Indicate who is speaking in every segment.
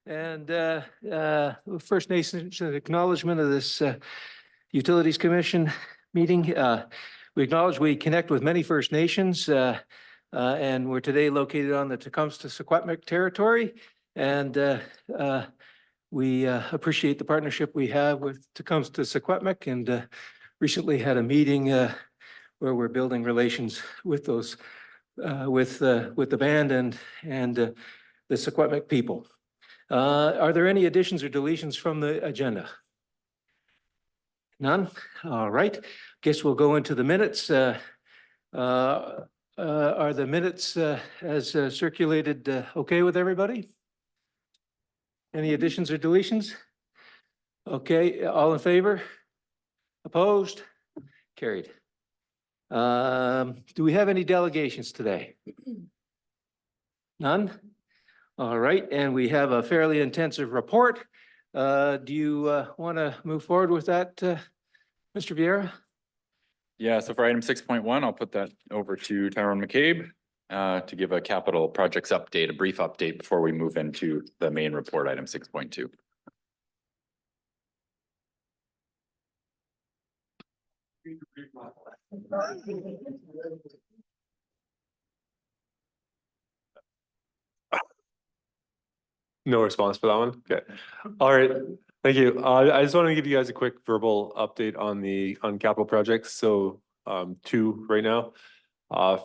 Speaker 1: And First Nations acknowledgement of this Utilities Commission meeting. We acknowledge we connect with many First Nations and we're today located on the Tecumseh-Secwepemc territory. And we appreciate the partnership we have with Tecumseh-Secwepemc and recently had a meeting where we're building relations with those with the band and the Secwepemc people. Are there any additions or deletions from the agenda? None? All right. Guess we'll go into the minutes. Are the minutes as circulated okay with everybody? Any additions or deletions? Okay, all in favor? Opposed? Carried. Do we have any delegations today? None? All right, and we have a fairly intensive report. Do you want to move forward with that, Mr. Vieira?
Speaker 2: Yeah, so for item 6.1, I'll put that over to Tyrone McCabe to give a capital projects update, a brief update before we move into the main report, item 6.2.
Speaker 3: No response for that one? Okay. All right. Thank you. I just want to give you guys a quick verbal update on capital projects. So two right now.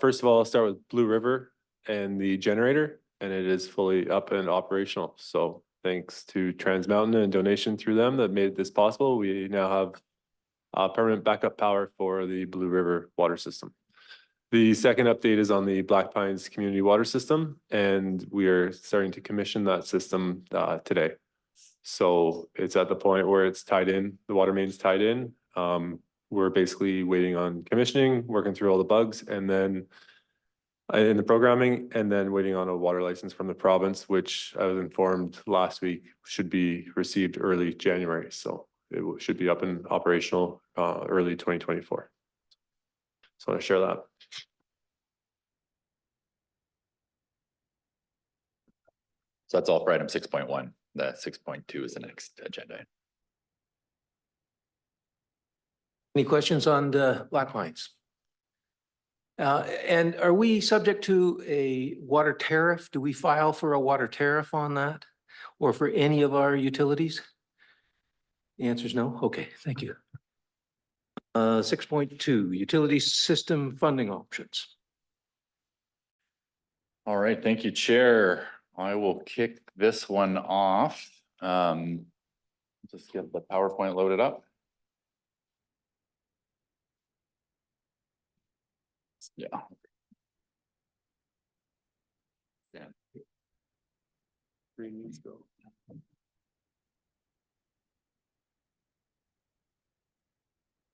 Speaker 3: First of all, I'll start with Blue River and the generator, and it is fully up and operational. So thanks to Trans Mountain and donation through them that made this possible. We now have permanent backup power for the Blue River water system. The second update is on the Black Pines community water system, and we are starting to commission that system today. So it's at the point where it's tied in, the water main's tied in. We're basically waiting on commissioning, working through all the bugs, and then in the programming, and then waiting on a water license from the province, which I was informed last week should be received early January. So it should be up and operational early 2024. So I want to share that.
Speaker 2: So that's all for item 6.1. The 6.2 is the next agenda.
Speaker 1: Any questions on the Black Pines? And are we subject to a water tariff? Do we file for a water tariff on that or for any of our utilities? The answer is no. Okay, thank you. 6.2, utility system funding options.
Speaker 2: All right, thank you, Chair. I will kick this one off. Just get the PowerPoint loaded up. Yeah.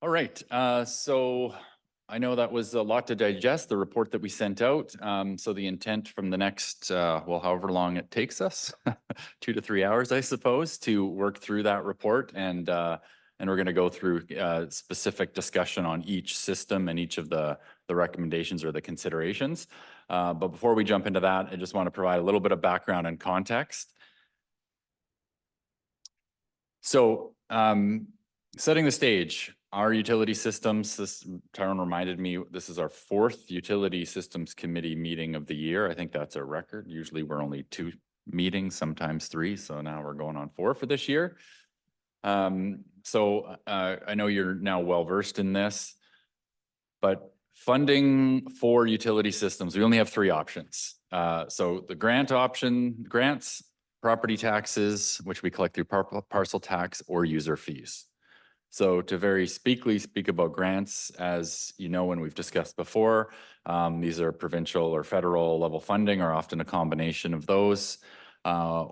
Speaker 2: All right, so I know that was a lot to digest, the report that we sent out. So the intent from the next, well, however long it takes us, 2 to 3 hours, I suppose, to work through that report. And we're going to go through specific discussion on each system and each of the recommendations or the considerations. But before we jump into that, I just want to provide a little bit of background and context. So setting the stage. Our utility systems, this Tyrone reminded me, this is our 4th utility systems committee meeting of the year. I think that's a record. Usually we're only 2 meetings, sometimes 3. So now we're going on 4 for this year. So I know you're now well versed in this, but funding for utility systems, we only have 3 options. So the grants, property taxes, which we collect through parcel tax, or user fees. So to very speak about grants, as you know, when we've discussed before, these are provincial or federal level funding, or often a combination of those.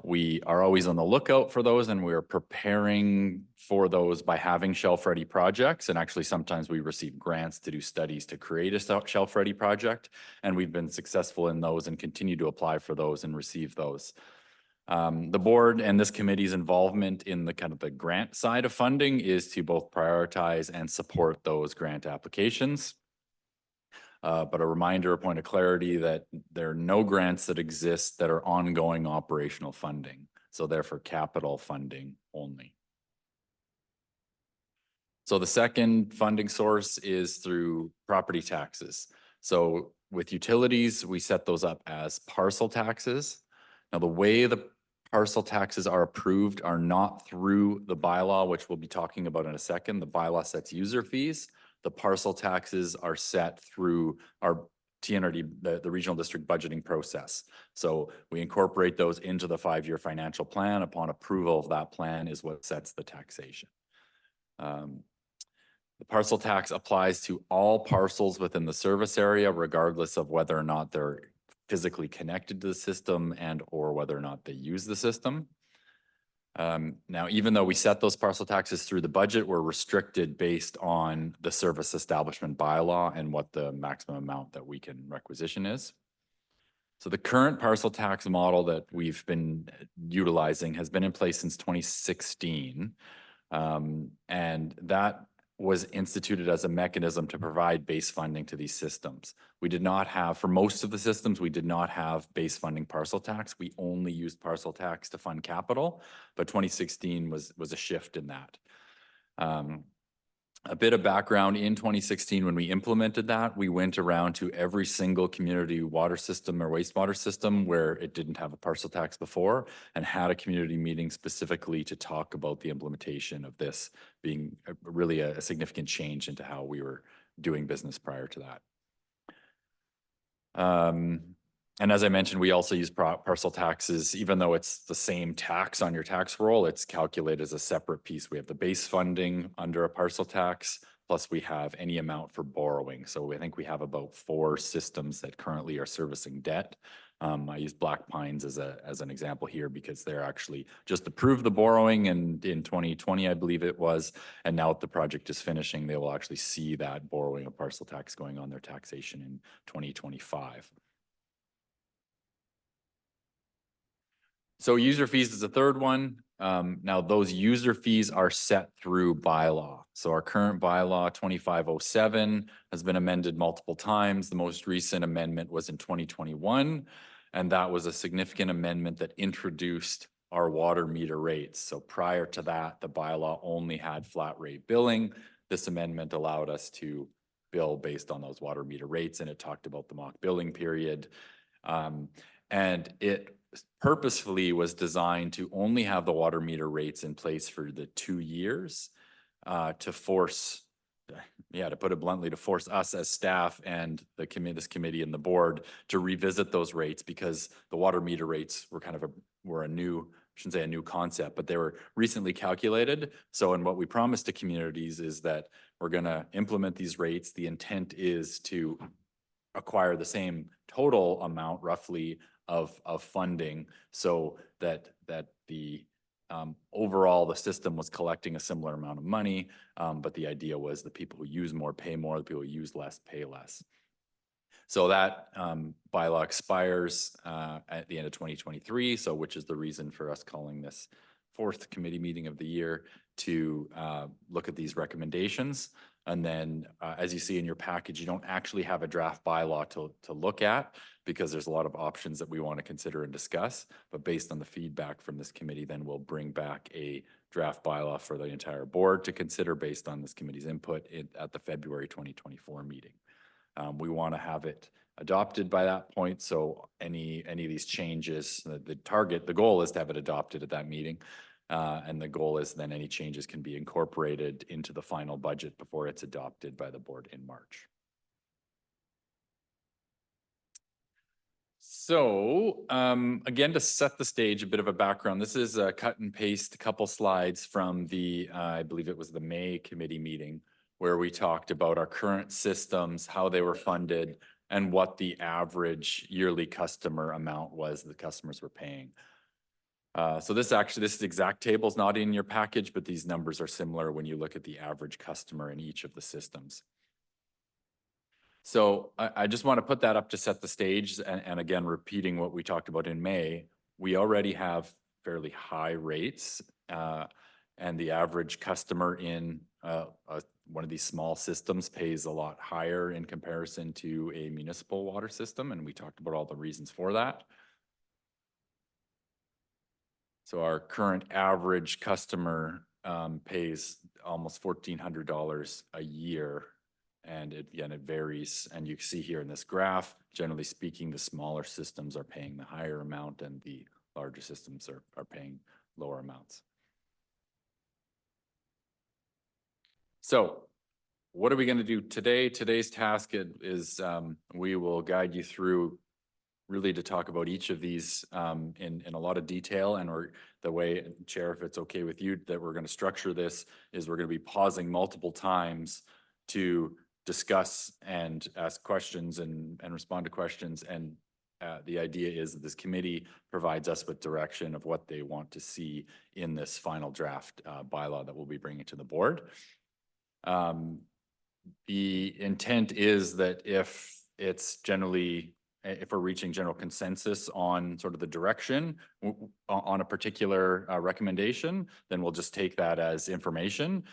Speaker 2: We are always on the lookout for those, and we are preparing for those by having shelf-ready projects. And actually, sometimes we receive grants to do studies to create a shelf-ready project, and we've been successful in those and continue to apply for those and receive those. The board and this committee's involvement in the kind of the grant side of funding is to both prioritize and support those grant applications. But a reminder, a point of clarity, that there are no grants that exist that are ongoing operational funding. So therefore capital funding only. So the second funding source is through property taxes. So with utilities, we set those up as parcel taxes. Now, the way the parcel taxes are approved are not through the bylaw, which we'll be talking about in a second. The bylaw sets user fees. The parcel taxes are set through our TNRD, the regional district budgeting process. So we incorporate those into the 5-year financial plan. Upon approval of that plan is what sets the taxation. The parcel tax applies to all parcels within the service area, regardless of whether or not they're physically connected to the system and or whether or not they use the system. Now, even though we set those parcel taxes through the budget, we're restricted based on the service establishment bylaw and what the maximum amount that we can requisition is. So the current parcel tax model that we've been utilizing has been in place since 2016. And that was instituted as a mechanism to provide base funding to these systems. We did not have, for most of the systems, we did not have base funding parcel tax. We only used parcel tax to fund capital, but 2016 was a shift in that. A bit of background, in 2016, when we implemented that, we went around to every single community water system or wastewater system where it didn't have a parcel tax before and had a community meeting specifically to talk about the implementation of this being really a significant change into how we were doing business prior to that. And as I mentioned, we also use parcel taxes. Even though it's the same tax on your tax roll, it's calculated as a separate piece. We have the base funding under a parcel tax, plus we have any amount for borrowing. So I think we have about 4 systems that currently are servicing debt. I use Black Pines as an example here because they're actually just approved the borrowing and in 2020, I believe it was. And now that the project is finishing, they will actually see that borrowing of parcel tax going on their taxation in 2025. So user fees is the third one. Now those user fees are set through bylaw. So our current bylaw 2507 has been amended multiple times. The most recent amendment was in 2021. And that was a significant amendment that introduced our water meter rates. So prior to that, the bylaw only had flat rate billing. This amendment allowed us to bill based on those water meter rates, and it talked about the mock billing period. And it purposefully was designed to only have the water meter rates in place for the 2 years to force, to put it bluntly, to force us as staff and this committee and the board to revisit those rates, because the water meter rates were a new, I shouldn't say a new concept, but they were recently calculated. So, and what we promised to communities is that we're going to implement these rates. The intent is to acquire the same total amount roughly of funding, so that the overall the system was collecting a similar amount of money, but the idea was the people who use more pay more, the people who use less pay less. So that bylaw expires at the end of 2023, so which is the reason for us calling this 4th committee meeting of the year to look at these recommendations. And then as you see in your package, you don't actually have a draft bylaw to look at, because there's a lot of options that we want to consider and discuss. But based on the feedback from this committee, then we'll bring back a draft bylaw for the entire board to consider based on this committee's input at the February 2024 meeting. We want to have it adopted by that point. So any of these changes, the goal is to have it adopted at that meeting. And the goal is then any changes can be incorporated into the final budget before it's adopted by the board in March. So again, to set the stage, a bit of a background. This is a cut and paste, a couple slides from the, I believe it was the May committee meeting, where we talked about our current systems, how they were funded, and what the average yearly customer amount was the customers were paying. So this exact table is not in your package, but these numbers are similar when you look at the average customer in each of the systems. So I just want to put that up to set the stage, and again, repeating what we talked about in May, we already have fairly high rates, and the average customer in one of these small systems pays a lot higher in comparison to a municipal water system, and we talked about all the reasons for that. So our current average customer pays almost $1,400 a year. And it varies. And you can see here in this graph, generally speaking, the smaller systems are paying the higher amount and the larger systems are paying lower amounts. So what are we going to do today? Today's task is we will guide you through really to talk about each of these in a lot of detail. And the way, Chair, if it's okay with you, that we're going to structure this is we're going to be pausing multiple times to discuss and ask questions and respond to questions. And the idea is that this committee provides us with direction of what they want to see in this final draft bylaw that we'll be bringing to the board. The intent is that if we're reaching general consensus on sort of the direction on a particular recommendation, then we'll just take that as information.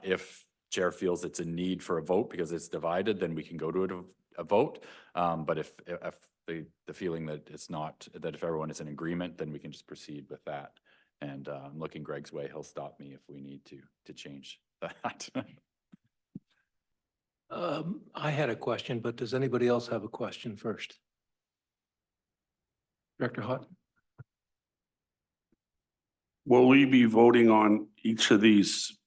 Speaker 2: If Chair feels it's a need for a vote because it's divided, then we can go to a vote. But if the feeling that it's not, that if everyone is in agreement, then we can just proceed with that. And I'm looking Greg's way, he'll stop me if we need to change that.
Speaker 1: I had a question, but does anybody else have a question first? Director Hott?
Speaker 4: Will we be voting on each of these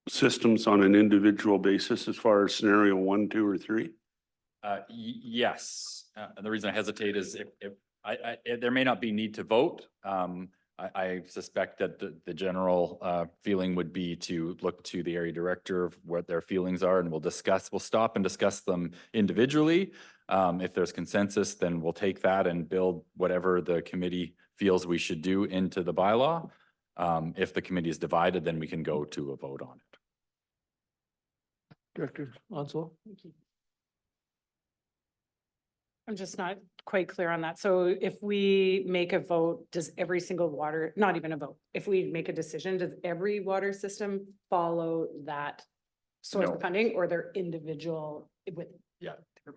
Speaker 4: systems on an individual basis as far as scenario 1, 2, or 3?
Speaker 2: Yes. And the reason I hesitate is if there may not be need to vote. I suspect that the general feeling would be to look to the area director of what their feelings are, and we'll stop and discuss them individually. If there's consensus, then we'll take that and build whatever the committee feels we should do into the bylaw. If the committee is divided, then we can go to a vote on it.
Speaker 1: Director Onslow?
Speaker 5: I'm just not quite clear on that. So if we make a vote, does every single water, not even a vote, if we make a decision, does every water system follow that source
Speaker 2: No.
Speaker 5: of funding, or they're individual with?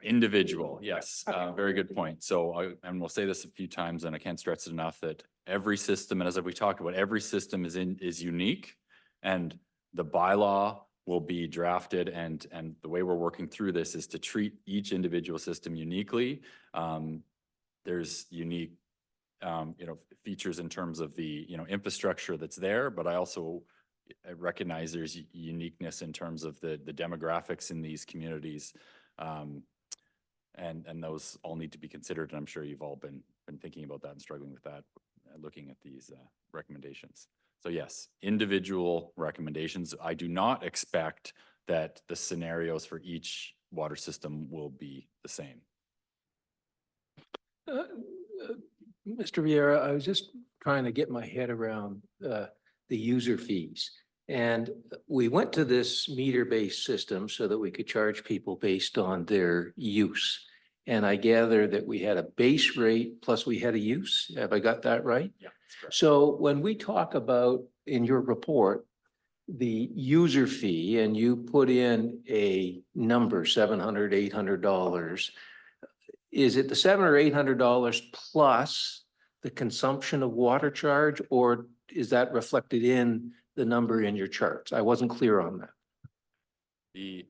Speaker 2: Individual, yes,
Speaker 5: Okay.
Speaker 2: very good point. So, and we'll say this a few times, and I can't stress it enough, that every system, and as we talked about, every system is unique, and the bylaw will be drafted, and the way we're working through this is to treat each individual system uniquely. There's unique, features in terms of the, infrastructure that's there, but I recognize there's uniqueness in terms of the demographics in these communities. And those all need to be considered, and I'm sure you've all been thinking about that and struggling with that, looking at these recommendations. So yes, individual recommendations. I do not expect that the scenarios for each water system will be the same.
Speaker 1: Mr. Vieira, I was just trying to get my head around the user fees. And we went to this meter-based system so that we could charge people based on their use. And I gather that we had a base rate plus we had a use. Have I got that right?
Speaker 2: Yeah, that's correct.
Speaker 1: So when we talk about in your report, the user fee, and you put in a number, $700, $800, is it the $700 or $800 plus the consumption of water charge, or is that reflected in the number in your charts? I wasn't clear on that.
Speaker 2: The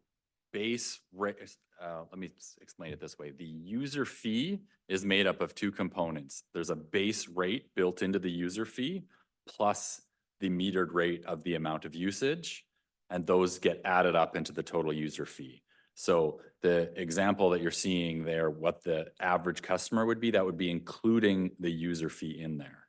Speaker 2: base rate, let me explain it this way. The user fee is made up of two components. There's a base rate built into the user fee plus the metered rate of the amount of usage, and those get added up into the total user fee. So the example that you're seeing there, what the average customer would be, that would be including the user fee in there.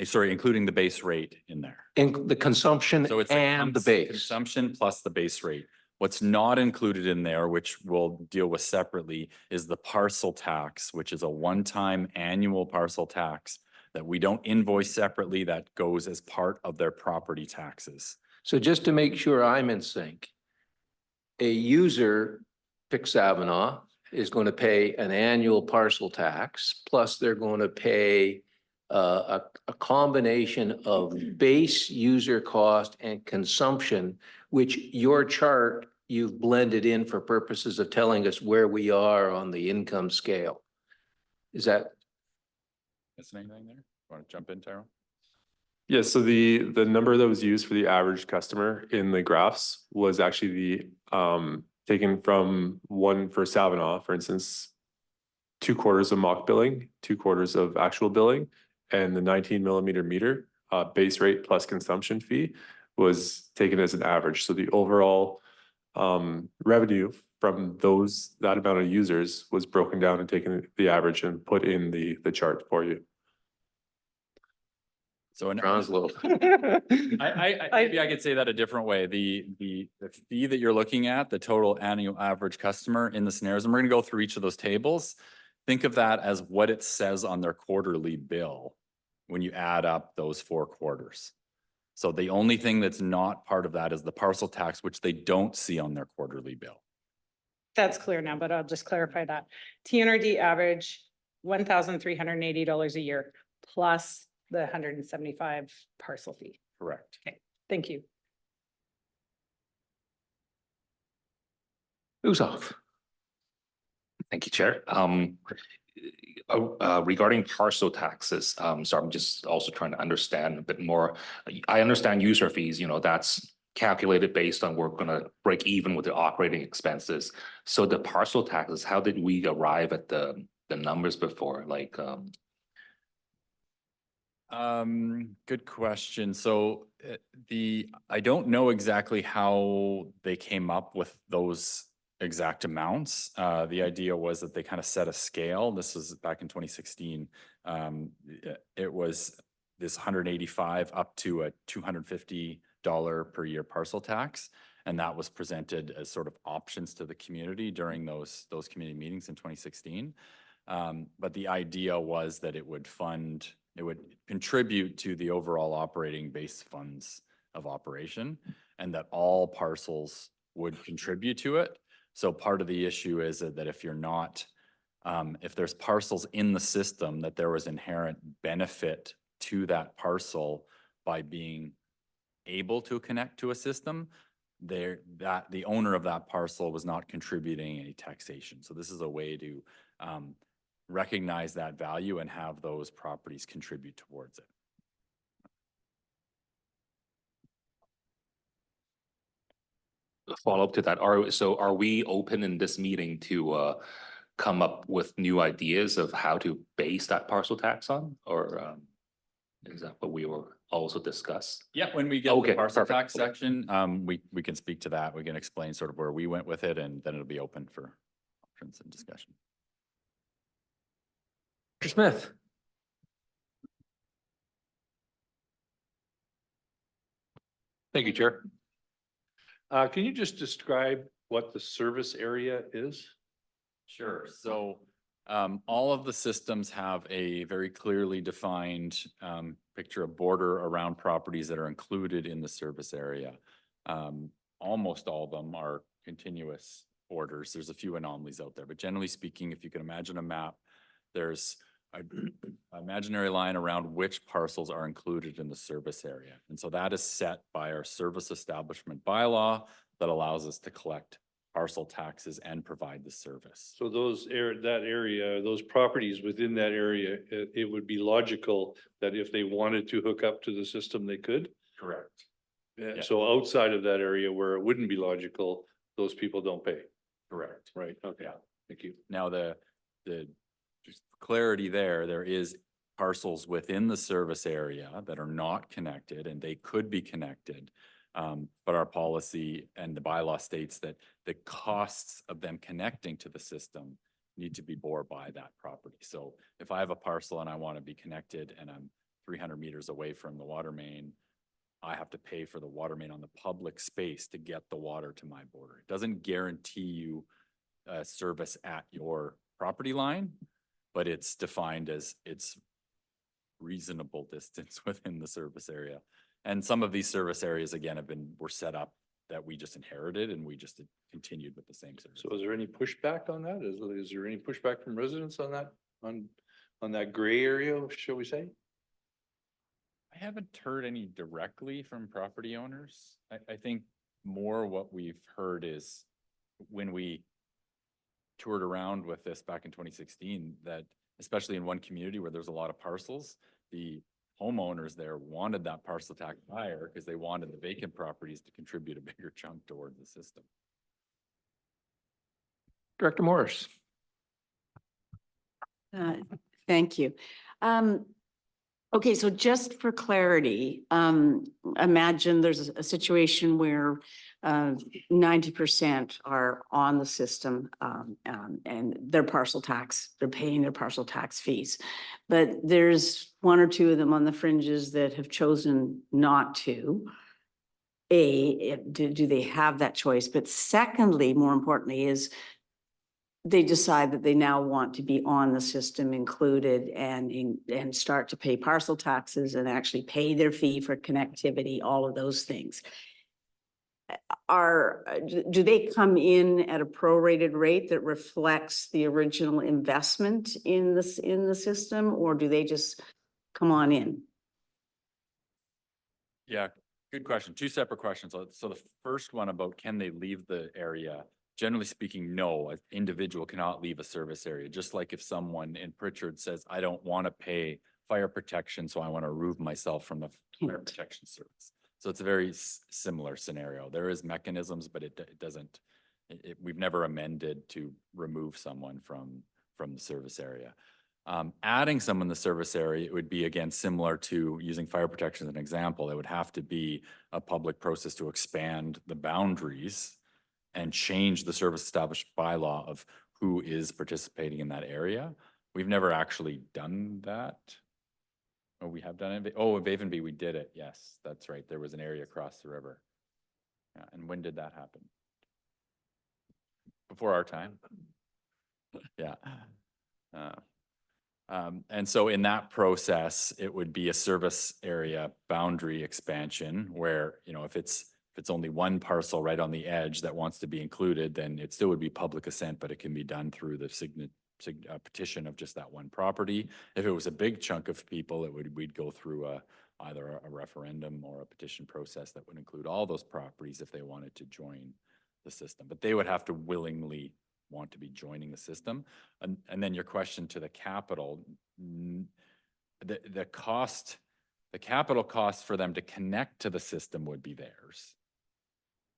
Speaker 2: Sorry, including the base rate in there.
Speaker 1: And the consumption
Speaker 2: So it's
Speaker 1: and the base.
Speaker 2: consumption plus the base rate. What's not included in there, which we'll deal with separately, is the parcel tax, which is a one-time annual parcel tax that we don't invoice separately, that goes as part of their property taxes.
Speaker 1: So just to make sure I'm in sync, a user, Pixavanaugh, is going to pay an annual parcel tax, plus they're going to pay a combination of base user cost and consumption, which your chart you've blended in for purposes of telling us where we are on the income scale. Is that?
Speaker 2: Is there anything there? Want to jump in, Tyrone?
Speaker 3: Yeah, so the number that was used for the average customer in the graphs was actually taken from one for Savinaw, for instance, 2/4 of mock billing, 2/4 of actual billing, and the 19 mm meter base rate plus consumption fee was taken as an average. So the overall revenue from that amount of users was broken down and taken the average and put in the chart for you.
Speaker 2: So
Speaker 3: Brown's low.
Speaker 2: maybe I could say that a different way. The fee that you're looking at, the total annual average customer in the scenarios, and we're gonna go through each of those tables. Think of that as what it says on their quarterly bill when you add up those 4 quarters. So the only thing that's not part of that is the parcel tax, which they don't see on their quarterly bill.
Speaker 5: That's clear now, but I'll just clarify that. TNRD average $1,380 a year plus the 175 parcel fee.
Speaker 2: Correct.
Speaker 5: Okay, thank you.
Speaker 1: Who's off?
Speaker 6: Thank you, Chair. Regarding parcel taxes, so I'm just also trying to understand a bit more. I understand user fees, that's calculated based on we're gonna break even with the operating expenses. So the parcel taxes, how did we arrive at the numbers before?
Speaker 2: Good question. So I don't know exactly how they came up with those exact amounts. The idea was that they kind of set a scale. This was back in 2016. It was this 185 up to a $250 per year parcel tax. And that was presented as sort of options to the community during those community meetings in 2016. But the idea was that it would contribute to the overall operating base funds of operation, and that all parcels would contribute to it. So part of the issue is that if you're not, if there's parcels in the system, that there was inherent benefit to that parcel by being able to connect to a system, that the owner of that parcel was not contributing any taxation. So this is a way to recognize that value and have those properties contribute towards it.
Speaker 6: Follow up to that. Are we open in this meeting to come up with new ideas of how to base that parcel tax on, or is that what we will also discuss?
Speaker 2: Yeah, when we get to the
Speaker 6: Okay,
Speaker 2: parcel
Speaker 6: perfect.
Speaker 2: tax section, we can speak to that. We can explain sort of where we went with it, and then it'll be open for options and discussion.
Speaker 1: Mr. Smith?
Speaker 7: Thank you, Chair. Can you just describe what the service area is?
Speaker 2: Sure. So all of the systems have a very clearly defined picture of border around properties that are included in the service area. Almost all of them are continuous borders. There's a few anomalies out there, but generally speaking, if you can imagine a map, there's an imaginary line around which parcels are included in the service area. And so that is set by our service establishment bylaw that allows us to collect parcel taxes and provide the service.
Speaker 7: So that area, those properties within that area, it would be logical that if they wanted to hook up to the system, they could.
Speaker 2: Correct. Yeah.
Speaker 7: So outside of that area where it wouldn't be logical, those people don't pay.
Speaker 2: Correct.
Speaker 7: Right, okay,
Speaker 2: Yeah.
Speaker 7: thank you.
Speaker 2: Now just clarity there is parcels within the service area that are not connected, and they could be connected. But our policy and the bylaw states that the costs of them connecting to the system need to be bore by that property. So if I have a parcel and I want to be connected and I'm 300 meters away from the water main, I have to pay for the water main on the public space to get the water to my border. It doesn't guarantee you service at your property line, but it's defined as it's reasonable distance within the service area. And some of these service areas, again, were set up that we just inherited, and we just continued with the same service.
Speaker 7: So is there any pushback on that? Is there any pushback from residents on that, on that gray area, shall we say?
Speaker 2: I haven't heard any directly from property owners. I think more what we've heard is when we toured around with this back in 2016, that especially in one community where there's a lot of parcels, the homeowners there wanted that parcel tax higher because they wanted the vacant properties to contribute a bigger chunk towards the system.
Speaker 1: Director Morris.
Speaker 8: Thank you. Okay, so just for clarity, imagine there's a situation where 90% are on the system and they're paying their parcel tax fees. But there's one or two of them on the fringes that have chosen not to. Do they have that choice? But secondly, more importantly, is they decide that they now want to be on the system included and start to pay parcel taxes and actually pay their fee for connectivity, all of those things. Do they come in at a prorated rate that reflects the original investment in the system, or do they just come on in?
Speaker 2: Yeah, good question. Two separate questions. So the first one about can they leave the area? Generally speaking, no, an individual cannot leave a service area. Just like if someone in Pritchard says, I don't want to pay fire protection, so I want to remove myself from the fire protection service. So it's a very similar scenario. There is mechanisms, but it doesn't, we've never amended to remove someone from the service area. Adding someone in the service area, it would be again similar to using fire protection as an example. It would have to be a public process to expand the boundaries and change the service established bylaw of who is participating in that area. We've never actually done that. Oh, we have done it. Oh, in Vavenby, we did it. Yes, that's right. There was an area across the river. Yeah, and when did that happen? Before our time? Yeah. And so in that process, it would be a service area boundary expansion where, you know, if it's only one parcel right on the edge that wants to be included, then it still would be public assent, but it can be done through the petition of just that one property. If it was a big chunk of people, we'd go through either a referendum or a petition process that would include all those properties if they wanted to join the system. But they would have to willingly want to be joining the system. And then your question to the capital, the capital cost for them to connect to the system would be theirs.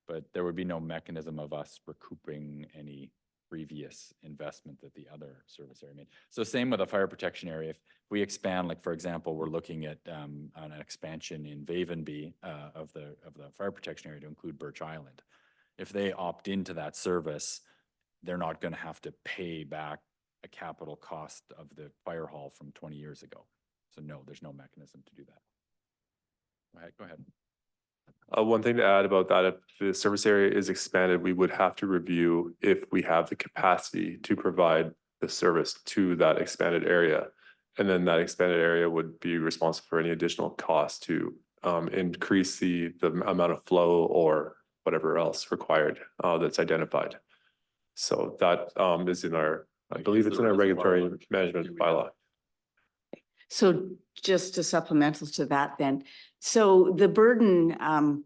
Speaker 2: But there would be no mechanism of us recouping any previous investment that the other service area made. So same with a fire protection area. If we expand, like for example, we're looking at an expansion in Vavenby of the fire protection area to include Birch Island. If they opt into that service, they're not going to have to pay back a capital cost of the fire hall from 20 years ago. So no, there's no mechanism to do that. Go ahead.
Speaker 3: One thing to add about that, if the service area is expanded, we would have to review if we have the capacity to provide the service to that expanded area. And then that expanded area would be responsible for any additional cost to increase the amount of flow or whatever else required that's identified. So that is in our, I believe it's in our regulatory management bylaw.
Speaker 8: So just a supplemental to that then. So the burden,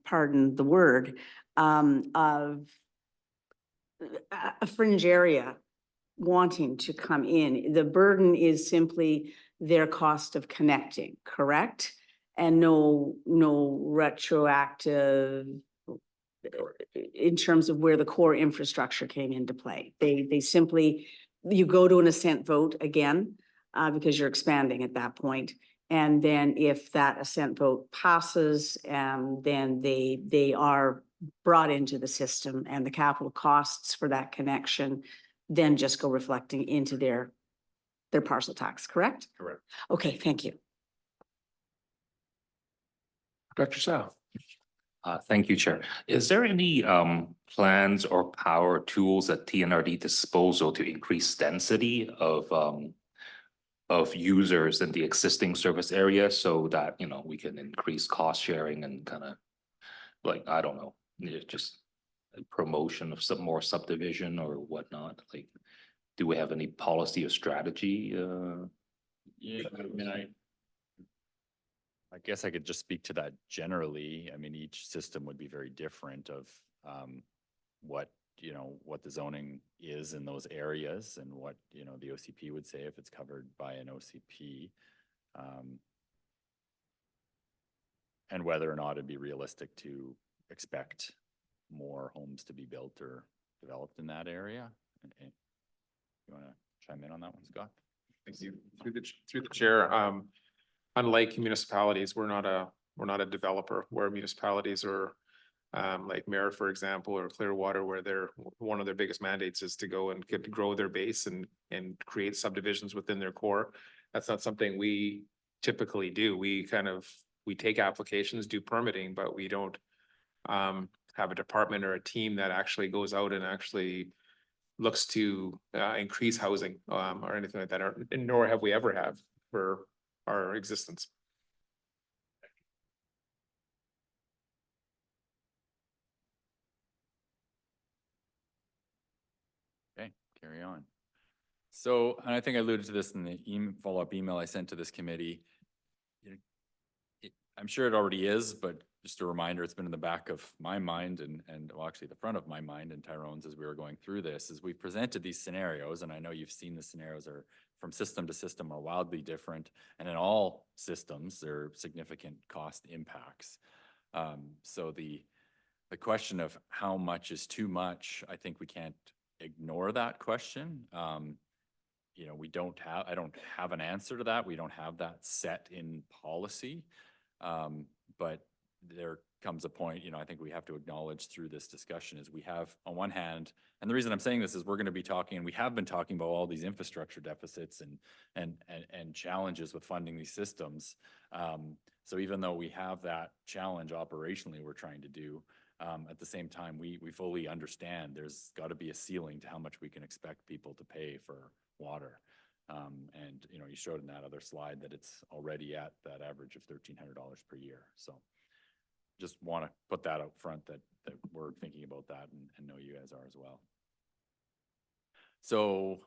Speaker 8: pardon the word, of a fringe area wanting to come in, the burden is simply their cost of connecting, correct? And no retroactive in terms of where the core infrastructure came into play. They simply, you go to an assent vote again, because you're expanding at that point. And then if that assent vote passes, then they are brought into the system, and the capital costs for that connection then just go reflecting into their parcel tax, correct?
Speaker 2: Correct.
Speaker 8: Okay, thank you.
Speaker 1: Dr. Sao.
Speaker 6: Thank you, Chair. Is there any plans or power tools at TNRD disposal to increase density of users in the existing service area so that, you know, we can increase cost sharing and kind of like, I don't know, just promotion of some more subdivision or whatnot? Like, do we have any policy or strategy?
Speaker 2: Yeah, I mean, I guess I could just speak to that generally. I mean, each system would be very different of what the zoning is in those areas and what, the OCP would say if it's covered by an OCP. and whether or not it'd be realistic to expect more homes to be built or developed in that area. You want to chime in on that one, Scott?
Speaker 9: Thank you. Through the chair, unlike municipalities, we're not a developer, where municipalities are like Merritt, for example, or Clearwater, where one of their biggest mandates is to go and grow their base and create subdivisions within their core. That's not something we typically do. We take applications, do permitting, but we don't have a department or a team that actually goes out and actually looks to increase housing or anything like that, nor have we ever have for our existence.
Speaker 2: Okay, carry on. So, and I think I alluded to this in the follow-up email I sent to this committee. You know, I'm sure it already is, but just a reminder, it's been in the back of my mind and well, actually the front of my mind and Tyrone's as we were going through this, is we've presented these scenarios, and I know you've seen the scenarios are from system to system are wildly different, and in all systems, there are significant cost impacts. So the question of how much is too much, I think we can't ignore that question. You know, I don't have an answer to that. We don't have that set in policy. But there comes a point, you know, I think we have to acknowledge through this discussion is we have on one hand, and the reason I'm saying this is we're going to be talking, and we have been talking about all these infrastructure deficits and challenges with funding these systems. So even though we have that challenge operationally we're trying to do, at the same time, we fully understand there's got to be a ceiling to how much we can expect people to pay for water. And, you know, you showed in that other slide that it's already at that average of $1,300 per year. So just want to put that up front that we're thinking about that and know you guys are as well. So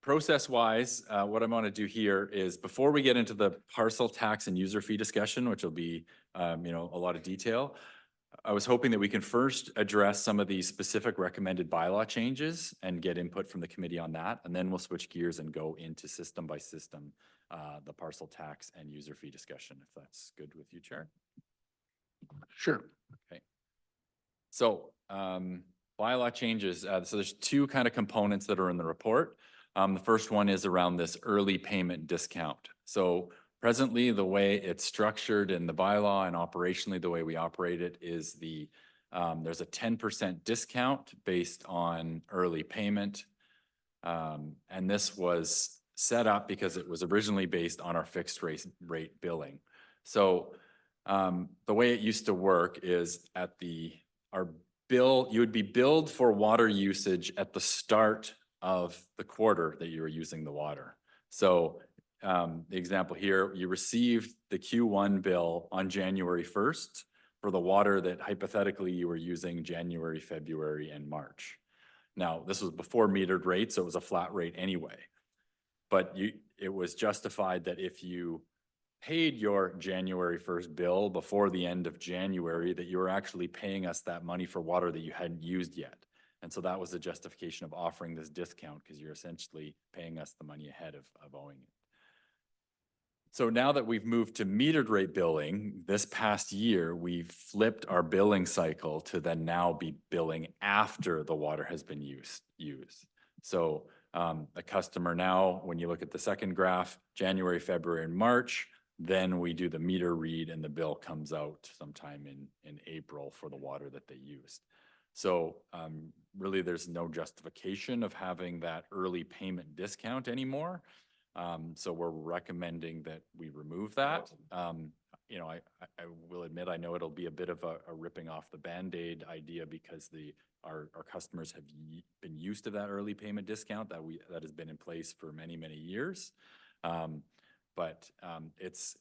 Speaker 2: process-wise, what I'm going to do here is before we get into the parcel tax and user fee discussion, which will be, you know, a lot of detail, I was hoping that we can first address some of these specific recommended bylaw changes and get input from the committee on that. And then we'll switch gears and go into system by system, the parcel tax and user fee discussion, if that's good with you, Chair.
Speaker 1: Sure.
Speaker 2: Okay. So bylaw changes. So there's two kind of components that are in the report. The first one is around this early payment discount. So presently, the way it's structured in the bylaw and operationally the way we operate it is there's a 10% discount based on early payment. And this was set up because it was originally based on our fixed rate billing. So the way it used to work is our bill, you would be billed for water usage at the start of the quarter that you were using the water. So the example here, you received the Q1 bill on January 1st for the water that hypothetically you were using January, February, and March. Now, this was before metered rate, so it was a flat rate anyway. But it was justified that if you paid your January 1st bill before the end of January, that you were actually paying us that money for water that you hadn't used yet. And so that was the justification of offering this discount, because you're essentially paying us the money ahead of owing it. So now that we've moved to metered rate billing, this past year, we've flipped our billing cycle to then now be billing after the water has been used. So a customer now, when you look at the second graph, January, February, and March, then we do the meter read and the bill comes out sometime in April for the water that they used. So really there's no justification of having that early payment discount anymore. So we're recommending that we remove that. You know, I will admit, I know it'll be a bit of a ripping off the Band-Aid idea because our customers have been used to that early payment discount that has been in place for many, many years. But it's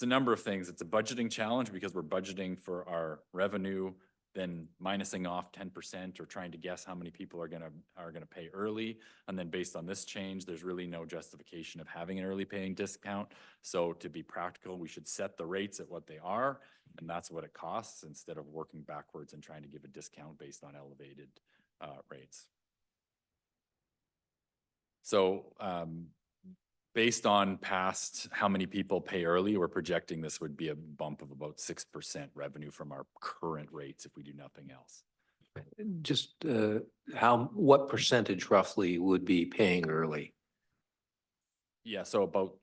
Speaker 2: a number of things. It's a budgeting challenge because we're budgeting for our revenue, then minusing off 10% or trying to guess how many people are gonna pay early. And then based on this change, there's really no justification of having an early paying discount. So to be practical, we should set the rates at what they are, and that's what it costs, instead of working backwards and trying to give a discount based on elevated rates. So based on past, how many people pay early, we're projecting this would be a bump of about 6% revenue from our current rates if we do nothing else.
Speaker 1: Just what percentage roughly would be paying early?
Speaker 2: Yeah, so about,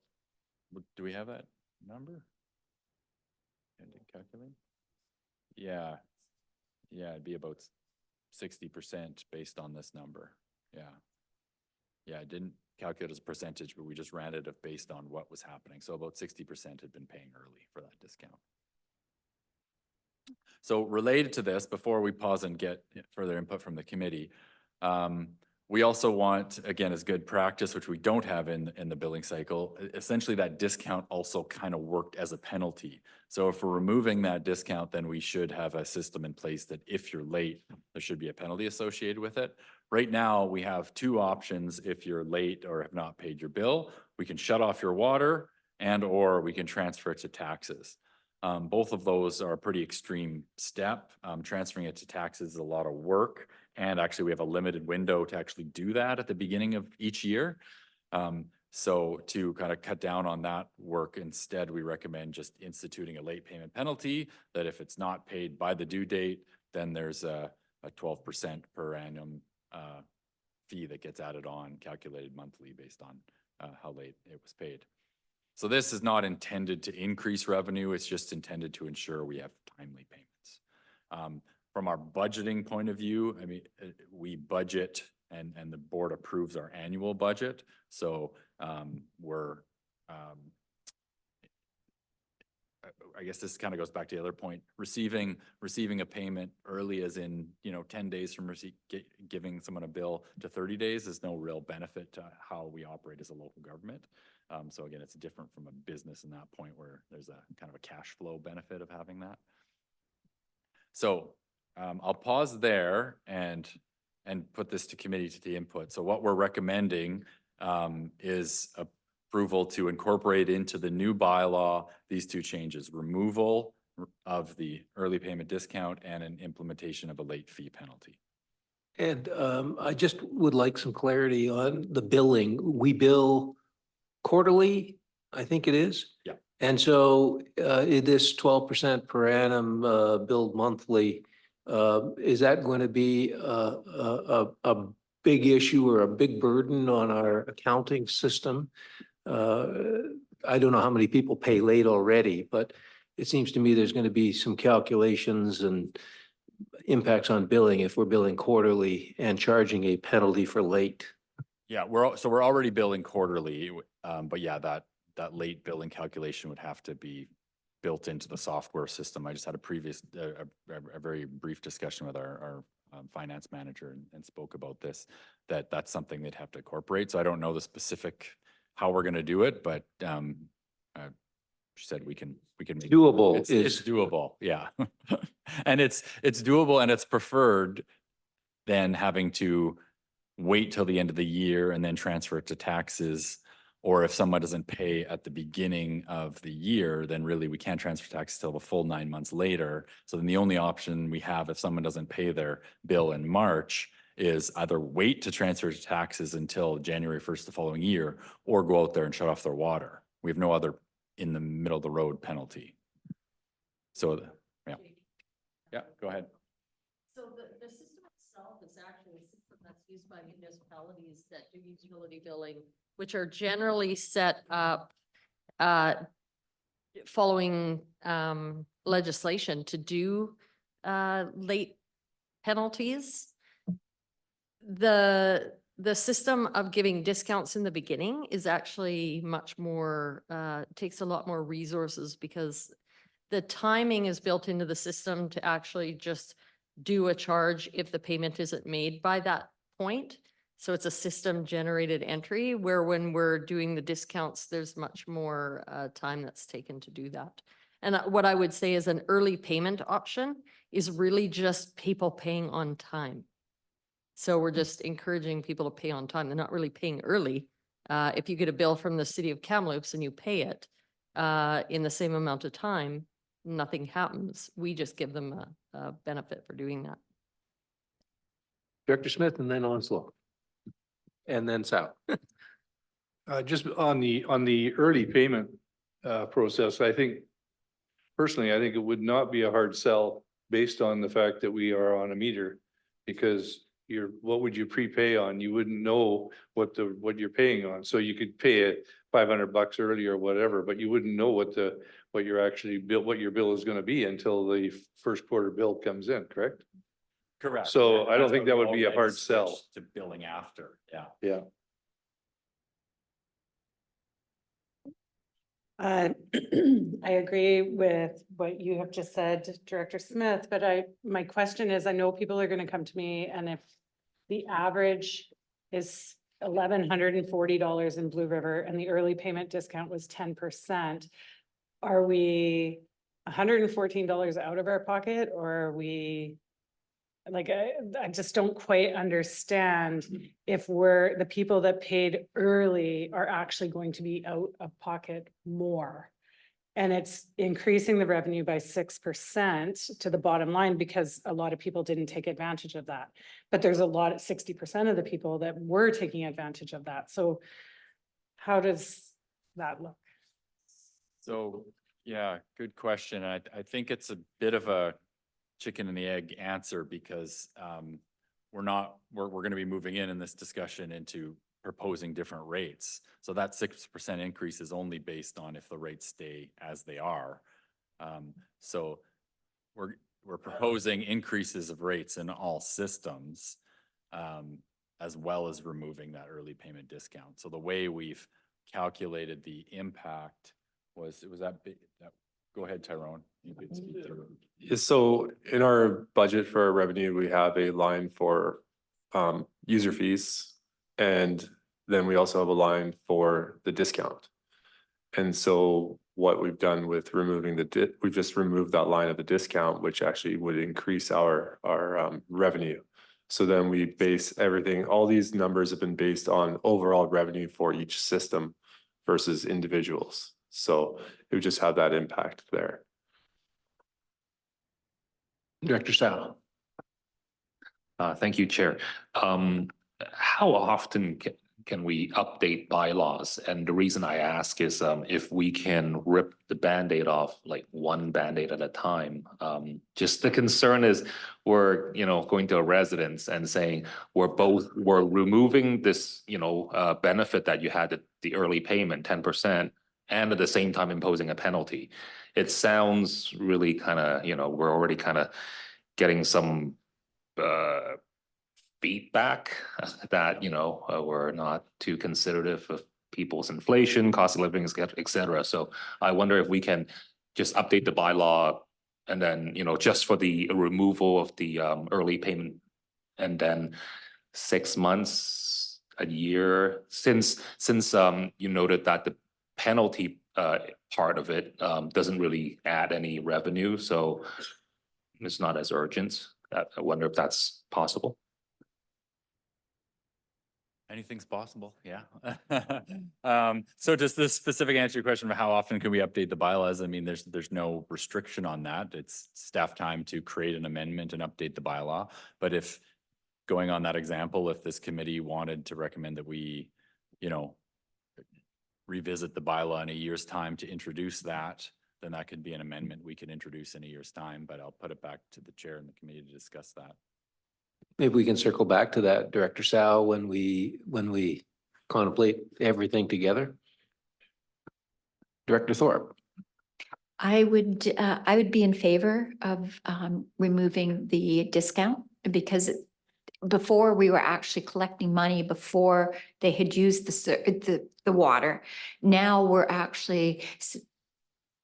Speaker 2: do we have that number? Can you calculate? Yeah, yeah, it'd be about 60% based on this number. Yeah. Yeah, I didn't calculate as a percentage, but we just ran it based on what was happening. So about 60% had been paying early for that discount. So related to this, before we pause and get further input from the committee, we also want, again, as good practice, which we don't have in the billing cycle, essentially that discount also kind of worked as a penalty. So if we're removing that discount, then we should have a system in place that if you're late, there should be a penalty associated with it. Right now, we have two options. If you're late or have not paid your bill, we can shut off your water or we can transfer it to taxes. Both of those are a pretty extreme step. Transferring it to taxes is a lot of work. And actually, we have a limited window to actually do that at the beginning of each year. So to kind of cut down on that work, instead, we recommend just instituting a late payment penalty that if it's not paid by the due date, then there's a 12% per annum fee that gets added on, calculated monthly based on how late it was paid. So this is not intended to increase revenue. It's just intended to ensure we have timely payments. From our budgeting point of view, I mean, we budget and the board approves our annual budget. So I guess this kind of goes back to the other point, receiving a payment early as in, 10 days from receipt, giving someone a bill to 30 days is no real benefit to how we operate as a local government. So again, it's different from a business in that point where there's a kind of a cash flow benefit of having that. So I'll pause there and put this to committee to the input. So what we're recommending is approval to incorporate into the new bylaw these two changes: removal of the early payment discount and an implementation of a late fee penalty.
Speaker 1: And I just would like some clarity on the billing. We bill quarterly, I think it is.
Speaker 2: Yeah.
Speaker 1: And so this 12% per annum billed monthly, is that going to be a big issue or a big burden on our accounting system? I don't know how many people pay late already, but it seems to me there's going to be some calculations and impacts on billing if we're billing quarterly and charging a penalty for late.
Speaker 2: Yeah, we're already billing quarterly, but yeah, that late billing calculation would have to be built into the software system. I just had a very brief discussion with our finance manager and spoke about this, that's something they'd have to incorporate. So I don't know the specific how we're going to do it, but she said we can make
Speaker 1: Doable.
Speaker 2: It's doable, yeah. And it's doable, and it's preferred than having to wait till the end of the year and then transfer it to taxes. Or if someone doesn't pay at the beginning of the year, then really we can't transfer taxes till the full 9 months later. So then the only option we have if someone doesn't pay their bill in March is either wait to transfer to taxes until January 1st the following year, or go out there and shut off their water. We have no other in the middle of the road penalty. So, yeah, go ahead.
Speaker 10: So the system itself is actually a system that's used by municipalities that do utility billing, which are generally set up following legislation to do late penalties. The system of giving discounts in the beginning is actually much more, takes a lot more resources because the timing is built into the system to actually just do a charge if the payment isn't made by that point. So it's a system generated entry where when we're doing the discounts, there's much more time that's taken to do that. And what I would say is an early payment option is really just people paying on time. So we're just encouraging people to pay on time. They're not really paying early. If you get a bill from the city of Kamloops and you pay it in the same amount of time, nothing happens. We just give them a benefit for doing that.
Speaker 1: Director Smith and then Onslow. And then Sal.
Speaker 7: Just on the early payment process, I think personally, I think it would not be a hard sell based on the fact that we are on a meter. Because what would you prepay on? You wouldn't know what you're paying on. So you could pay it $500 early or whatever, but you wouldn't know what your bill is gonna be until the first quarter bill comes in, correct?
Speaker 2: Correct.
Speaker 7: So I don't
Speaker 2: That's
Speaker 7: think
Speaker 2: why
Speaker 7: that
Speaker 2: we
Speaker 7: would be a
Speaker 2: already
Speaker 7: hard sell.
Speaker 2: switched to billing after, yeah.
Speaker 7: Yeah.
Speaker 5: I agree with what you have just said, Director Smith, but my question is, I know people are gonna come to me, and if the average is $1,140 in Blue River and the early payment discount was 10%, are we $114 out of our pocket, or are we? Like, I just don't quite understand if the people that paid early are actually going to be out of pocket more. And it's increasing the revenue by 6% to the bottom line because a lot of people didn't take advantage of that. But there's a lot, 60% of the people that were taking advantage of that. So how does that look?
Speaker 2: So, yeah, good question. I think it's a bit of a chicken and the egg answer because we're going to be moving in this discussion into proposing different rates. So that 6% increase is only based on if the rates stay as they are. So we're proposing increases of rates in all systems, as well as removing that early payment discount. So the way we've calculated the impact was that big. Go ahead, Tyrone. You could speak to it.
Speaker 3: Yeah, so in our budget for our revenue, we have a line for user fees. And then we also have a line for the discount. And so what we've done with removing we've just removed that line of the discount, which actually would increase our revenue. So then we base everything, all these numbers have been based on overall revenue for each system versus individuals. So it would just have that impact there.
Speaker 1: Director Sal.
Speaker 6: Thank you, Chair. How often can we update bylaws? And the reason I ask is if we can rip the Band-Aid off, like one Band-Aid at a time. Just the concern is we're, going to a residence and saying we're removing this, benefit that you had at the early payment, 10%, and at the same time imposing a penalty. It sounds really kind of, we're already kind of getting some feedback that, we're not too considerative of people's inflation, cost of living, et cetera. So I wonder if we can just update the bylaw and then, just for the removal of the early payment and then 6 months, a year, since you noted that the penalty part of it doesn't really add any revenue, so it's not as urgent. I wonder if that's possible.
Speaker 2: Anything's possible, yeah. So does this specific answer your question about how often can we update the bylaws? I mean, there's no restriction on that. It's staff time to create an amendment and update the bylaw. But if, going on that example, if this committee wanted to recommend that we, revisit the bylaw in a year's time to introduce that, then that could be an amendment we could introduce in a year's time, but I'll put it back to the chair and the committee to discuss that.
Speaker 1: Maybe we can circle back to that, Director Sal, when we contemplate everything together. Director Thorpe.
Speaker 11: I would be in favor of removing the discount because before we were actually collecting money before they had used the water. Now we're actually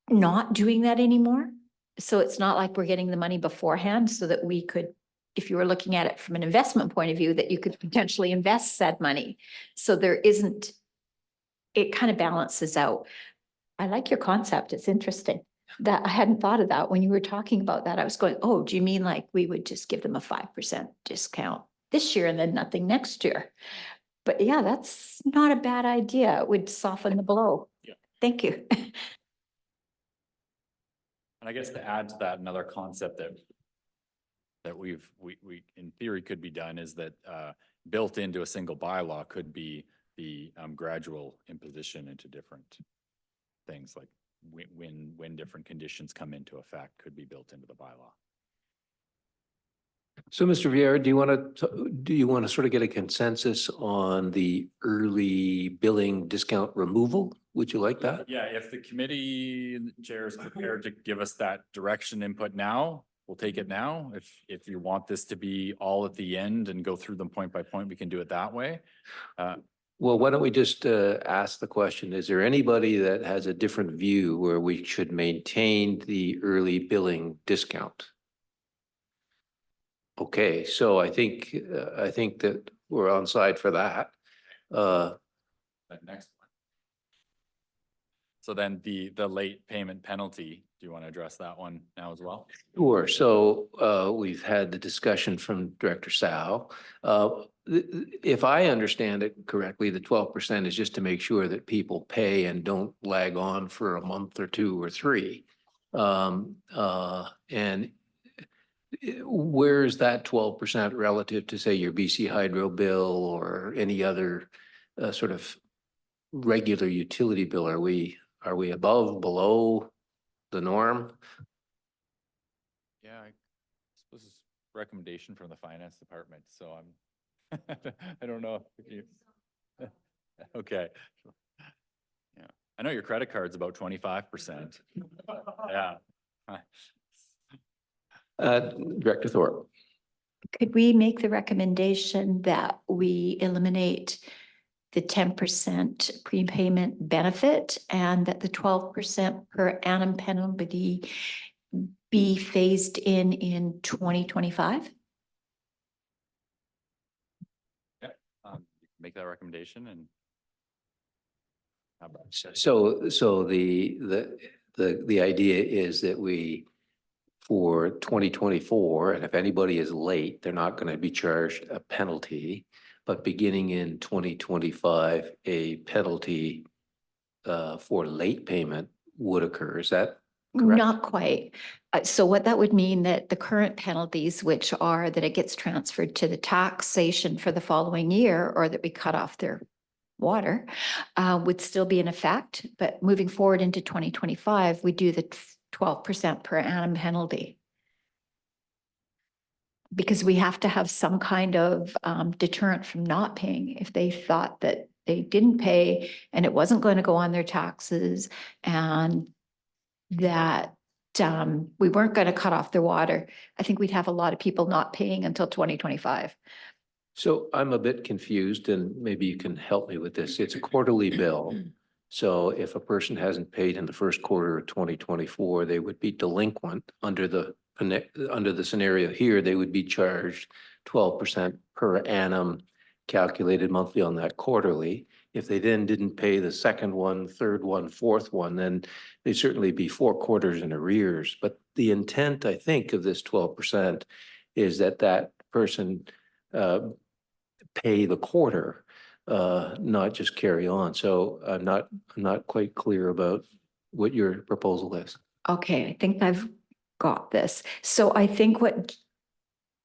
Speaker 11: not doing that anymore. So it's not like we're getting the money beforehand so that we could, if you were looking at it from an investment point of view, that you could potentially invest said money. So there isn't, it kind of balances out. I like your concept. It's interesting. That I hadn't thought of that when you were talking about that. I was going, oh, do you mean like we would just give them a 5% discount this year and then nothing next year? But yeah, that's not a bad idea. It would soften the blow.
Speaker 2: Yeah.
Speaker 11: Thank you.
Speaker 2: And I guess to add to that, another concept that we in theory could be done is that built into a single bylaw could be the gradual imposition into different things like when different conditions come into effect could be built into the bylaw.
Speaker 1: So, Mr. Vieira, do you want to sort of get a consensus on the early billing discount removal? Would you like that?
Speaker 2: Yeah, if the committee chair is prepared to give us that direction input now, we'll take it now. If you want this to be all at the end and go through them point by point, we can do it that way.
Speaker 1: Well, why don't we just ask the question, is there anybody that has a different view where we should maintain the early billing discount? Okay, so I think that we're on side for that.
Speaker 2: That next one. So then the late payment penalty, do you want to address that one now as well?
Speaker 1: Sure. So we've had the discussion from Director Sao. If I understand it correctly, the 12% is just to make sure that people pay and don't lag on for a month or two or three. And where's that 12% relative to, say, your BC Hydro bill or any other sort of regular utility bill? Are we above, below the norm?
Speaker 2: Yeah, I suppose it's recommendation from the finance department, so I'm, I don't know if you. Okay. Yeah, I know your credit card's about 25%. Yeah.
Speaker 1: Director Thorpe.
Speaker 11: Could we make the recommendation that we eliminate the 10% prepayment benefit and that the 12% per annum penalty be phased in 2025?
Speaker 2: Make that recommendation and.
Speaker 1: So the idea is that we, for 2024, and if anybody is late, they're not going to be charged a penalty. But beginning in 2025, a penalty for late payment would occur. Is that correct?
Speaker 11: Not quite. So what that would mean that the current penalties, which are that it gets transferred to the taxation for the following year, or that we cut off their water, would still be in effect. But moving forward into 2025, we do the 12% per annum penalty. Because we have to have some kind of deterrent from not paying. If they thought that they didn't pay and it wasn't going to go on their taxes and that we weren't going to cut off their water, I think we'd have a lot of people not paying until 2025.
Speaker 1: So I'm a bit confused, and maybe you can help me with this. It's a quarterly bill. So if a person hasn't paid in the first quarter of 2024, they would be delinquent under the scenario here. They would be charged 12% per annum, calculated monthly on that quarterly. If they then didn't pay the second one, third one, fourth one, then they'd certainly be 4 quarters in arrears. But the intent, I think, of this 12% is that that person pay the quarter, not just carry on. So I'm not quite clear about what your proposal is.
Speaker 11: Okay, I think I've got this. So I think what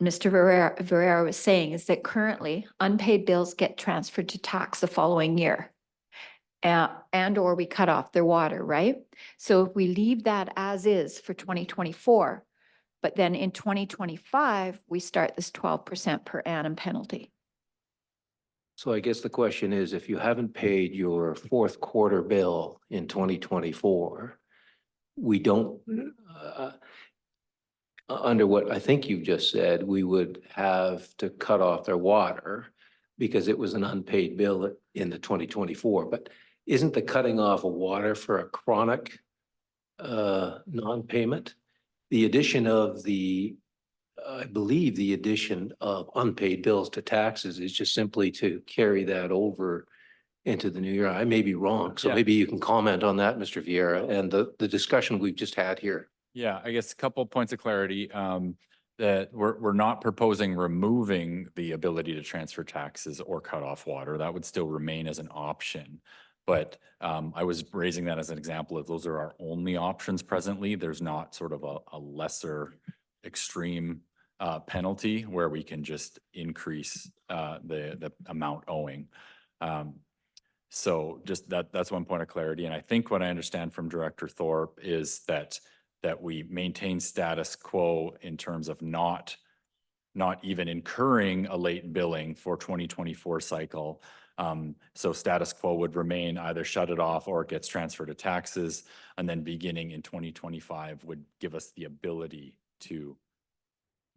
Speaker 11: Mr. Verrera was saying is that currently unpaid bills get transferred to tax the following year. And or we cut off their water, right? So if we leave that as is for 2024, but then in 2025, we start this 12% per annum penalty.
Speaker 1: So I guess the question is, if you haven't paid your fourth quarter bill in 2024, we don't, under what I think you just said, we would have to cut off their water because it was an unpaid bill in the 2024. But isn't the cutting off of water for a chronic non-payment? The addition of I believe the addition of unpaid bills to taxes is just simply to carry that over into the new year. I may be wrong, so
Speaker 2: Yeah.
Speaker 1: maybe you can comment on that, Mr. Vieira, and the discussion we've just had here.
Speaker 2: Yeah, I guess a couple of points of clarity, that we're not proposing removing the ability to transfer taxes or cut off water. That would still remain as an option. But I was raising that as an example of those are our only options presently. There's not sort of a lesser extreme penalty where we can just increase the amount owing. So just that's one point of clarity. And I think what I understand from Director Thorpe is that we maintain status quo in terms of not even incurring a late billing for 2024 cycle. So status quo would remain, either shut it off or it gets transferred to taxes. And then beginning in 2025 would give us the ability to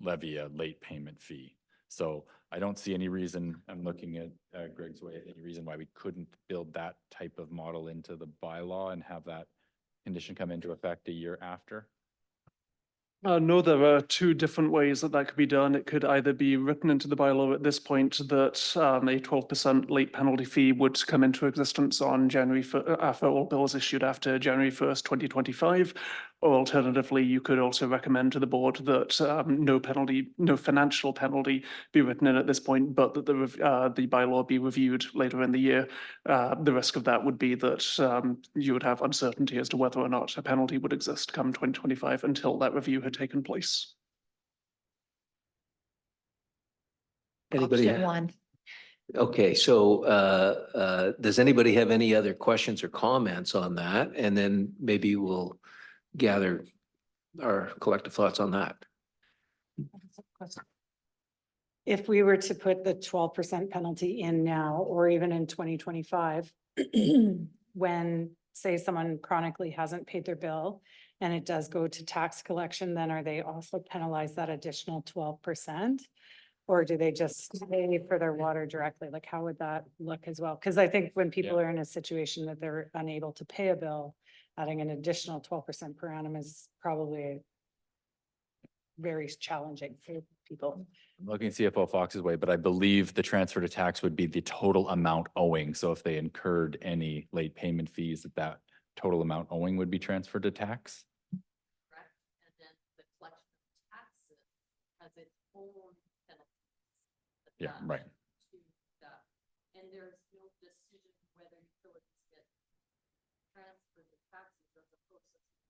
Speaker 2: levy a late payment fee. So I don't see any reason, I'm looking at Greg's way, any reason why we couldn't build that type of model into the bylaw and have that condition come into effect a year after.
Speaker 12: No, there are two different ways that could be done. It could either be written into the bylaw at this point that a 12% late penalty fee would come into existence on January after all bills issued after January 1st, 2025. Or alternatively, you could also recommend to the board that no financial penalty be written in at this point, but that the bylaw be reviewed later in the year. The risk of that would be that you would have uncertainty as to whether or not a penalty would exist come 2025 until that review had taken place.
Speaker 1: Anybody?
Speaker 11: Option one.
Speaker 1: Okay, so does anybody have any other questions or comments on that? And then maybe we'll gather our collective thoughts on that.
Speaker 5: If we were to put the 12% penalty in now, or even in 2025, when, say, someone chronically hasn't paid their bill and it does go to tax collection, then are they also penalized that additional 12%? Or do they just pay for their water directly? Like, how would that look as well? Because I think when people are in a situation that they're unable to pay a bill, adding an additional 12% per annum is probably very challenging for people.
Speaker 2: I'm looking at CFO Fox's way, but I believe the transfer to tax would be the total amount owing. So if they incurred any late payment fees, that total amount owing would be transferred to tax.
Speaker 10: Correct. And then the collection of taxes has its own penalties.
Speaker 2: Yeah, right.
Speaker 10: And there's no decision whether utilities get transferred to taxes as a process.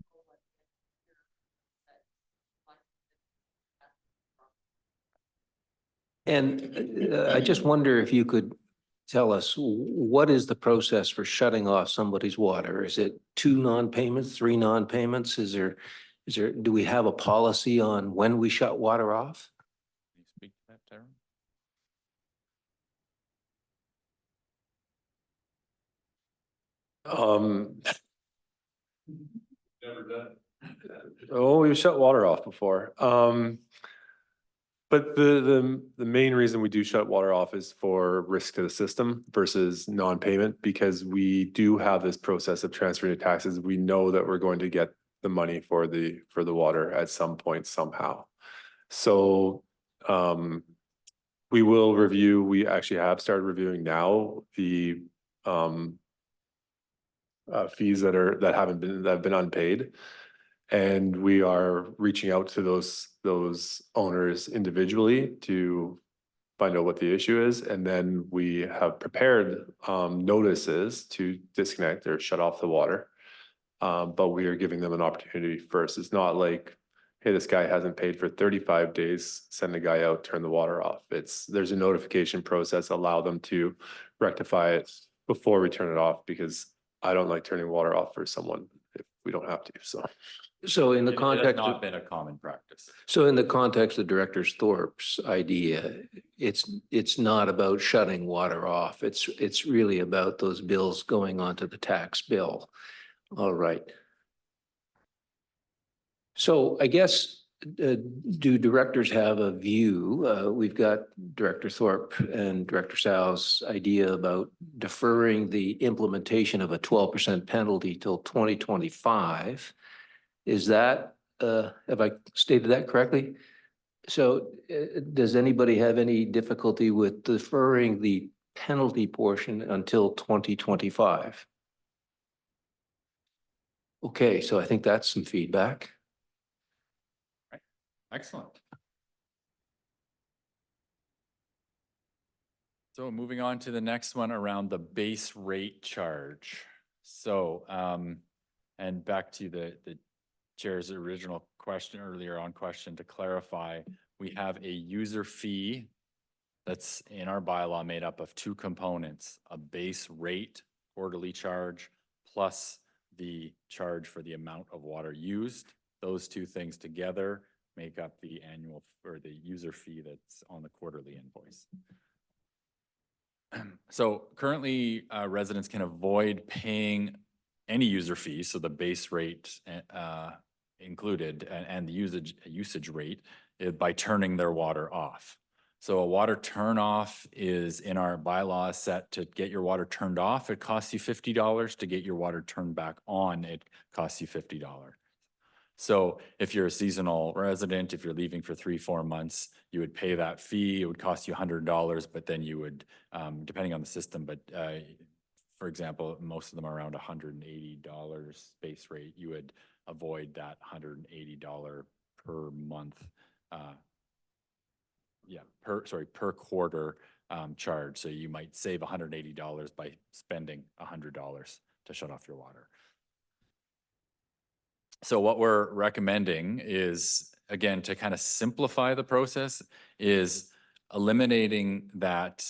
Speaker 1: And I just wonder if you could tell us, what is the process for shutting off somebody's water? Is it 2 non-payments, 3 non-payments? Do we have a policy on when we shut water off?
Speaker 2: Can you speak to that, Tara?
Speaker 3: Never done. Oh, we've shut water off before. But the main reason we do shut water off is for risk to the system versus non-payment, because we do have this process of transferring to taxes. We know that we're going to get the money for the water at some point somehow. So we will review, we actually have started reviewing now the fees that have been unpaid. And we are reaching out to those owners individually to find out what the issue is. And then we have prepared notices to disconnect or shut off the water. But we are giving them an opportunity first. It's not like, hey, this guy hasn't paid for 35 days, send the guy out, turn the water off. There's a notification process, allow them to rectify it before we turn it off, because I don't like turning water off for someone if we don't have to,
Speaker 1: So in the
Speaker 2: It has
Speaker 1: context,
Speaker 2: not been a common practice.
Speaker 1: so in the context of Director Thorpe's idea, it's not about shutting water off. It's really about those bills going onto the tax bill. All right. So I guess, do directors have a view? We've got Director Thorpe and Director Sal's idea about deferring the implementation of a 12% penalty till 2025. Is that, have I stated that correctly? So does anybody have any difficulty with deferring the penalty portion until 2025? Okay, so I think that's some feedback.
Speaker 2: Excellent. So moving on to the next one around the base rate charge. So, and back to the chair's original question to clarify, we have a user fee that's in our bylaw made up of 2 components, a base rate quarterly charge plus the charge for the amount of water used. Those two things together make up the annual or the user fee that's on the quarterly invoice. So currently, residents can avoid paying any user fee, so the base rate included and the usage rate by turning their water off. So a water turn off is in our bylaws set to get your water turned off. It costs you $50. To get your water turned back on, it costs you $50. So if you're a seasonal resident, if you're leaving for 3-4 months, you would pay that fee. It would cost you $100, but then you would, depending on the system, but for example, most of them are around $180 base rate. You would avoid that $180 per month. Per quarter charge. So you might save $180 by spending $100 to shut off your water. So what we're recommending is, again, to kind of simplify the process, is eliminating that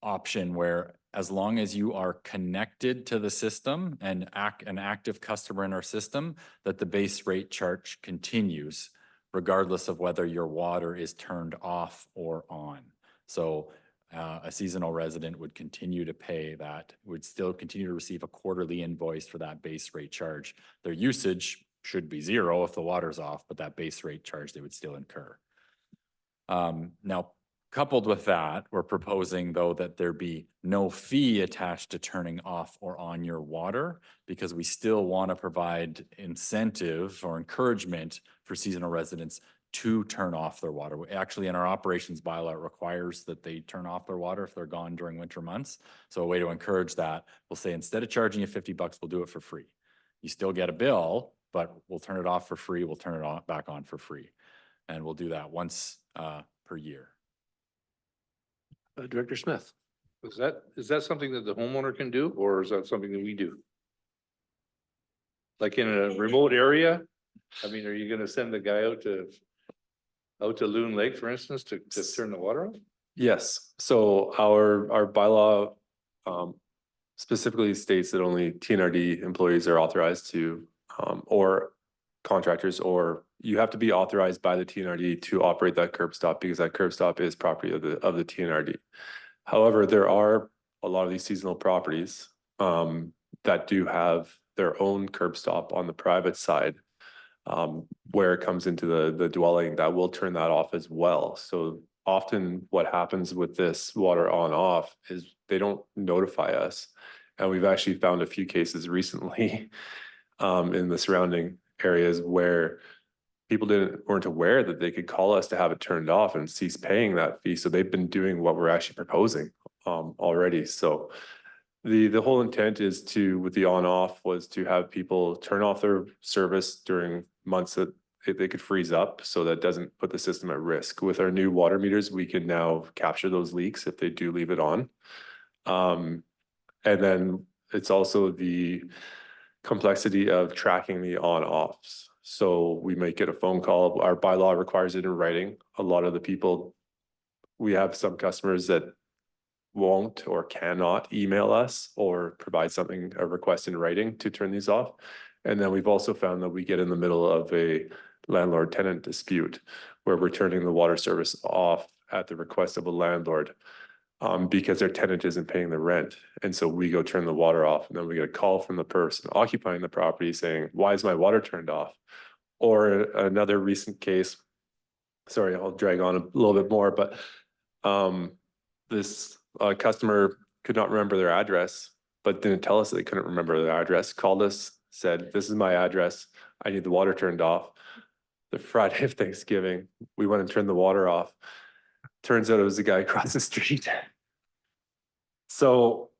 Speaker 2: option where as long as you are connected to the system and an active customer in our system, that the base rate charge continues regardless of whether your water is turned off or on. So a seasonal resident would continue to pay that, would still continue to receive a quarterly invoice for that base rate charge. Their usage should be zero if the water's off, but that base rate charge they would still incur. Now, coupled with that, we're proposing though that there be no fee attached to turning off or on your water, because we still want to provide incentive or encouragement for seasonal residents to turn off their water. Actually, in our operations bylaw, it requires that they turn off their water if they're gone during winter months. So a way to encourage that, we'll say instead of charging you $50, we'll do it for free. You still get a bill, but we'll turn it off for free. We'll turn it back on for free. And we'll do that once per year.
Speaker 1: Director Smith.
Speaker 7: Is that something that the homeowner can do, or is that something that we do? Like in a remote area? I mean, are you gonna send the guy out to Loon Lake, for instance, to turn the water on?
Speaker 3: Yes, so our bylaw specifically states that only TNRD employees are authorized to, or contractors, or you have to be authorized by the TNRD to operate that curb stop, because that curb stop is property of the TNRD. However, there are a lot of these seasonal properties that do have their own curb stop on the private side, where it comes into the dwelling, that will turn that off as well. So often what happens with this water on off is they don't notify us. And we've actually found a few cases recently in the surrounding areas where people weren't aware that they could call us to have it turned off and cease paying that fee. So they've been doing what we're actually proposing already. So the whole intent is with the on off was to have people turn off their service during months that they could freeze up, so that doesn't put the system at risk. With our new water meters, we can now capture those leaks if they do leave it on. And then it's also the complexity of tracking the on offs. So we might get a phone call. Our bylaw requires it in writing. A lot of the people, we have some customers that won't or cannot email us or provide a request in writing to turn these off. And then we've also found that we get in the middle of a landlord-tenant dispute where we're turning the water service off at the request of a landlord because their tenant isn't paying the rent. And so we go turn the water off, and then we get a call from the person occupying the property saying, "Why is my water turned off?" Or another recent case, sorry, I'll drag on a little bit more, but this customer could not remember their address, but didn't tell us that they couldn't remember their address, called us, said, "This is my address. I need the water turned off." The Friday of Thanksgiving, we went and turned the water off. Turns out it was the guy across the street. So,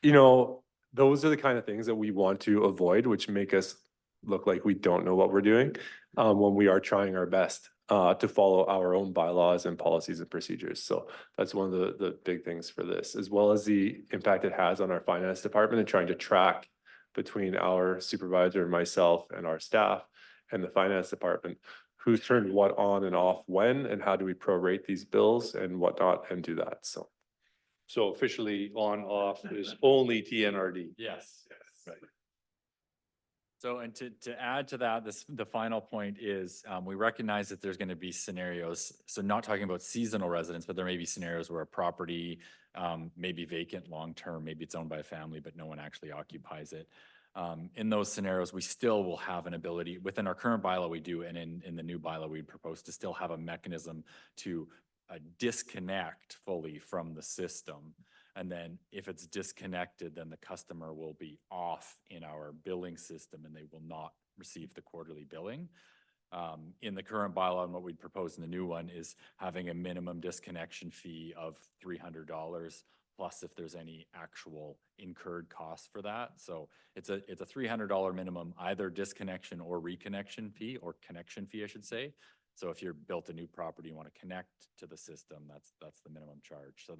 Speaker 3: those are the kind of things that we want to avoid, which make us look like we don't know what we're doing when we are trying our best to follow our own bylaws and policies and procedures. So that's one of the big things for this, as well as the impact it has on our finance department and trying to track between our supervisor, myself, and our staff and the finance department, who's turned what on and off when, and how do we prorate these bills and whatnot and do that. So
Speaker 7: So officially on, off is only TNRD.
Speaker 2: Yes.
Speaker 7: Right.
Speaker 2: So, and to add to that, the final point is, we recognize that there's gonna be scenarios, so not talking about seasonal residents, but there may be scenarios where a property, may be vacant long-term, maybe it's owned by a family, but no one actually occupies it. In those scenarios, we still will have an ability, within our current bylaw we do, and in the new bylaw, we'd propose to still have a mechanism to disconnect fully from the system. And then if it's disconnected, then the customer will be off in our billing system and they will not receive the quarterly billing. In the current bylaw, and what we'd propose in the new one is having a minimum disconnection fee of $300, plus if there's any actual incurred costs for that. So it's a $300 minimum, either disconnection or reconnection fee, or connection fee, I should say. So if you're built a new property, you want to connect to the system, that's the minimum charge. So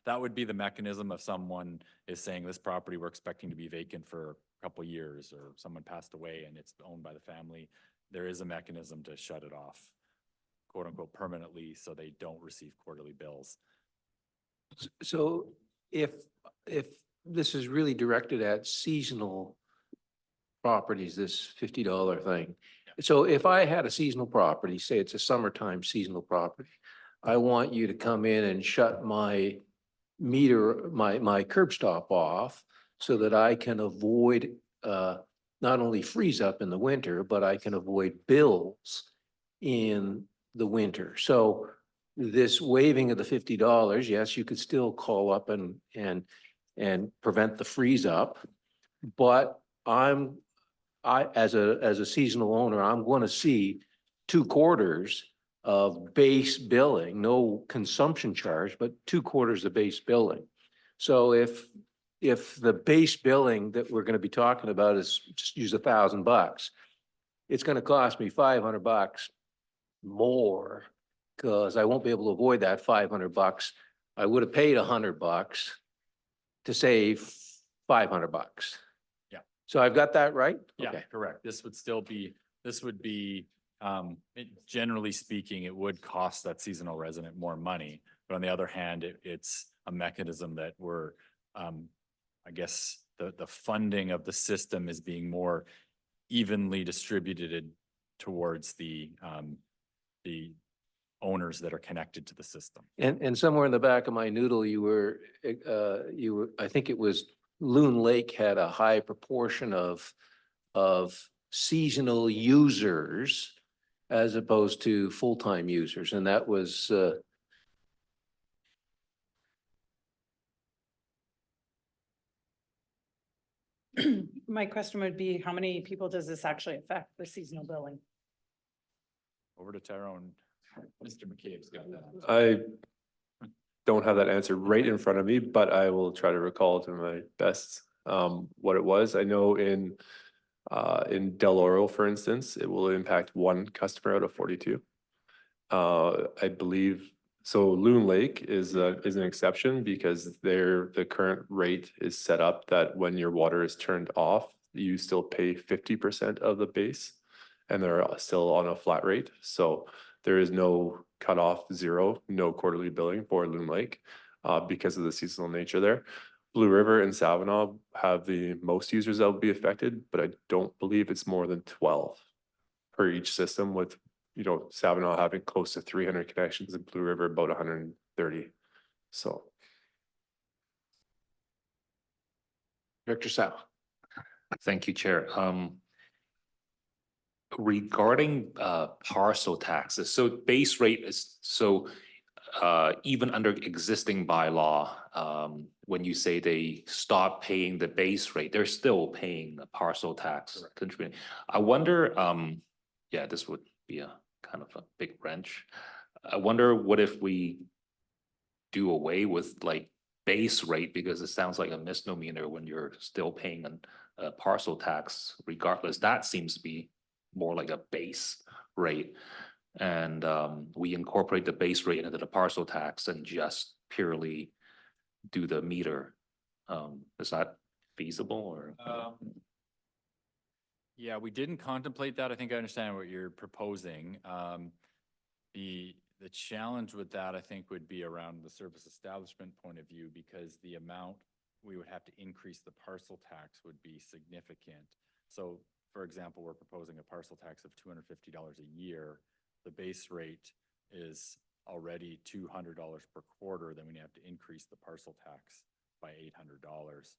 Speaker 2: that would be the mechanism if someone is saying this property we're expecting to be vacant for a couple of years, or someone passed away and it's owned by the family. There is a mechanism to shut it off, quote unquote, permanently, so they don't receive quarterly bills.
Speaker 1: So if this is really directed at seasonal properties, this $50 thing. So if I had a seasonal property, say it's a summertime seasonal property, I want you to come in and shut my meter, my curb stop off so that I can avoid not only freeze up in the winter, but I can avoid bills in the winter. So this waiving of the $50, yes, you could still call up and prevent the freeze up, but as a seasonal owner, I'm going to see 2 quarters of base billing, no consumption charge, but 2 quarters of base billing. So if the base billing that we're going to be talking about is just use $1,000, it's going to cost me $500 more, because I won't be able to avoid that $500. I would have paid $100 to save $500.
Speaker 2: Yeah.
Speaker 1: So I've got that right?
Speaker 2: Yeah,
Speaker 1: Okay.
Speaker 2: correct. This would be, generally speaking, it would cost that seasonal resident more money. But on the other hand, it's a mechanism that we're, I guess, the funding of the system is being more evenly distributed towards the owners that are connected to the system.
Speaker 1: And somewhere in the back of my noodle, you were, I think it was Loon Lake had a high proportion of seasonal users as opposed to full-time users. And that was,
Speaker 5: My question would be, how many people does this actually affect, the seasonal billing?
Speaker 2: Over to Tyrone. Mr. McCabe's got that.
Speaker 3: I don't have that answer right in front of me, but I will try to recall to my best what it was. I know in Del Oro, for instance, it will impact 1 customer out of 42. I believe, so Loon Lake is an exception because the current rate is set up that when your water is turned off, you still pay 50% of the base, and they're still on a flat rate. So there is no cutoff, zero, no quarterly billing for Loon Lake because of the seasonal nature there. Blue River and Savinaw have the most users that will be affected, but I don't believe it's more than 12 per each system, with, you know, Savinaw having close to 300 connections and Blue River about 130. So.
Speaker 1: Director Sal.
Speaker 6: Thank you, Chair. Regarding parcel taxes, so base rate is, so even under existing bylaw, when you say they stop paying the base rate, they're still paying the parcel tax contributing. I wonder, yeah, this would be a kind of a big wrench. I wonder what if we do away with like base rate, because it sounds like a misnomer when you're still paying a parcel tax regardless. That seems to be more like a base rate. And we incorporate the base rate into the parcel tax and just purely do the meter. Is that feasible or?
Speaker 2: Yeah, we didn't contemplate that. I think I understand what you're proposing. The The challenge with that, I think, would be around the service establishment point of view, because the amount we would have to increase the parcel tax would be significant. So, for example, we're proposing a parcel tax of $250 a year. The base rate is already $200 per quarter, then we have to increase the parcel tax by $800.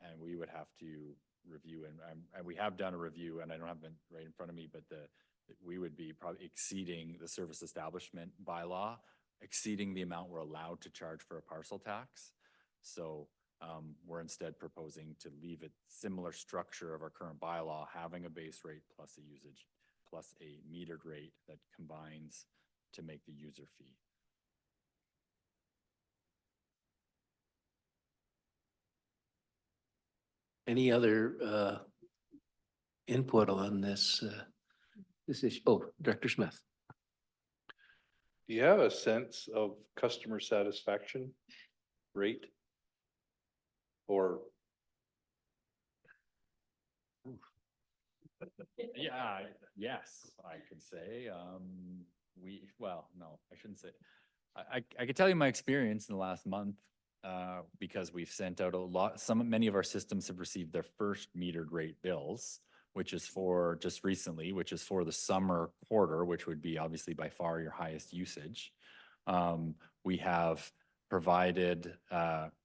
Speaker 2: And we would have to review, and we have done a review, and I don't have it right in front of me, but we would be probably exceeding the service establishment bylaw, exceeding the amount we're allowed to charge for a parcel tax. So we're instead proposing to leave it similar structure of our current bylaw, having a base rate plus a usage, plus a metered rate that combines to make the user fee.
Speaker 1: Any other input on this issue? Oh, Director Smith.
Speaker 7: Do you have a sense of customer satisfaction rate? Or
Speaker 2: Yeah, yes, I could say, well, no, I shouldn't say. I could tell you my experience in the last month, because we've sent out a lot, many of our systems have received their first metered rate bills, which is for just recently, which is for the summer quarter, which would be obviously by far your highest usage. We have provided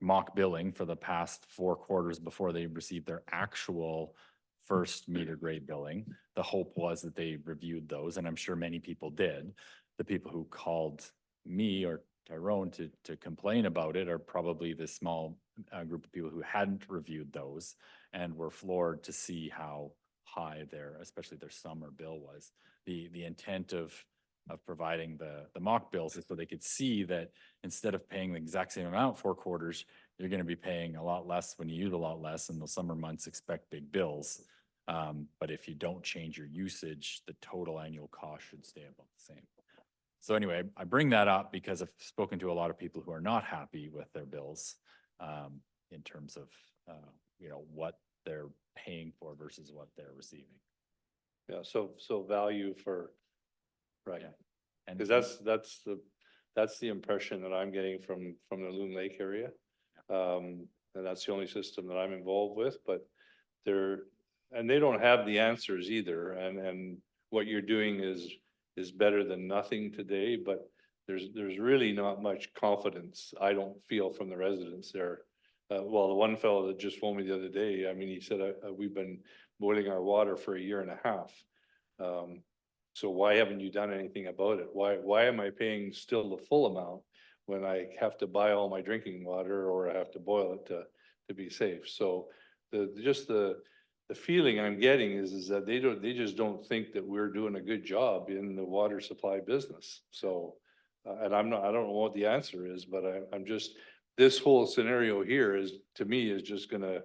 Speaker 2: mock billing for the past 4 quarters before they received their actual first metered rate billing. The hope was that they reviewed those, and I'm sure many people did. The people who called me or Tyrone to complain about it are probably the small group of people who hadn't reviewed those and were floored to see how high especially their summer bill was. The intent of providing the mock bills is so they could see that instead of paying the exact same amount 4 quarters, you're going to be paying a lot less when you use a lot less, and the summer months expect big bills. But if you don't change your usage, the total annual cost should stay about the same. So anyway, I bring that up because I've spoken to a lot of people who are not happy with their bills in terms of what they're paying for versus what they're receiving.
Speaker 7: yeah, so value for, right?
Speaker 2: Yeah. And
Speaker 7: Because that's the impression that I'm getting from the Loon Lake area. And that's the only system that I'm involved with, but they don't have the answers either. And what you're doing is better than nothing today, but there's really not much confidence, I don't feel, from the residents there. Well, the one fellow that just phoned me the other day, I mean, he said, we've been boiling our water for 1.5 years. So why haven't you done anything about it? Why am I paying still the full amount when I have to buy all my drinking water, or I have to boil it to be safe? So the feeling I'm getting is that they just don't think that we're doing a good job in the water supply business. So, and I don't know what the answer is, but I'm just, this whole scenario here is, to me, is just gonna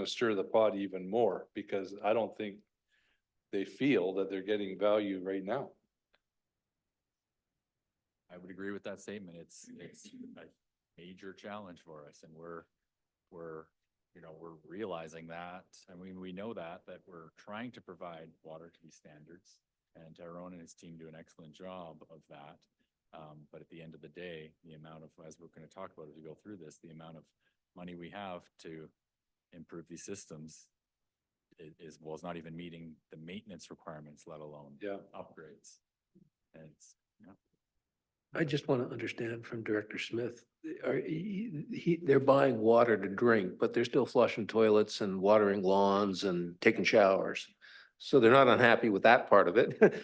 Speaker 7: stir the pot even more, because I don't think they feel that they're getting value right now.
Speaker 2: I would agree with that statement. It's a major challenge for us, and we're realizing that. I mean, we know that we're trying to provide water to these standards, and Tyrone and his team do an excellent job of that. But at the end of the day, the amount of, as we're going to talk about as we go through this, the amount of money we have to improve these systems is not even meeting the maintenance requirements, let alone upgrades. And it's,
Speaker 1: I just want to understand from Director Smith, they're buying water to drink, but they're still flushing toilets and watering lawns and taking showers. So they're not unhappy with that part of it.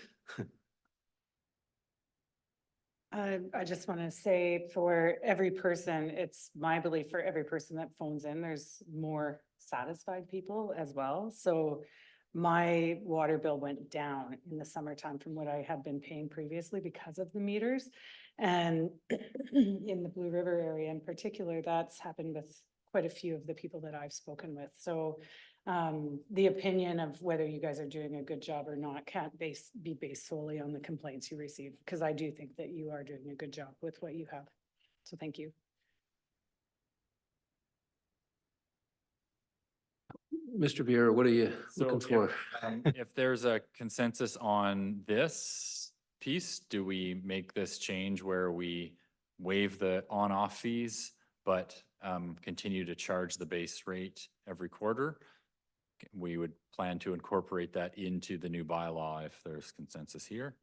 Speaker 5: I just want to say, for every person, it's my belief, for every person that phones in, there's more satisfied people as well. So my water bill went down in the summertime from what I had been paying previously because of the meters. And in the Blue River area in particular, that's happened with quite a few of the people that I've spoken with. So the opinion of whether you guys are doing a good job or not can't be based solely on the complaints you receive, because I do think that you are doing a good job with what you have. So thank you.
Speaker 1: Mr. Vieira, what are you
Speaker 2: So
Speaker 1: looking for?
Speaker 2: if there's a consensus on this, piece. Do we make this change where we waive the on-off fees, but continue to charge the base rate every quarter? We would plan to incorporate that into the new bylaw if there's consensus here.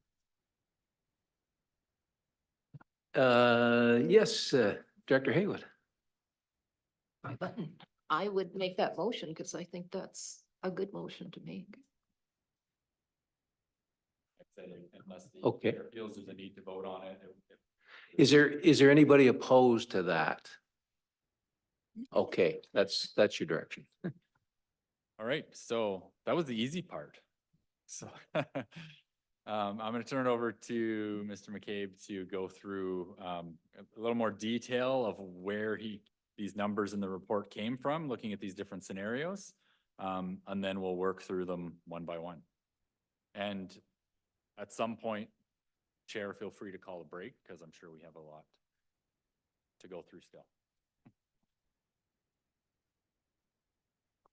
Speaker 1: Yes, Director Haywood.
Speaker 13: Button. I would make that motion because I think that's a good motion to make.
Speaker 2: Unless the
Speaker 1: Okay.
Speaker 2: chair feels there's a need to vote on it.
Speaker 1: Is there anybody opposed to that? Okay, that's your direction.
Speaker 2: All right, so that was the easy part. So I'm going to turn it over to Mr. McCabe to go through a little more detail of where these numbers in the report came from, looking at these different scenarios. And then we'll work through them one by one. And at some point, Chair, feel free to call a break because I'm sure we have a lot to go through still.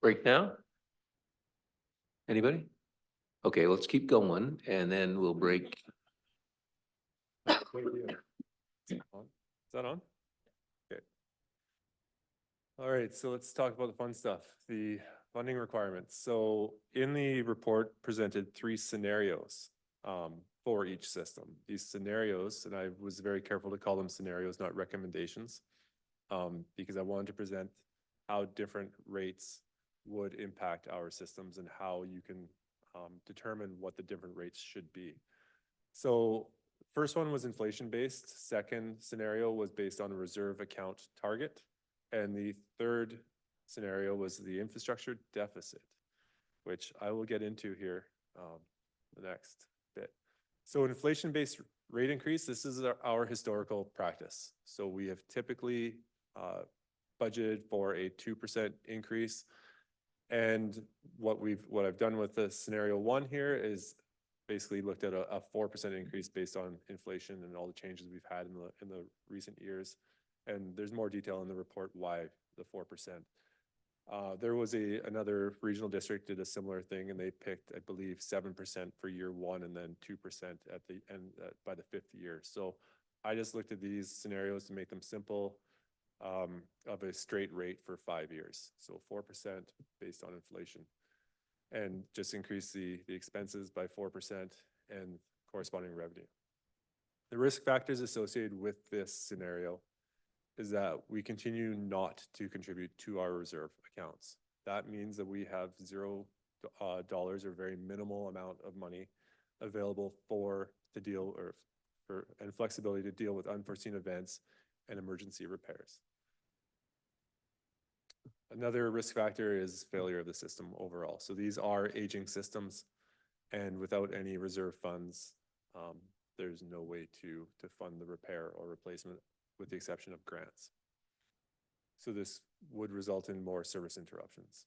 Speaker 1: Break now? Anybody? Okay, let's keep going and then we'll break.
Speaker 3: Is that on? Okay. All right, so let's talk about the fun stuff, the funding requirements. So in the report presented 3 scenarios for each system. These scenarios, and I was very careful to call them scenarios, not recommendations, because I wanted to present how different rates would impact our systems and how you can determine what the different rates should be. So first one was inflation based. Second scenario was based on a reserve account target. And the third scenario was the infrastructure deficit, which I will get into here the next bit. So inflation-based rate increase, this is our historical practice. So we have typically budgeted for a 2% increase. And what I've done with the scenario 1 here is basically looked at a 4% increase based on inflation and all the changes we've had in the recent years. And there's more detail in the report why the 4%. There was another regional district did a similar thing, and they picked, I believe, 7% for year 1 and then 2% at the end by the 5th year. So I just looked at these scenarios to make them simple, of a straight rate for 5 years. So 4% based on inflation, and just increase the expenses by 4% and corresponding revenue. The risk factors associated with this scenario is that we continue not to contribute to our reserve accounts. That means that we have $0 or very minimal amount of money available to deal and flexibility to deal with unforeseen events and emergency repairs. Another risk factor is failure of the system overall. So these are aging systems, and without any reserve funds, there's no way to fund the repair or replacement, with the exception of grants. So this would result in more service interruptions.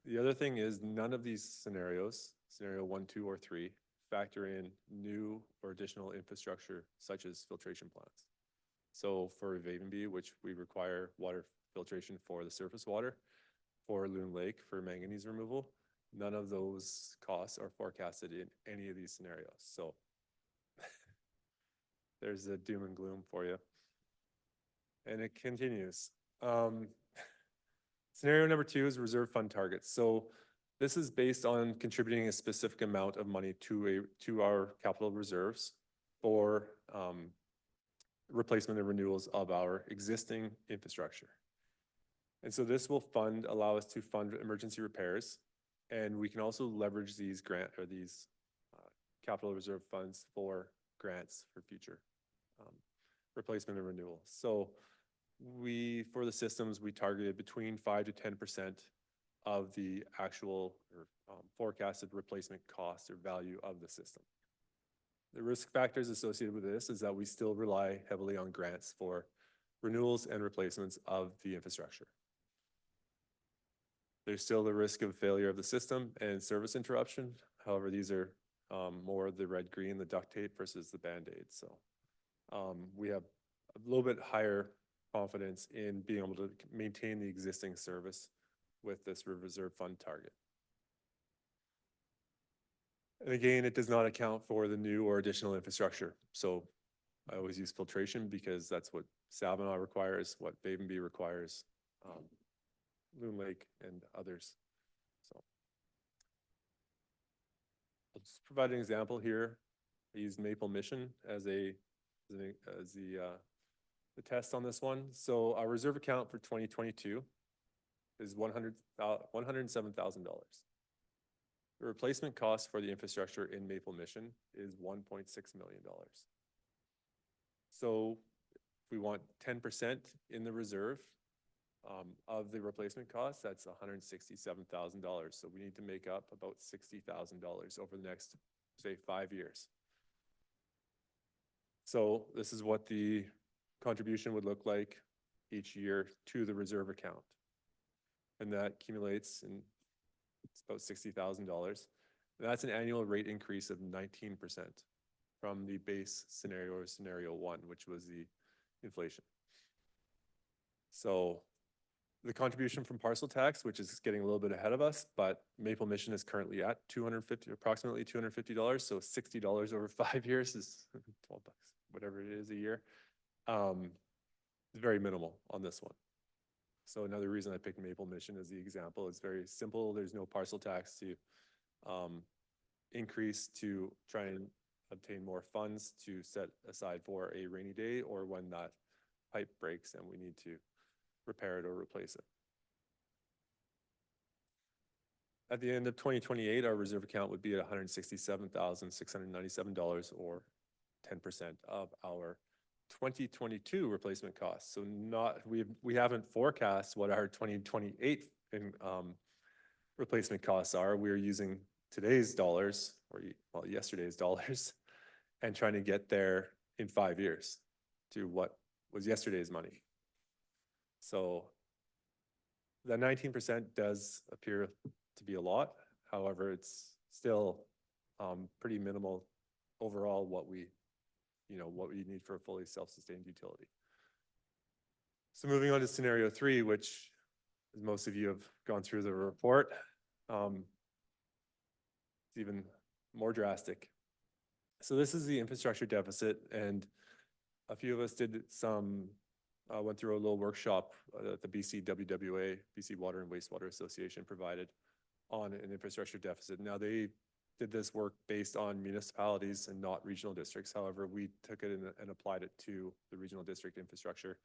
Speaker 3: The other thing is none of these scenarios, scenario 1, 2, or 3, factor in new or additional infrastructure such as filtration plants. So for Vavenby, which we require water filtration for the surface water, for Loon Lake for manganese removal, none of those costs are forecasted in any of these scenarios. So there's a doom and gloom for you. And it continues. Scenario number 2 is reserve fund targets. So this is based on contributing a specific amount of money to our capital reserves for replacement and renewals of our existing infrastructure. And so this will allow us to fund emergency repairs, and we can also leverage these capital reserve funds for grants for future replacement and renewal. So for the systems, we targeted between 5 to 10% of the actual or forecasted replacement cost or value of the system. The risk factors associated with this is that we still rely heavily on grants for renewals and replacements of the infrastructure. There's still the risk of failure of the system and service interruption. However, these are more the red-green, the duct tape versus the Band-Aid. So we have a little bit higher confidence in being able to maintain the existing service with this reserve fund target. And again, it does not account for the new or additional infrastructure. So I always use filtration because that's what Savinaw requires, what Bavenby requires, Loon Lake and others. So I'll just provide an example here. I used Maple Mission as the test on this one. So our reserve account for 2022 is $107,000. The replacement cost for the infrastructure in Maple Mission is $1.6 million. So if we want 10% in the reserve of the replacement cost, that's $167,000. So we need to make up about $60,000 over the next, say, 5 years. So this is what the contribution would look like each year to the reserve account. And that accumulates and it's about $60,000. And that's an annual rate increase of 19% from the base scenario or scenario 1, which was the inflation. So the contribution from parcel tax, which is getting a little bit ahead of us, but Maple Mission is currently at approximately $250. So $60 over 5 years is 12 bucks, whatever it is a year. It's very minimal on this one. So another reason I picked Maple Mission as the example, it's very simple. There's no parcel tax to increase to try and obtain more funds to set aside for a rainy day or when that pipe breaks and we need to repair it or replace it. At the end of 2028, our reserve account would be at $167,697 or 10% of our 2022 replacement costs. So we haven't forecast what our 2028 replacement costs are. We're using today's dollars or yesterday's dollars and trying to get there in 5 years to what was yesterday's money. So the 19% does appear to be a lot. However, it's still pretty minimal overall what we need for a fully self-sustained utility. So moving on to scenario 3, which as most of you have gone through the report, it's even more drastic. So this is the infrastructure deficit, and a few of us went through a little workshop that the BC WWA, BC Water and Wastewater Association provided on an infrastructure deficit. Now they did this work based on municipalities and not regional districts. However, we took it and applied it to the regional district infrastructure.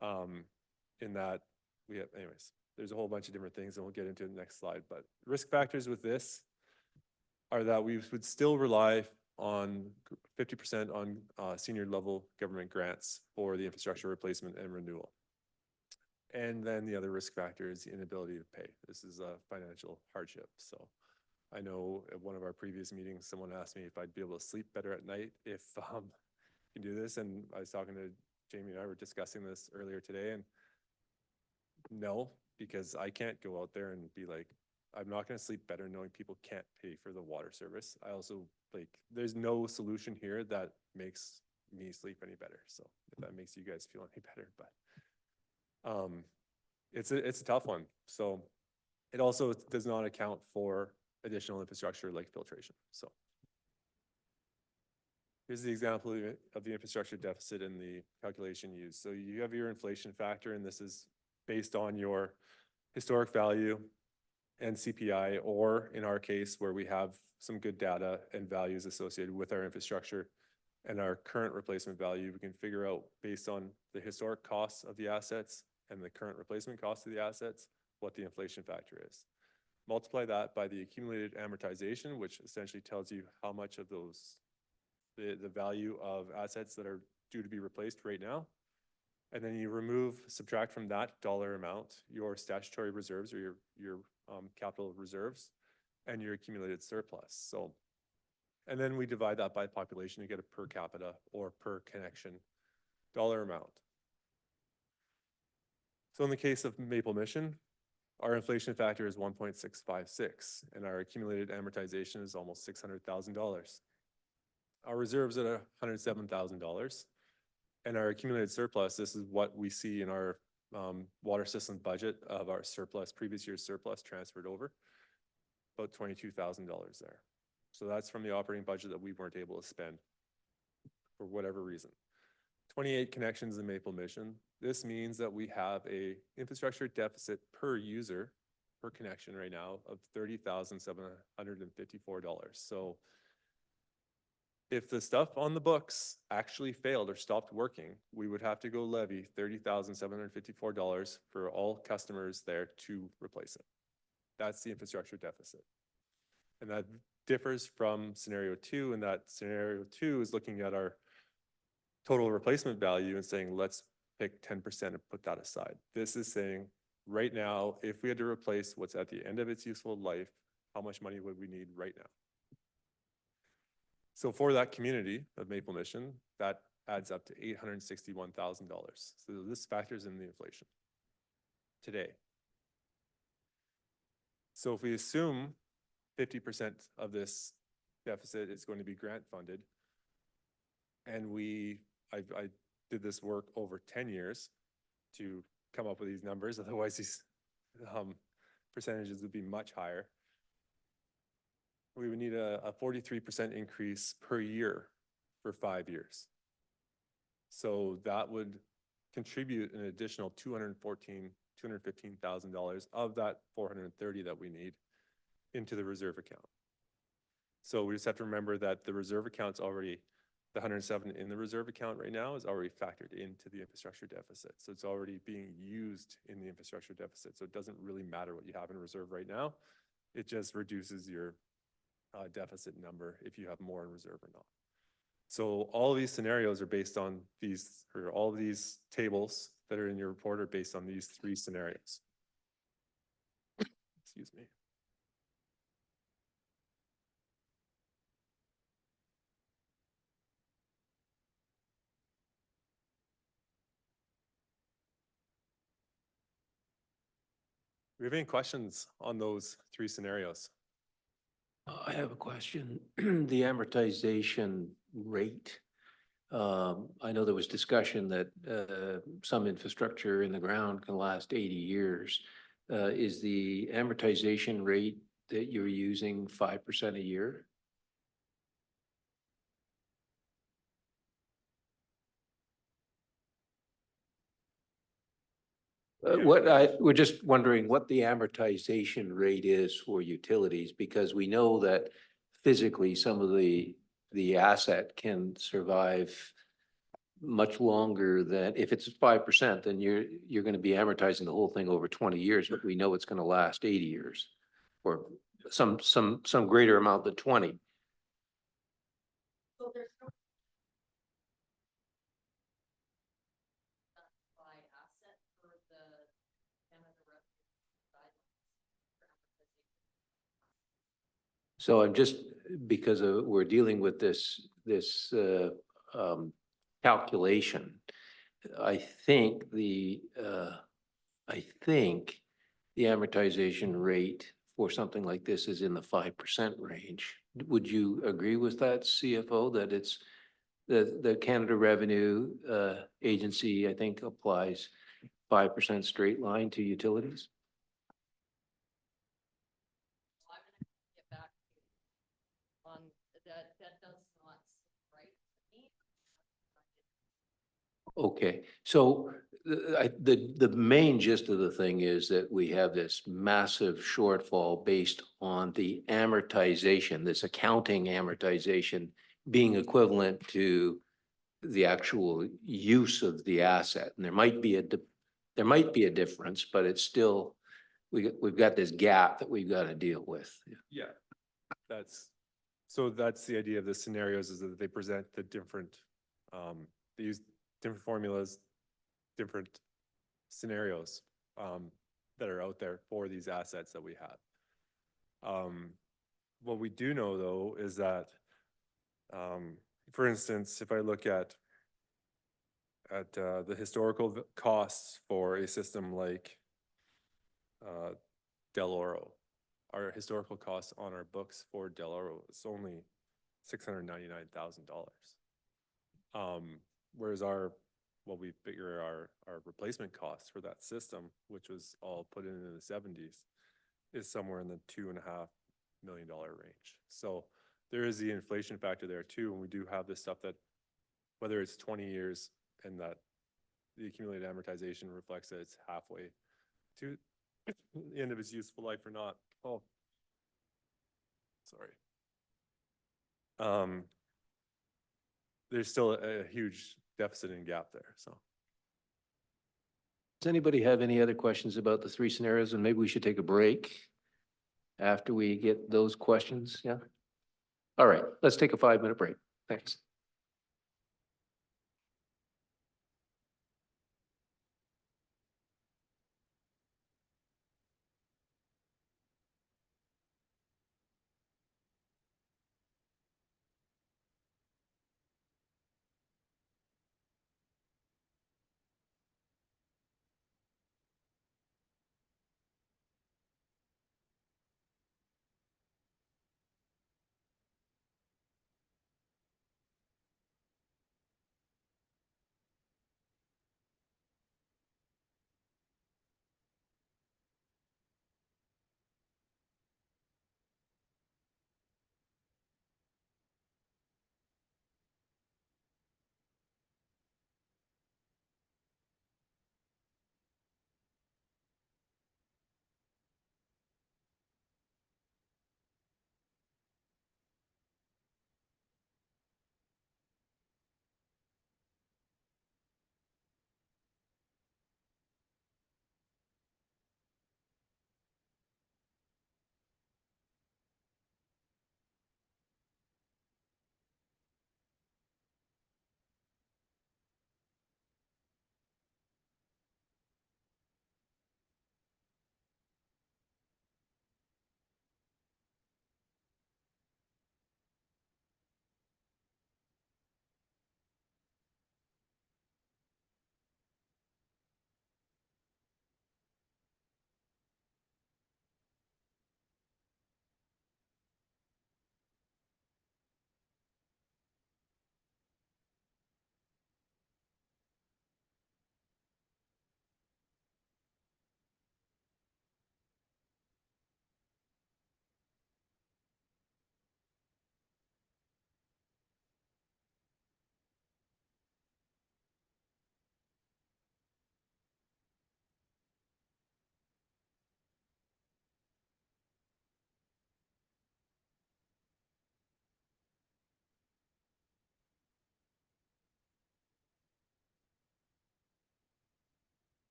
Speaker 3: In that anyways, there's a whole bunch of different things and we'll get into the next slide, but risk factors with this are that we would still rely on 50% on senior level government grants for the infrastructure replacement and renewal. And then the other risk factor is the inability to pay. This is a financial hardship. So I know at one of our previous meetings, someone asked me if I'd be able to sleep better at night if you can do this. And I was talking to Jamie and I were discussing this earlier today, and no, because I can't go out there and be like, I'm not going to sleep better knowing people can't pay for the water service. I also there's no solution here that makes me sleep any better. So if that makes you guys feel any better, but it's a tough one. So it also does not account for additional infrastructure like filtration. So here's the example of the infrastructure deficit and the calculation used. So you have your inflation factor, and this is based on your historic value and CPI, or in our case, where we have some good data and values associated with our infrastructure and our current replacement value, we can figure out based on the historic costs of the assets and the current replacement cost of the assets, what the inflation factor is. Multiply that by the accumulated amortization, which essentially tells you how much of the value of assets that are due to be replaced right now. And then you subtract from that dollar amount your statutory reserves or your capital reserves and your accumulated surplus. So, and then we divide that by population to get a per capita or per connection dollar amount. So in the case of Maple Mission, our inflation factor is 1.656 and our accumulated amortization is almost $600,000. Our reserves at $107,000 and our accumulated surplus, this is what we see in our water system budget of our surplus, previous year's surplus transferred over, about $22,000 there. So that's from the operating budget that we weren't able to spend for whatever reason. 28 connections in Maple Mission. This means that we have a infrastructure deficit per user, per connection right now of $30,754. So if the stuff on the books actually failed or stopped working, we would have to go levy $30,754 for all customers there to replace it. That's the infrastructure deficit. And that differs from scenario 2, and that scenario 2 is looking at our total replacement value and saying, let's pick 10% and put that aside. This is saying, right now, if we had to replace what's at the end of its useful life, how much money would we need right now? So for that community of Maple Mission, that adds up to $861,000. So this factors in the inflation today. So if we assume 50% of this deficit is going to be grant funded, and I did this work over 10 years to come up with these numbers, otherwise these percentages would be much higher. We would need a 43% increase per year for 5 years. So that would contribute an additional $215,000 of that 430 that we need into the reserve account. So we just have to remember that the reserve account's already, the 107 in the reserve account right now is already factored into the infrastructure deficit. So it's already being used in the infrastructure deficit. So it doesn't really matter what you have in reserve right now. It just reduces your deficit number if you have more in reserve or not. So all of these scenarios are based on these, or all of these tables that are in your report are based on these 3 scenarios. Excuse me. Do we have any questions on those 3 scenarios?
Speaker 1: I have a question. The amortization rate. I know there was discussion that some infrastructure in the ground can last 80 years. Is the amortization rate that you're using 5% a year? We're just wondering what the amortization rate is for utilities, because we know that physically some of the asset can survive much longer than, if it's 5%, then you're going to be amortizing the whole thing over 20 years, but we know it's going to last 80 years or some greater amount than 20. So I'm just, because we're dealing with this calculation, I think the amortization rate for something like this is in the 5% range. Would you agree with that, CFO, that it's the Canada Revenue Agency, I think, applies 5% straight line to utilities?
Speaker 10: That does not seem right to me.
Speaker 1: Okay, so the main gist of the thing is that we have this massive shortfall based on the amortization, this accounting amortization being equivalent to the actual use of the asset. And there might be a difference, but it's still, we've got this gap that we've got to deal with.
Speaker 3: Yeah, so that's the idea of the scenarios, is that they present the different, they use different formulas, different scenarios that are out there for these assets that we have. What we do know though is that, for instance, if I look at the historical costs for a system like Del Oro, our historical costs on our books for Del Oro is only $699,000. Whereas what we figure our replacement costs for that system, which was all put in the 70s, is somewhere in the $2.5 million range. So there is the inflation factor there too, and we do have this stuff that, whether it's 20 years and that the accumulated amortization reflects that it's halfway to the end of its useful life or not. Oh, sorry. There's still a huge deficit and gap there, so.
Speaker 1: Does anybody have any other questions about the three scenarios? And maybe we should take a break after we get those questions, yeah? All right, let's take a 5-minute break. Thanks.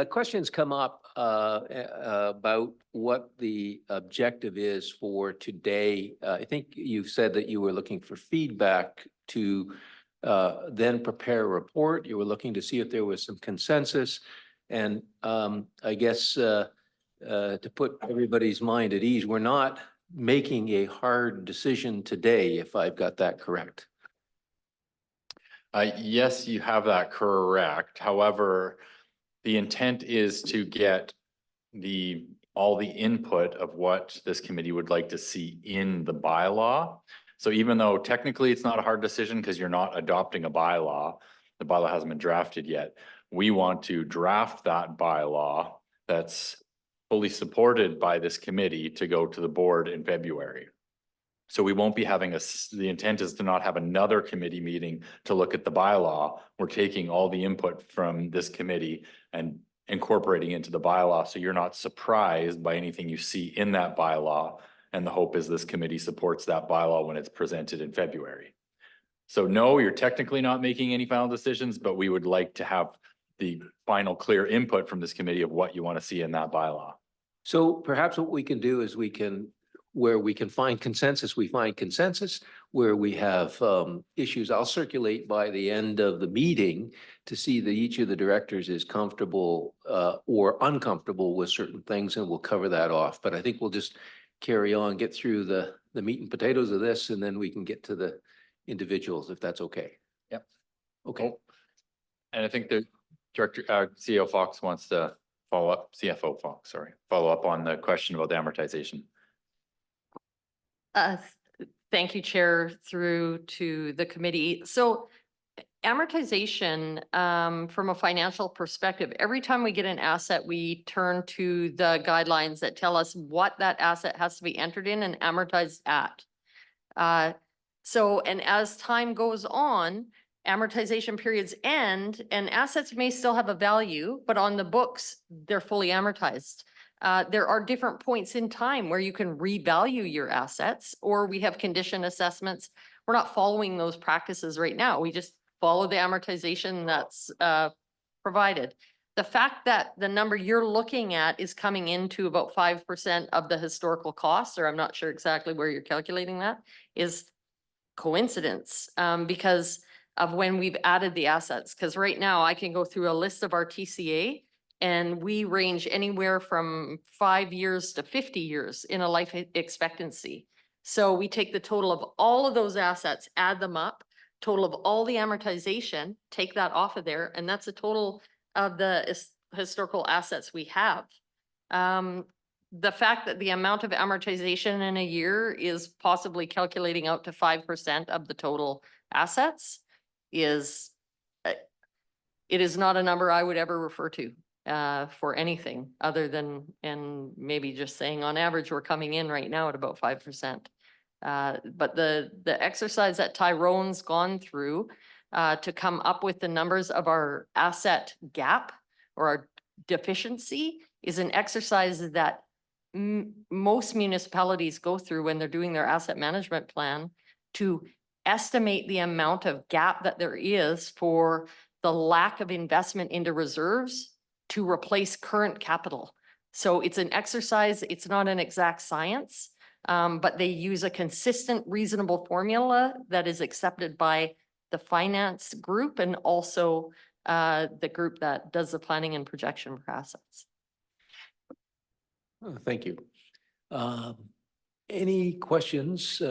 Speaker 1: Question's come up about what the objective is for today. I think you said that you were looking for feedback to then prepare a report. You were looking to see if there was some consensus. And I guess to put everybody's mind at ease, we're not making a hard decision today, if I've got that correct.
Speaker 2: Yes, you have that correct. However, the intent is to get all the input of what this committee would like to see in the bylaw. So even though technically it's not a hard decision because you're not adopting a bylaw, the bylaw hasn't been drafted yet. We want to draft that bylaw that's fully supported by this committee to go to the board in February. So we won't be having the intent is to not have another committee meeting to look at the bylaw. We're taking all the input from this committee and incorporating into the bylaw. So you're not surprised by anything you see in that bylaw. And the hope is this committee supports that bylaw when it's presented in February. So no, you're technically not making any final decisions, but we would like to have the final clear input from this committee of what you want to see in that bylaw.
Speaker 1: So perhaps what we can do is where we can find consensus, we find consensus. Where we have issues, I'll circulate by the end of the meeting to see that each of the directors is comfortable or uncomfortable with certain things, and we'll cover that off. But I think we'll just carry on, get through the meat and potatoes of this, and then we can get to the individuals, if that's okay.
Speaker 2: Yep.
Speaker 1: Okay.
Speaker 2: And I think the director, CEO Fox wants to follow up, CFO Fox, sorry, follow up on the question about the amortization.
Speaker 10: Thank you, Chair, through to the committee. So amortization, from a financial perspective, every time we get an asset, we turn to the guidelines that tell us what that asset has to be entered in and amortized at. And as time goes on, amortization periods end and assets may still have a value, but on the books, they're fully amortized. There are different points in time where you can revalue your assets, or we have condition assessments. We're not following those practices right now. We just follow the amortization that's provided. The fact that the number you're looking at is coming into about 5% of the historical cost, or I'm not sure exactly where you're calculating that, is coincidence because of when we've added the assets. Because right now I can go through a list of our TCA and we range anywhere from 5 years to 50 years in a life expectancy. So we take the total of all of those assets, add them up, total of all the amortization, take that off of there, and that's a total of the historical assets we have. The fact that the amount of amortization in a year is possibly calculating out to 5% of the total assets is, it is not a number I would ever refer to for anything other than, and maybe just saying on average, we're coming in right now at about 5%. But the exercise that Tyrone's gone through to come up with the numbers of our asset gap or our deficiency is an exercise that most municipalities go through when they're doing their asset management plan to estimate the amount of gap that there is for the lack of investment into reserves to replace current capital. So it's an exercise, it's not an exact science, but they use a consistent, reasonable formula that is accepted by the finance group and also the group that does the planning and projection for assets.
Speaker 1: Thank you. Any questions?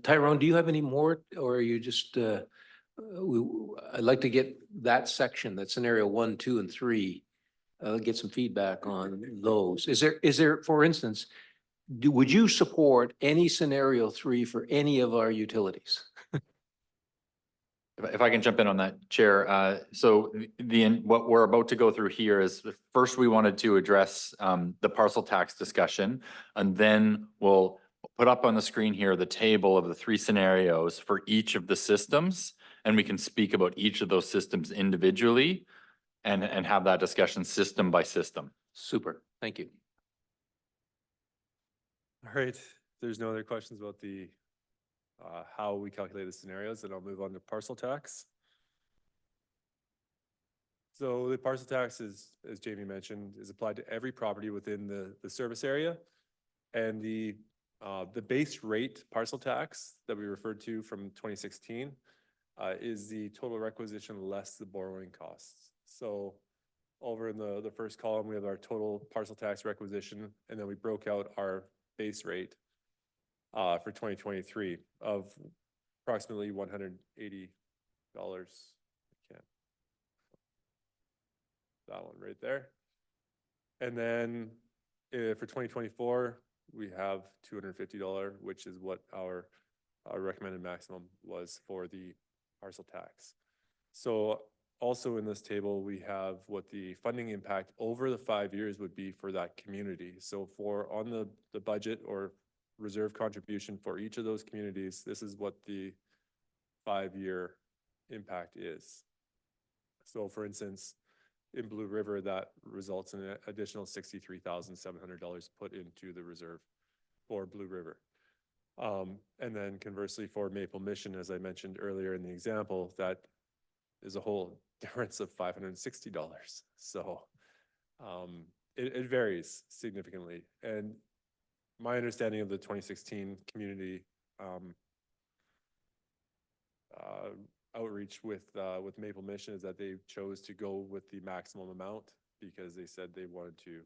Speaker 1: Tyrone, do you have any more, or are you just, I'd like to get that section, that scenario 1, 2, and 3, get some feedback on those. Is there, for instance, would you support any scenario 3 for any of our utilities?
Speaker 2: If I can jump in on that, Chair. So what we're about to go through here is first we wanted to address the parcel tax discussion, and then we'll put up on the screen here the table of the 3 scenarios for each of the systems, and we can speak about each of those systems individually and have that discussion system by system.
Speaker 1: Super, thank you.
Speaker 3: All right, if there's no other questions about the how we calculate the scenarios, then I'll move on to parcel tax. So the parcel tax is, as Jamie mentioned, is applied to every property within the service area. And the base rate parcel tax that we referred to from 2016 is the total requisition less the borrowing costs. So over in the first column, we have our total parcel tax requisition, and then we broke out our base rate for 2023 of approximately $180. That one right there. And then for 2024, we have $250, which is what our recommended maximum was for the parcel tax. So also in this table, we have what the funding impact over the 5 years would be for that community. So for on the budget or reserve contribution for each of those communities, this is what the 5-year impact is. So for instance, in Blue River, that results in an additional $63,700 put into the reserve for Blue River. And then conversely for Maple Mission, as I mentioned earlier in the example, that is a whole difference of $560. So it varies significantly. And my understanding of the 2016 community outreach with Maple Mission is that they chose to go with the maximum amount because they said they wanted to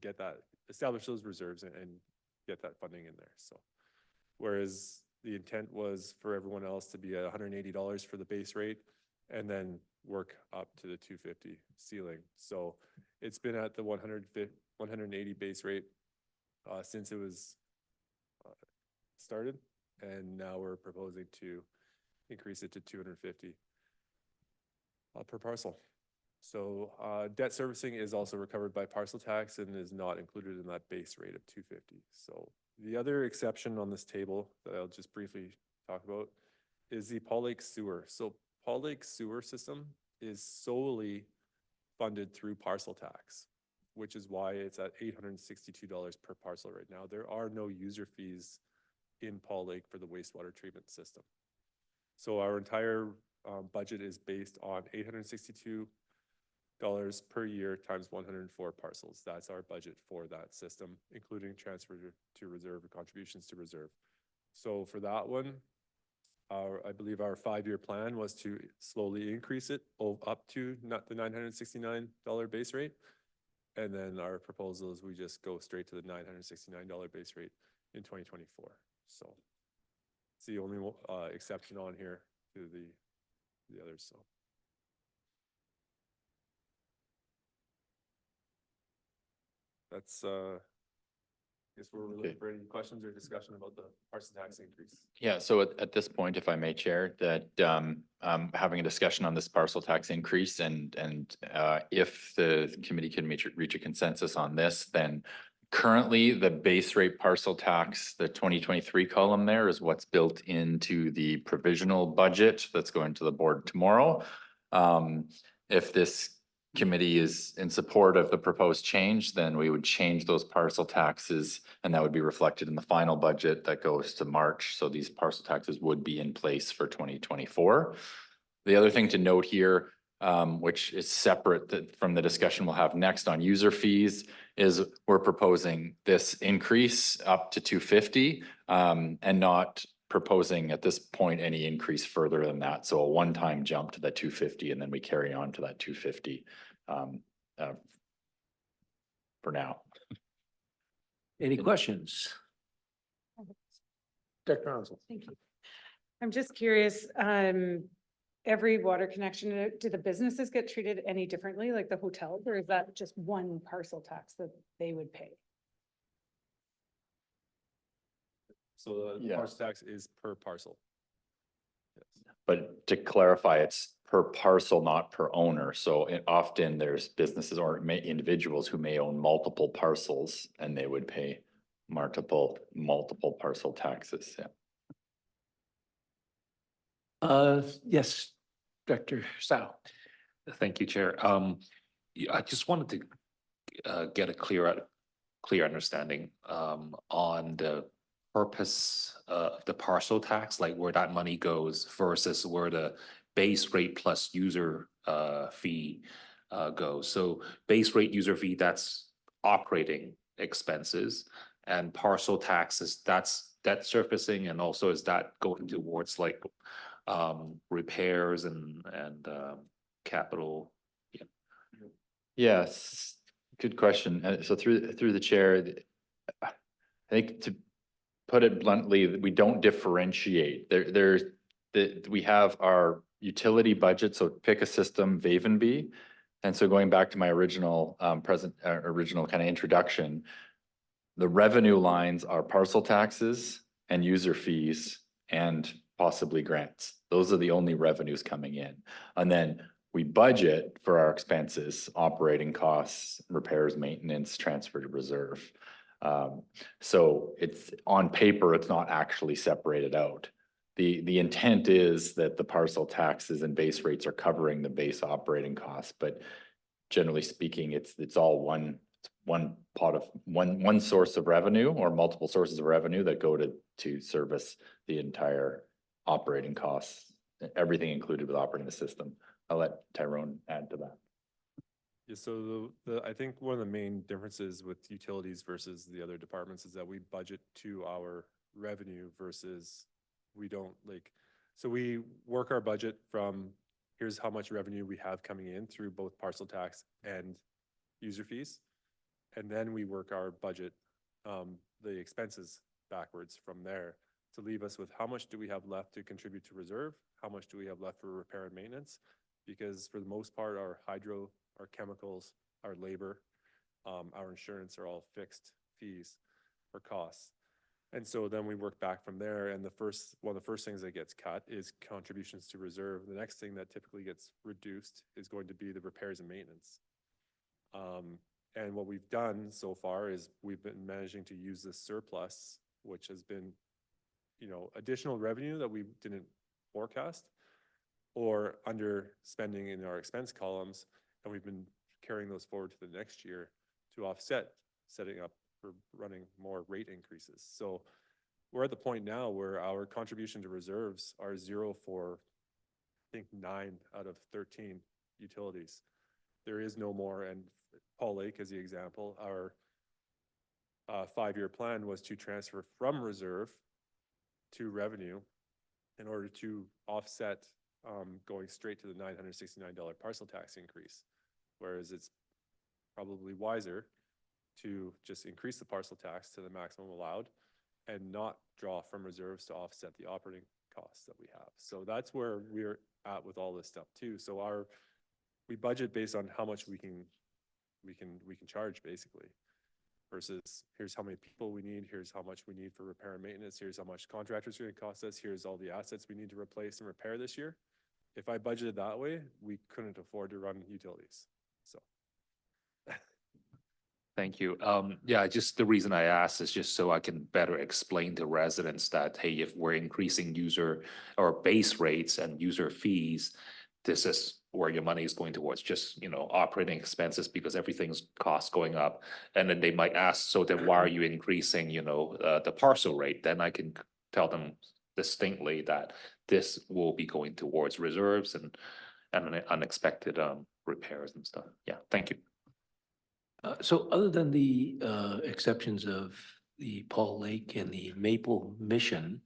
Speaker 3: get that, establish those reserves and get that funding in there. So whereas the intent was for everyone else to be at $180 for the base rate and then work up to the 250 ceiling. So it's been at the 180 base rate since it was started, and now we're proposing to increase it to 250 per parcel. So debt servicing is also recovered by parcel tax and is not included in that base rate of 250. So the other exception on this table that I'll just briefly talk about is the Paul Lake Sewer. So Paul Lake Sewer system is solely funded through parcel tax, which is why it's at $862 per parcel right now. There are no user fees in Paul Lake for the wastewater treatment system. So our entire budget is based on $862 per year times 104 parcels. That's our budget for that system, including transfer to reserve or contributions to reserve. So for that one, I believe our 5-year plan was to slowly increase it up to the $969 base rate. And then our proposal is we just go straight to the $969 base rate in 2024. So it's the only exception on here to the others. So that's I guess we're looking for any questions or discussion about the parcel tax increase.
Speaker 2: Yeah, so at this point, if I may, Chair, that having a discussion on this parcel tax increase and if the committee can reach a consensus on this, then currently the base rate parcel tax, the 2023 column there is what's built into the provisional budget that's going to the board tomorrow. If this committee is in support of the proposed change, then we would change those parcel taxes and that would be reflected in the final budget that goes to March. So these parcel taxes would be in place for 2024. The other thing to note here, which is separate from the discussion we'll have next on user fees, is we're proposing this increase up to 250 and not proposing at this point any increase further than that. So a one-time jump to that 250 and then we carry on to that 250 for now.
Speaker 1: Any questions? Dr. Hansel.
Speaker 5: Thank you. I'm just curious, every water connection, do the businesses get treated any differently, like the hotels, or is that just one parcel tax that they would pay?
Speaker 3: So the parcel tax is per parcel. Yes.
Speaker 2: But to clarify, it's per parcel, not per owner. So often there's businesses or individuals who may own multiple parcels and they would pay multiple parcel taxes. Yeah.
Speaker 1: Yes, Director Stow.
Speaker 6: Thank you, Chair. I just wanted to get a clear understanding on the purpose of the parcel tax, like where that money goes versus where the base rate plus user fee goes. So base rate user fee, that's operating expenses, and parcel taxes, that's debt surfacing, and also is that going towards like repairs and capital? Yeah.
Speaker 2: Yes, good question. So through the chair, I think to put it bluntly, we don't differentiate. We have our utility budget, so pick a system, Vavenby. And so going back to my original original kind of introduction, the revenue lines are parcel taxes and user fees and possibly grants. Those are the only revenues coming in. And then we budget for our expenses, operating costs, repairs, maintenance, transfer to reserve. So it's on paper, it's not actually separated out. The intent is that the parcel taxes and base rates are covering the base operating costs, but generally speaking, it's all one pot of one source of revenue or multiple sources of revenue that go to service the entire operating costs, everything included with operating the system. I'll let Tyrone add to that.
Speaker 3: Yeah, so I think one of the main differences with utilities versus the other departments is that we budget to our revenue versus we don't so we work our budget from here's how much revenue we have coming in through both parcel tax and user fees. And then we work our budget, the expenses backwards from there to leave us with how much do we have left to contribute to reserve? How much do we have left for repair and maintenance? Because for the most part, our hydro, our chemicals, our labor, our insurance are all fixed fees or costs. And so then we work back from there. And one of the first things that gets cut is contributions to reserve. The next thing that typically gets reduced is going to be the repairs and maintenance. And what we've done so far is we've been managing to use this surplus, which has been, additional revenue that we didn't forecast or under spending in our expense columns. And we've been carrying those forward to the next year to offset setting up for running more rate increases. So we're at the point now where our contribution to reserves are 0 for, I think, 9 out of 13 utilities. There is no more. And Paul Lake, as the example, our 5-year plan was to transfer from reserve to revenue in order to offset going straight to the $969 parcel tax increase. Whereas it's probably wiser to just increase the parcel tax to the maximum allowed and not draw from reserves to offset the operating costs that we have. So that's where we're at with all this stuff too. So we budget based on how much we can charge basically, versus here's how many people we need, here's how much we need for repair and maintenance, here's how much contractors are going to cost us, here's all the assets we need to replace and repair this year. If I budgeted that way, we couldn't afford to run utilities. So.
Speaker 6: Thank you. Yeah, just the reason I asked is just so I can better explain to residents that, hey, if we're increasing user or base rates and user fees, this is where your money is going towards, just, operating expenses because everything's cost going up. And then they might ask, so then why are you increasing, the parcel rate? Then I can tell them distinctly that this will be going towards reserves and unexpected repairs and stuff. Yeah, thank you.
Speaker 1: So other than the exceptions of the Paul Lake and the Maple Mission,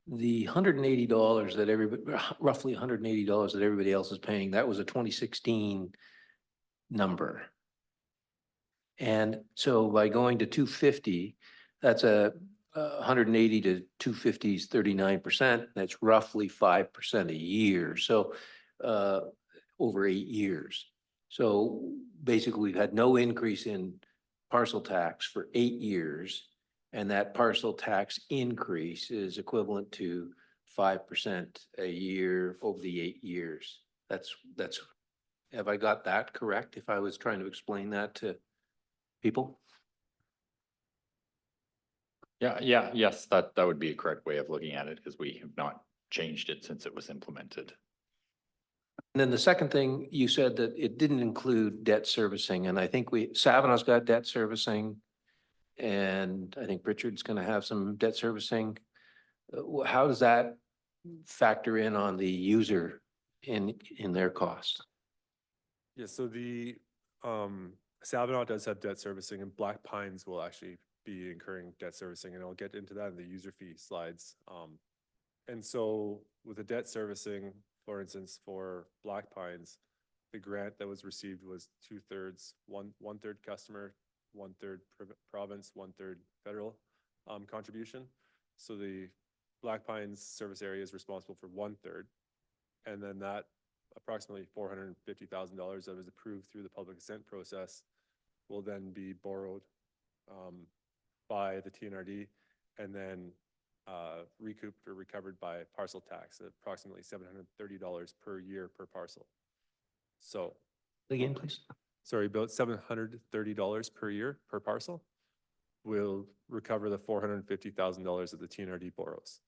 Speaker 1: the $180 that roughly $180 that everybody else is paying, that was a 2016 number. And so by going to 250, that's a 180 to 250 is 39%. That's roughly 5% a year. So over 8 years. So basically we've had no increase in parcel tax for 8 years. And that parcel tax increase is equivalent to 5% a year over the 8 years. That's, have I got that correct? If I was trying to explain that to people?
Speaker 2: Yes, that would be a correct way of looking at it, because we have not changed it since it was implemented.
Speaker 1: And then the second thing, you said that it didn't include debt servicing, and I think Savinaw's got debt servicing, and I think Pritchard's going to have some debt servicing. How does that factor in on the user in their costs?
Speaker 3: Yeah, so the Savinaw does have debt servicing and Black Pines will actually be incurring debt servicing, and I'll get into that in the user fee slides. And so with the debt servicing, for instance, for Black Pines, the grant that was received was 2/3, one-third customer, one-third province, one-third federal contribution. So the Black Pines service area is responsible for 1/3. And then that approximately $450,000 that was approved through the public assent process will then be borrowed by the TNRD and then recouped or recovered by parcel tax at approximately $730 per year per parcel. So,
Speaker 1: Again, please.
Speaker 3: sorry, about $730 per year per parcel will recover the $450,000 that the TNRD borrows.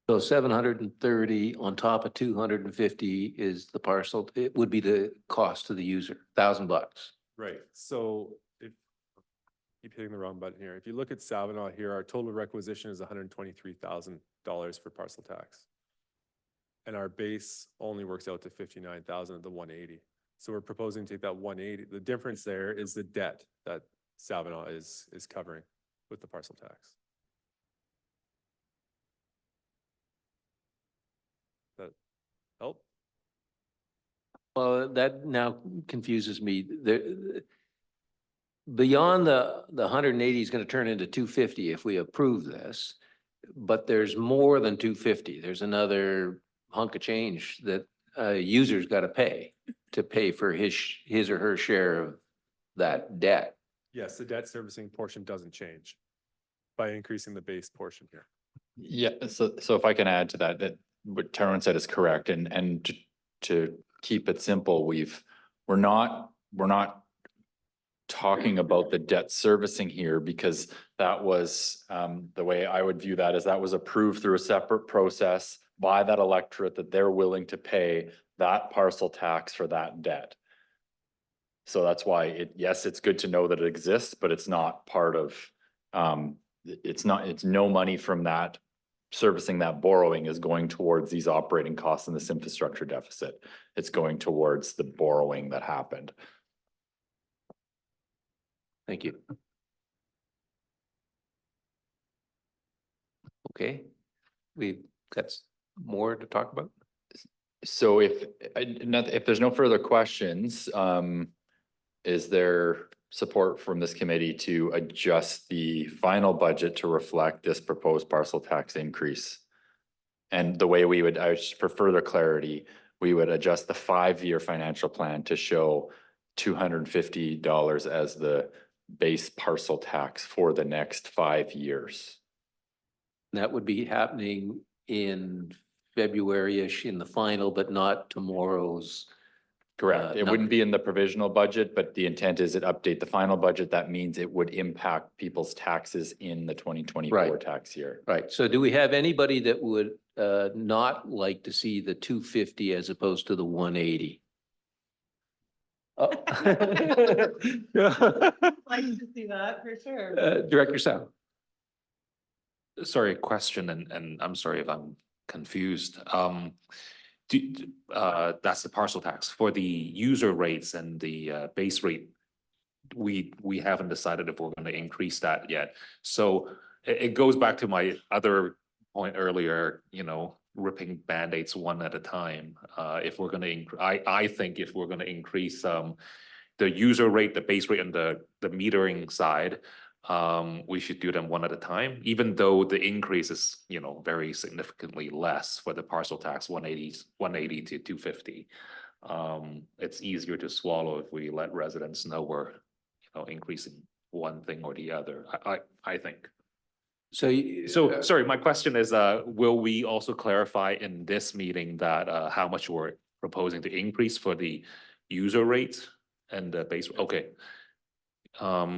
Speaker 1: So 730 on top of 250 is the parcel. It would be the cost to the user, $1,000.
Speaker 3: Right, so if, keep hitting the wrong button here. If you look at Savinaw here, our total requisition is $123,000 for parcel tax. And our base only works out to 59,000 of the 180. So we're proposing to take that 180. The difference there is the debt that Savinaw is covering with the parcel tax. That help?
Speaker 1: Well, that now confuses me. Beyond the 180 is going to turn into 250 if we approve this. But there's more than 250. There's another hunk of change that a user's got to pay for his or her share of that debt.
Speaker 3: Yes, the debt servicing portion doesn't change by increasing the base portion here.
Speaker 2: Yeah, so if I can add to that, that what Tyrone said is correct, and to keep it simple, we're not talking about the debt servicing here, because that was, the way I would view that is that was approved through a separate process by that electorate that they're willing to pay that parcel tax for that debt. So that's why yes, it's good to know that it exists, but it's not part of, it's no money from that servicing that borrowing is going towards these operating costs and this infrastructure deficit. It's going towards the borrowing that happened.
Speaker 1: Thank you. Okay, we've got more to talk about.
Speaker 2: So if there's no further questions, is there support from this committee to adjust the final budget to reflect this proposed parcel tax increase? And the way we would, for further clarity, we would adjust the 5-year financial plan to show $250 as the base parcel tax for the next 5 years.
Speaker 1: That would be happening in February-ish in the final, but not tomorrow's.
Speaker 2: Correct. It wouldn't be in the provisional budget, but the intent is to update the final budget. That means it would impact people's taxes in the 2024
Speaker 1: Right.
Speaker 2: tax year.
Speaker 1: Right. So do we have anybody that would not like to see the 250 as opposed to the 180? Oh.
Speaker 5: Like to see that for sure.
Speaker 1: Director Sal.
Speaker 6: Sorry, question, and I'm sorry if I'm confused. That's the parcel tax for the user rates and the base rate. We haven't decided if we're going to increase that yet. So it goes back to my other point earlier, ripping Band-Aids one at a time. If we're going to, I think if we're going to increase the user rate, the base rate, and the metering side, we should do them one at a time, even though the increase is, very significantly less for the parcel tax, 180 to 250. It's easier to swallow if we let residents know we're, increasing one thing or the other, I think. So sorry, my question is, will we also clarify in this meeting that how much we're proposing to increase for the user rate and the base? Okay.
Speaker 1: How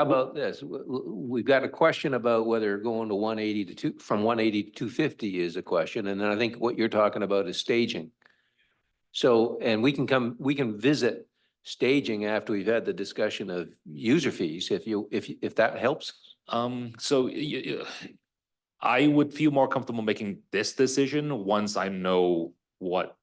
Speaker 1: about this? We've got a question about whether going to 180 to from 180 to 250 is a question. And then I think what you're talking about is staging. So, and we can visit staging after we've had the discussion of user fees, if that helps.
Speaker 6: So I would feel more comfortable making this decision once I know what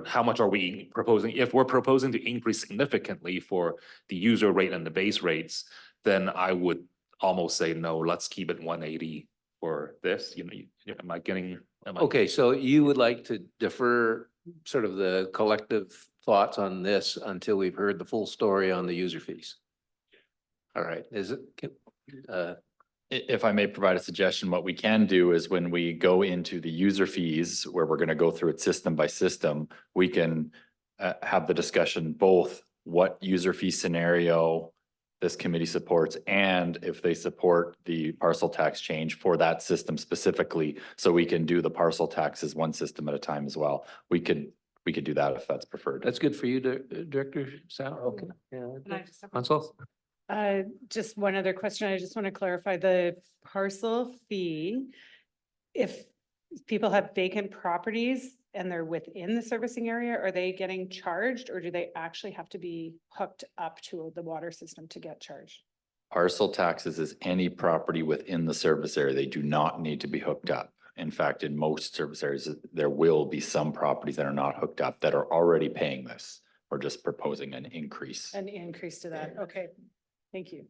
Speaker 6: how much are we proposing? If we're proposing to increase significantly for the user rate and the base rates, then I would almost say, no, let's keep it 180 for this, am I getting?
Speaker 1: Okay, so you would like to defer sort of the collective thoughts on this until we've heard the full story on the user fees? All right,
Speaker 2: If I may provide a suggestion, what we can do is when we go into the user fees, where we're going to go through it system by system, we can have the discussion both what user fee scenario this committee supports and if they support the parcel tax change for that system specifically, so we can do the parcel taxes one system at a time as well. We could do that if that's preferred.
Speaker 1: that's good for you, Director Sal? Okay.
Speaker 5: And I just have
Speaker 1: Council?
Speaker 5: just one other question. I just want to clarify the parcel fee. If people have vacant properties and they're within the servicing area, are they getting charged or do they actually have to be hooked up to the water system to get charged?
Speaker 2: Parcel taxes is any property within the service area. They do not need to be hooked up. In fact, in most service areas, there will be some properties that are not hooked up that are already paying this. We're just proposing an increase.
Speaker 5: An increase to that. Okay, thank you.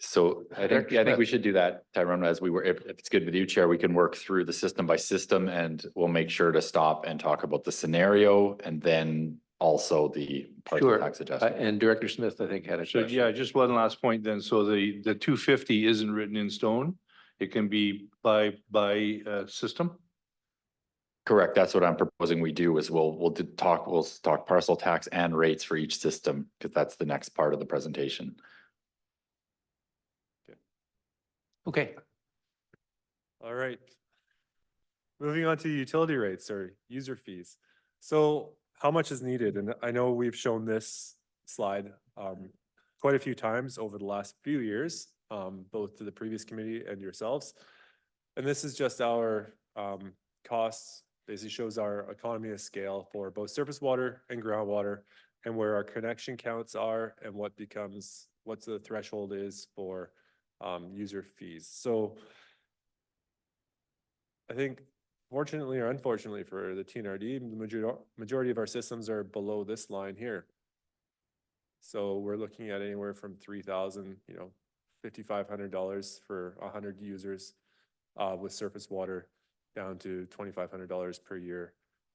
Speaker 2: So I think we should do that, Tyrone, as we were, if it's good with you, Chair, we can work through the system by system and we'll make sure to stop and talk about the scenario and then also the parcel
Speaker 1: Sure.
Speaker 2: tax adjustment.
Speaker 1: And Director Smith, I think, had a
Speaker 7: So
Speaker 1: question.
Speaker 7: yeah, just one last point then. So the 250 isn't written in stone. It can be by system.
Speaker 2: Correct. That's what I'm proposing we do is we'll talk parcel tax and rates for each system because that's the next part of the presentation.
Speaker 1: Okay.
Speaker 3: All right. Moving on to utility rates or user fees. So how much is needed? And I know we've shown this slide quite a few times over the last few years, both to the previous committee and yourselves. And this is just our costs, basically shows our economy of scale for both surface water and groundwater and where our connection counts are and what the threshold is for user fees. So I think fortunately or unfortunately for the TNRD, the majority of our systems are below this line here. So we're looking at anywhere from $3,000, $5,500 for 100 users with surface water down to $2,500 per year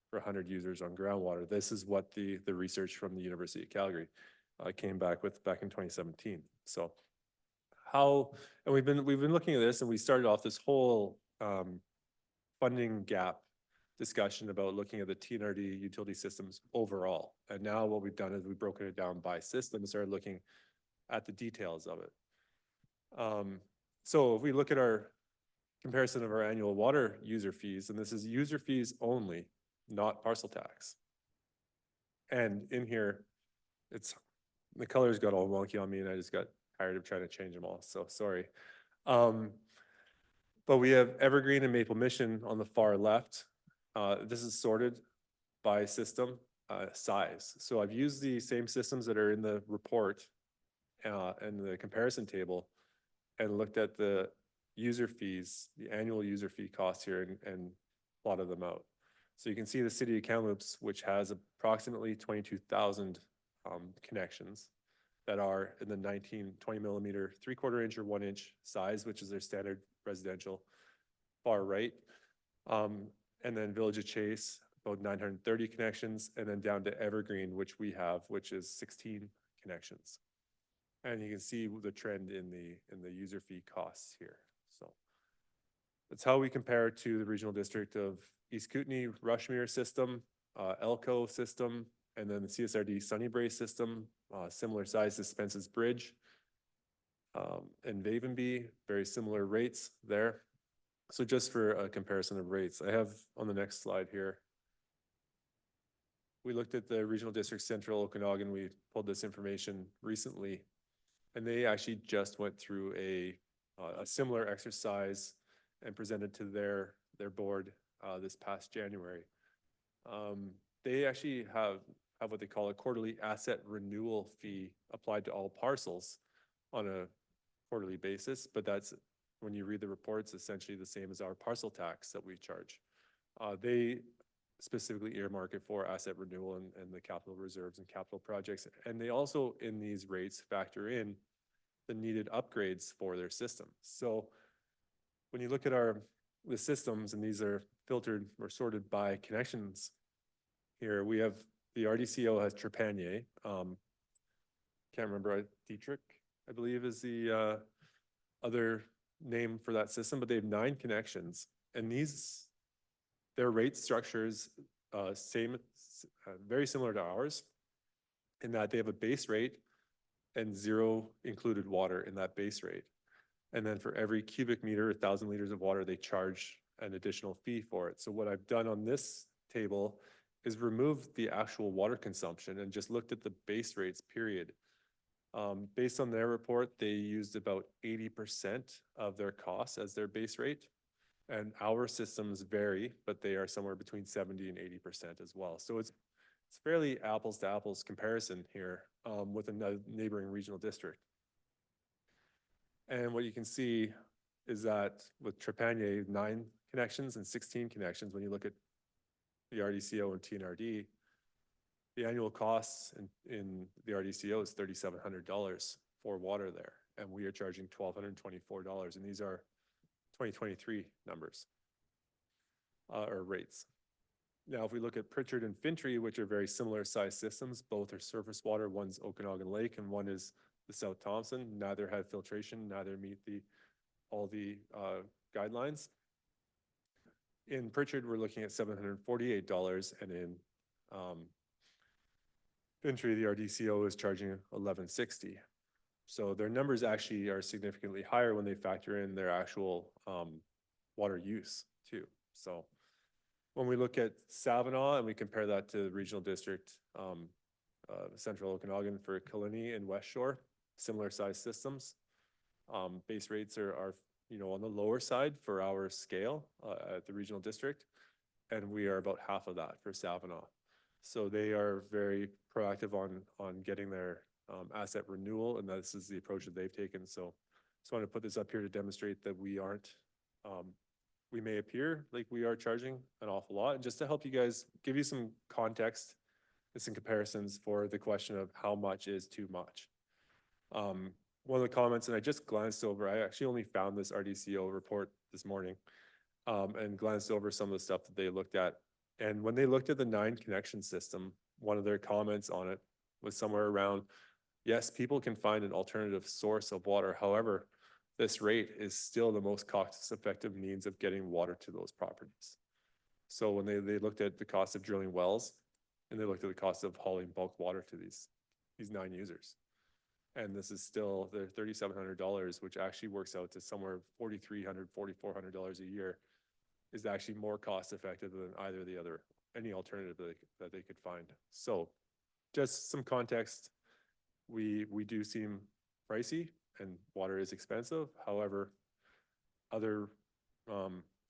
Speaker 3: for 100 users on groundwater. This is what the research from the University of Calgary came back with back in 2017. So and we've been looking at this and we started off this whole funding gap discussion about looking at the TNRD utility systems overall. And now what we've done is we've broken it down by system and started looking at the details of it. So if we look at our comparison of our annual water user fees, and this is user fees only, not parcel tax. And in here, the colors got all wonky on me and I just got tired of trying to change them all, so sorry. But we have Evergreen and Maple Mission on the far left. This is sorted by system size. So I've used the same systems that are in the report and the comparison table and looked at the user fees, the annual user fee costs here and plotted them out. So you can see the city of Kamloops, which has approximately 22,000 connections that are in the 20 millimeter, 3/4 inch or 1 inch size, which is their standard residential, far right. And then Village of Chase, about 930 connections, and then down to Evergreen, which we have, which is 16 connections. And you can see the trend in the user fee costs here. So that's how we compare to the regional district of East Kootenay, Rushmere system, Elko system, and then the CSRD Sunnybrae system, similar size to Spence's Bridge. And Vavenby, very similar rates there. So just for a comparison of rates, I have on the next slide here. We looked at the regional district Central Okanagan. We pulled this information recently, and they actually just went through a similar exercise and presented to their board this past January. They actually have what they call a quarterly asset renewal fee applied to all parcels on a quarterly basis, but that's when you read the reports, essentially the same as our parcel tax that we charge. They specifically earmark it for asset renewal and the capital reserves and capital projects. And they also, in these rates, factor in the needed upgrades for their system. So when you look at the systems, and these are filtered or sorted by connections, here we have the RDCO has Trepanier. Can't remember, Dietrich, I believe is the other name for that system, but they have 9 connections. And their rate structures very similar to ours, in that they have a base rate and 0 included water in that base rate. And then for every cubic meter, 1,000 liters of water, they charge an additional fee for it. So what I've done on this table is removed the actual water consumption and just looked at the base rates, period. Based on their report, they used about 80% of their costs as their base rate. And our systems vary, but they are somewhere between 70 and 80% as well. So it's fairly apples to apples comparison here with a neighboring regional district. And what you can see is that with Trepanier, 9 connections and 16 connections, when you look at the RDCO and TNRD, the annual costs in the RDCO is $3,700 for water there. And we are charging $1,224. And these are 2023 numbers or rates. Now, if we look at Pritchard and Fintry, which are very similar size systems, both are surface water. One's Okanagan Lake and one is the South Thompson. Neither have filtration, neither meet all the guidelines. In Pritchard, we're looking at $748, and in Fintry, the RDCO is charging $1,160. So their numbers actually are significantly higher when they factor in their actual water use too. So when we look at Savinaw and we compare that to the regional district, Central Okanagan for Killiney and West Shore, similar size systems. Base rates are on the lower side for our scale at the regional district, and we are about half of that for Savinaw. So they are very proactive on getting their asset renewal, and this is the approach that they've taken. So just want to put this up here to demonstrate that we aren't, we may appear like we are charging an awful lot, and just to help you guys, give you some context and some comparisons for the question of how much is too much. One of the comments, and I just glanced over, I actually only found this RDCO report this morning and glanced over some of the stuff that they looked at. And when they looked at the 9 connection system, one of their comments on it was somewhere around, yes, people can find an alternative source of water. However, this rate is still the most cost-effective means of getting water to those properties. So when they looked at the cost of drilling wells, and they looked at the cost of hauling bulk water to these 9 users. And this is still the $3,700, which actually works out to somewhere $4,300, $4,400 a year, is actually more cost effective than either the other, any alternative that they could find. So just some context, we do seem pricey and water is expensive. However, other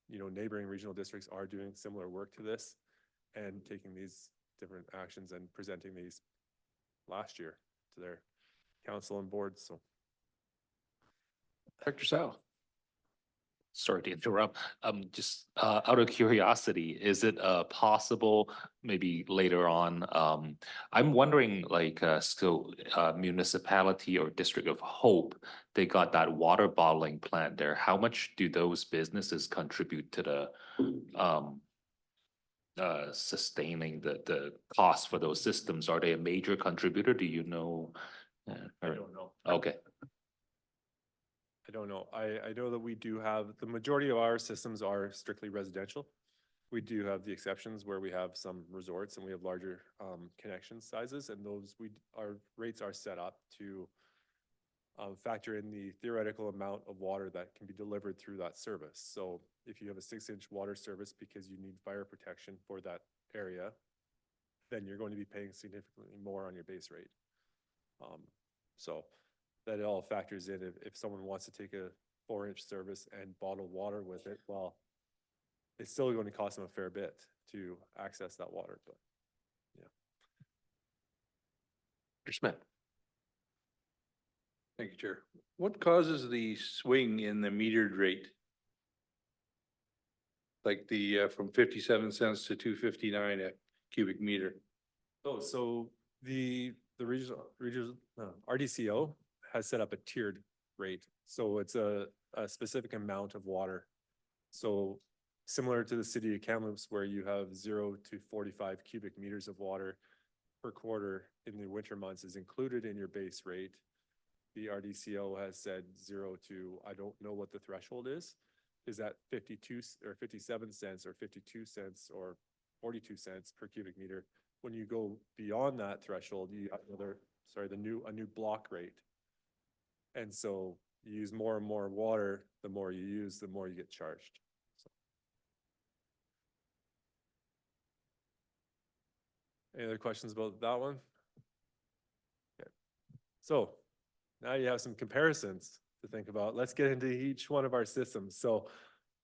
Speaker 3: neighboring regional districts are doing similar work to this and taking these different actions and presenting these last year to their council and boards. So
Speaker 9: Director Sal.
Speaker 6: Sorry to interrupt. Just out of curiosity, is it possible maybe later on? I'm wondering, municipality or District of Hope, they got that water bottling plant there. How much do those businesses contribute to the sustaining the cost for those systems? Are they a major contributor? Do you know?
Speaker 3: I don't know.
Speaker 6: Okay.
Speaker 3: I don't know. I know that we do have, the majority of our systems are strictly residential. We do have the exceptions where we have some resorts and we have larger connection sizes, and our rates are set up to factor in the theoretical amount of water that can be delivered through that service. So if you have a 6-inch water service because you need fire protection for that area, then you're going to be paying significantly more on your base rate. So that it all factors in. If someone wants to take a 4-inch service and bottle water with it, well, it's still going to cost them a fair bit to access that water. But yeah.
Speaker 9: Mr. Smith.
Speaker 7: Thank you, Chair. What causes the swing in the metered rate? Like the, from 57 cents to 259 a cubic meter?
Speaker 3: Oh, so the regional RDCO has set up a tiered rate. So it's a specific amount of water. So similar to the city of Kamloops, where you have 0 to 45 cubic meters of water per quarter in the winter months is included in your base rate. The RDCO has said 0 to, I don't know what the threshold is that 52 or 57 cents or 52 cents or 42 cents per cubic meter. When you go beyond that threshold, you have a new block rate. And so you use more and more water, the more you use, the more you get charged. So. Any other questions about that one? Okay. So now you have some comparisons to think about. Let's get into each one of our systems. So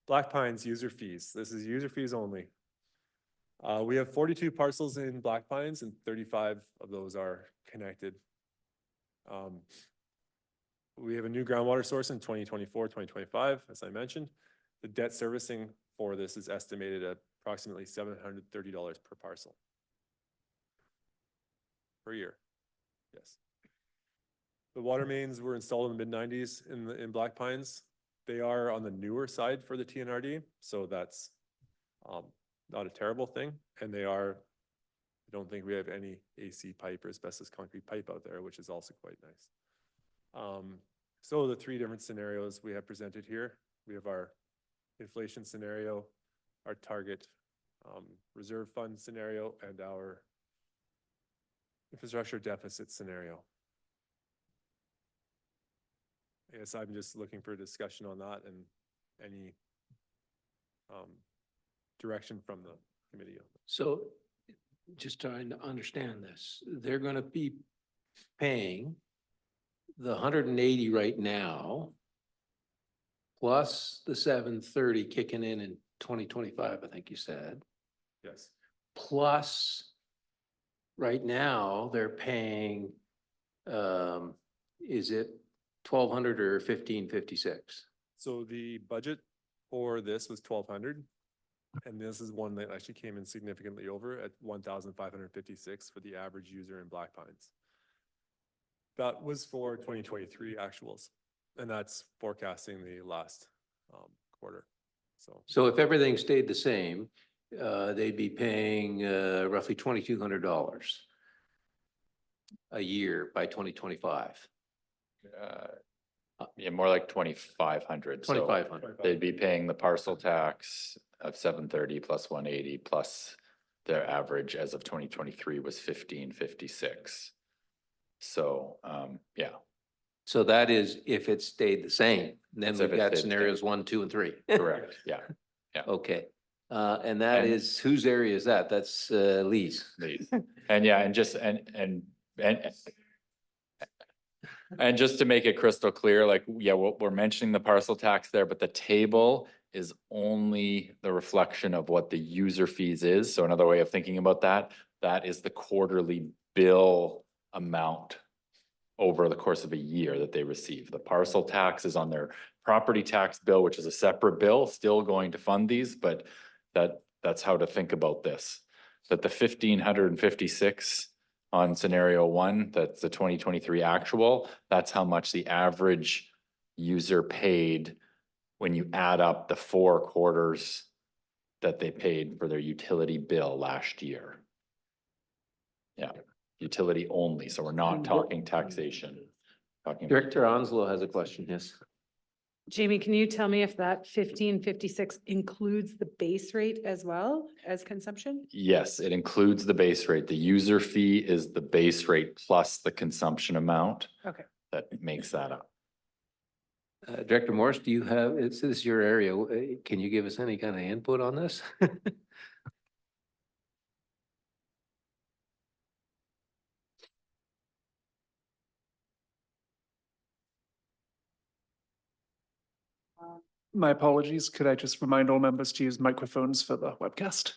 Speaker 3: Black Pines user fees. This is user fees only. We have 42 parcels in Black Pines and 35 of those are connected. We have a new groundwater source in 2024, 2025, as I mentioned. The debt servicing for this is estimated at approximately $730 per parcel per year. Yes. The water mains were installed in the mid-90s in Black Pines. They are on the newer side for the TNRD, so that's not a terrible thing. And I don't think we have any AC pipe or asbestos concrete pipe out there, which is also quite nice. So the three different scenarios we have presented here, we have our inflation scenario, our target reserve fund scenario, and our infrastructure deficit scenario. Yes, I'm just looking for a discussion on that and any direction from the committee.
Speaker 1: So just trying to understand this, they're gonna be paying the 180 right now, plus the 730 kicking in 2025, I think you said,
Speaker 3: Yes.
Speaker 1: plus right now they're paying, is it 1,200 or 1,556?
Speaker 3: So the budget for this was 1,200. And this is one that actually came in significantly over at 1,556 for the average user in Black Pines. That was for 2023 actuals, and that's forecasting the last quarter.
Speaker 1: So if everything stayed the same, they'd be paying roughly $2,200 a year by 2025.
Speaker 2: Yeah, more like 2,500. So
Speaker 1: 2,500.
Speaker 2: they'd be paying the parcel tax of 730 plus 180 plus their average as of 2023 was 1,556. So, yeah.
Speaker 1: So that is if it stayed the same, then
Speaker 2: That's if
Speaker 1: we've
Speaker 2: it
Speaker 1: got
Speaker 2: stayed the
Speaker 1: scenarios
Speaker 2: same.
Speaker 1: 1, 2, and 3.
Speaker 2: Correct. Yeah.
Speaker 1: Okay. And that
Speaker 2: And-
Speaker 1: is, whose area is that? That's Lee's.
Speaker 2: Please. And yeah, and just, and just to make it crystal clear, like, yeah, we're mentioning the parcel tax there, but the table is only the reflection of what the user fees is. So another way of thinking about that is the quarterly bill amount over the course of a year that they receive. The parcel tax is on their property tax bill, which is a separate bill, still going to fund these, but that's how to think about this. That the 1,556 on scenario 1, that's the 2023 actual, that's how much the average user paid when you add up the 4 quarters that they paid for their utility bill last year. Yeah, utility only, so we're not talking taxation.
Speaker 1: Director Onslow has a question, yes.
Speaker 5: Jamie, can you tell me if that 1,556 includes the base rate as well as consumption?
Speaker 2: Yes, it includes the base rate. The user fee is the base rate plus the consumption amount.
Speaker 5: Okay.
Speaker 2: That makes that up.
Speaker 1: Director Morris, do you have, this is your area. Can you give us any kind of input on this?
Speaker 12: My apologies. Could I just remind all members to use microphones for the webcast?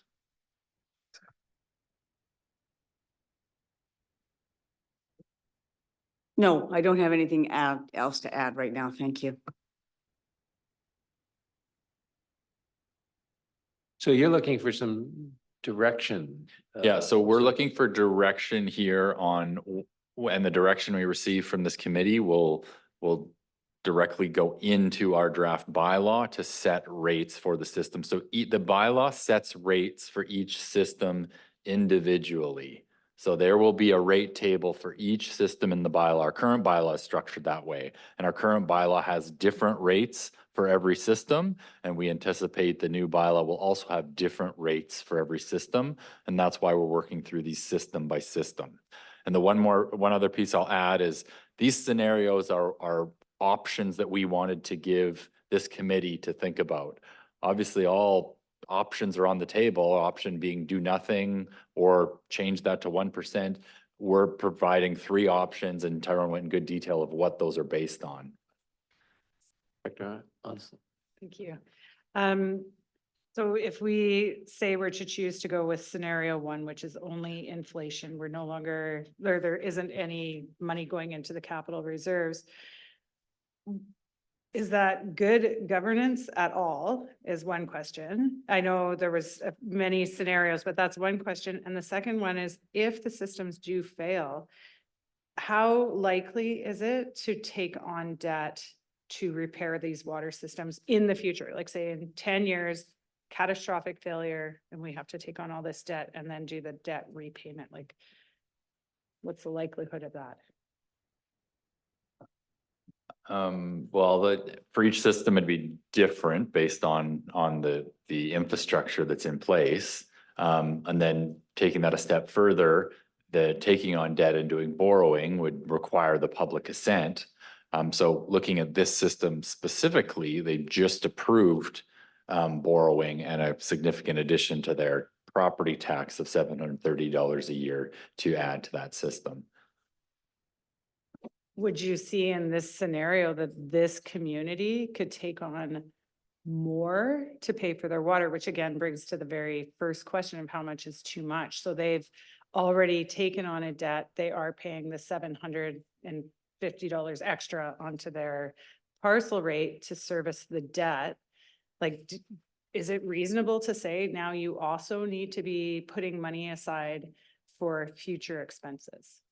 Speaker 8: No, I don't have anything else to add right now. Thank you.
Speaker 1: So you're looking for some direction.
Speaker 2: Yeah, so we're
Speaker 1: so-
Speaker 2: looking for direction here on, and the direction we receive from this committee will directly go into our draft bylaw to set rates for the system. So the bylaw sets rates for each system individually. So there will be a rate table for each system in the bylaw. Our current bylaw is structured that way, and our current bylaw has different rates for every system. And we anticipate the new bylaw will also have different rates for every system. And that's why we're working through these system by system. And the one other piece I'll add is these scenarios are options that we wanted to give this committee to think about. Obviously, all options are on the table, option being do nothing or change that to 1%. We're providing 3 options, and Tyrone went in good detail of what those are based on.
Speaker 5: Thank you. So if we say we're to choose to go with scenario 1, which is only inflation, we're no longer, there isn't any money going into the capital reserves. Is that good governance at all is one question. I know there was many scenarios, but that's one question. And the second one is, if the systems do fail, how likely is it to take on debt to repair these water systems in the future? Like say in 10 years, catastrophic failure, and we have to take on all this debt and then do the debt repayment. Like, what's the likelihood of that?
Speaker 2: Well, for each system, it'd be different based on the infrastructure that's in place. And then taking that a step further, the taking on debt and doing borrowing would require the public assent. So looking at this system specifically, they just approved borrowing and a significant addition to their property tax of $730 a year to add to that system.
Speaker 5: Would you see in this scenario that this community could take on more to pay for their water, which again brings to the very first question of how much is too much? So they've already taken on a debt. They are paying the $750 extra onto their parcel rate to service the debt. Like, is it reasonable to say now you also need to be putting money aside for future expenses?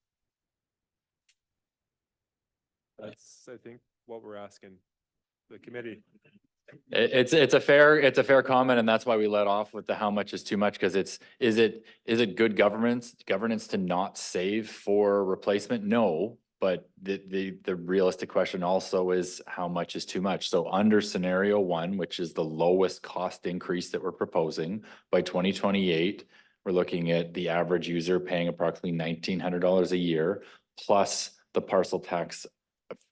Speaker 3: That's, I think, what we're asking the committee.
Speaker 2: It's a fair comment, and that's why we let off with the how much is too much, because is it good governance to not save for replacement? No, but the realistic question also is how much is too much? So under scenario 1, which is the lowest cost increase that we're proposing, by 2028, we're looking at the average user paying approximately $1,900 a year, plus the parcel tax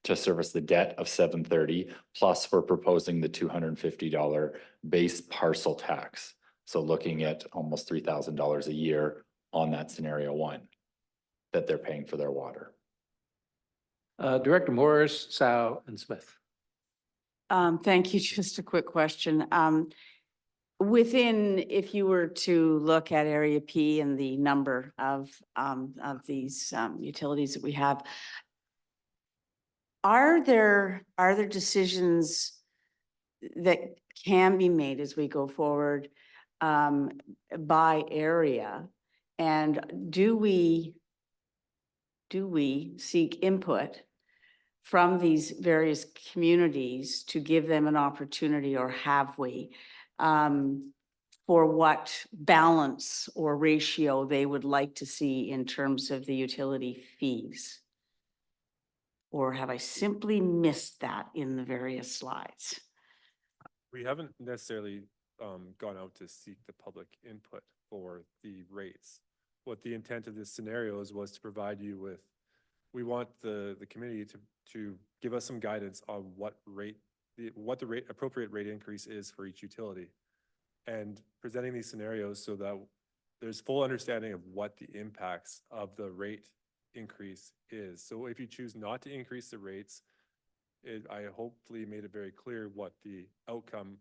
Speaker 2: to service the debt of $730, plus we're proposing the $250 base parcel tax. So looking at almost $3,000 a year on that scenario 1 that they're paying for their water.
Speaker 1: Director Morris, Sow, and Smith.
Speaker 8: Thank you. Just a quick question. If you were to look at Area P and the number of these utilities that we have, are there decisions that can be made as we go forward by area? And do we seek input from these various communities to give them an opportunity, or have we, for what balance or ratio they would like to see in terms of the utility fees? Or have I simply missed that in the various slides?
Speaker 3: We haven't necessarily gone out to seek the public input for the rates. What the intent of this scenario was to provide you with, we want the committee to give us some guidance on what the appropriate rate increase is for each utility, and presenting these scenarios so that there's full understanding of what the impacts of the rate increase is. So if you choose not to increase the rates, I hopefully made it very clear what the outcome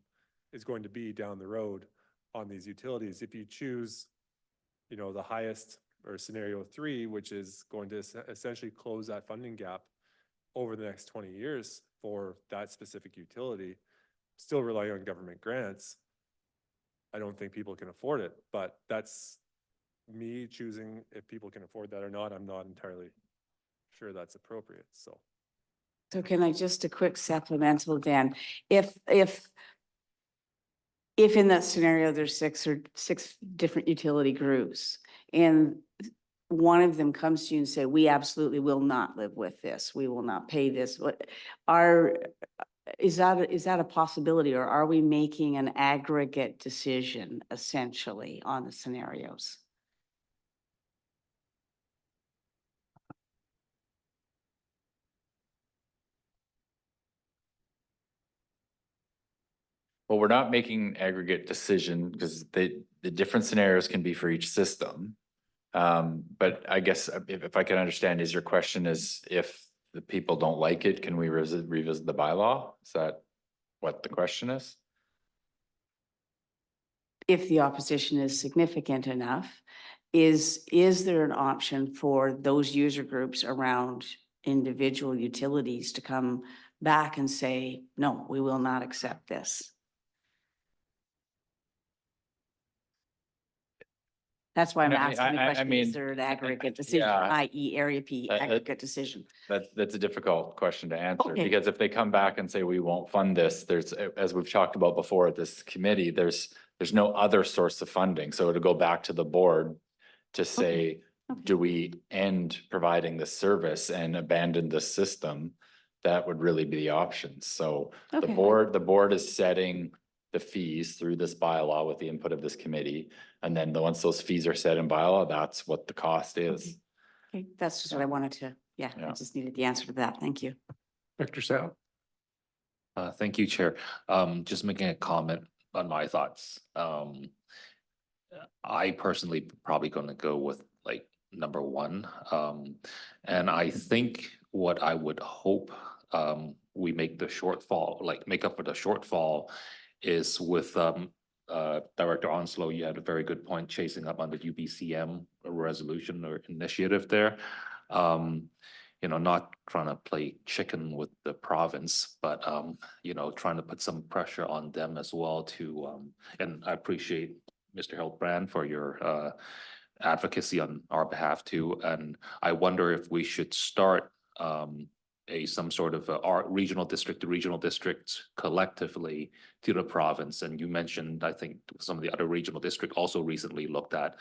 Speaker 3: is going to be down the road on these utilities. If you choose, the highest or scenario 3, which is going to essentially close that funding gap over the next 20 years for that specific utility, still relying on government grants, I don't think people can afford it, but that's me choosing if people can afford that or not. I'm not entirely sure that's appropriate, so.
Speaker 8: So can I just a quick supplemental then, if in that scenario, there's six different utility groups and one of them comes to you and say, we absolutely will not live with this. We will not pay this. Is that a possibility, or are we making an aggregate decision essentially on the scenarios?
Speaker 2: Well, we're not making aggregate decision because the different scenarios can be for each system. But I guess if I can understand, is your question is if the people don't like it, can we revisit the bylaw? Is that what the question is?
Speaker 8: If the opposition is significant enough, is there an option for those user groups around individual utilities to come back and say, no, we will not accept this? That's why I'm
Speaker 2: And
Speaker 8: asking the
Speaker 2: I
Speaker 8: question,
Speaker 2: mean,
Speaker 8: is there an aggregate decision,
Speaker 2: yeah.
Speaker 8: i.e. Area P aggregate decision?
Speaker 2: That's a difficult question to answer,
Speaker 8: Okay.
Speaker 2: because if they come back and say, we won't fund this, there's, as we've talked about before at this committee, there's no other source of funding. So it'll go back to the board to say,
Speaker 8: Okay.
Speaker 2: do we end providing this service and abandon this system? That would really be the options. So the
Speaker 8: Okay.
Speaker 2: board is setting the fees through this bylaw with the input of this committee. And then once those fees are set in bylaw, that's what the cost is.
Speaker 8: Okay, that's just what I wanted to, I
Speaker 2: Yeah.
Speaker 8: just needed the answer to that. Thank you.
Speaker 1: Dr. Sal.
Speaker 6: Thank you, Chair. Just making a comment on my thoughts. I personally probably gonna go with like number one. And I think what I would hope we make the shortfall, like make up for the shortfall is with Director Onslow, you had a very good point chasing up on the UBCM resolution or initiative there. You know, not trying to play chicken with the province, but you know, trying to put some pressure on them as well to, and I appreciate Mr. Hildebrand for your advocacy on our behalf too. And I wonder if we should start some sort of our regional district to regional districts collectively to the province. And you mentioned, I think some of the other regional district also recently looked at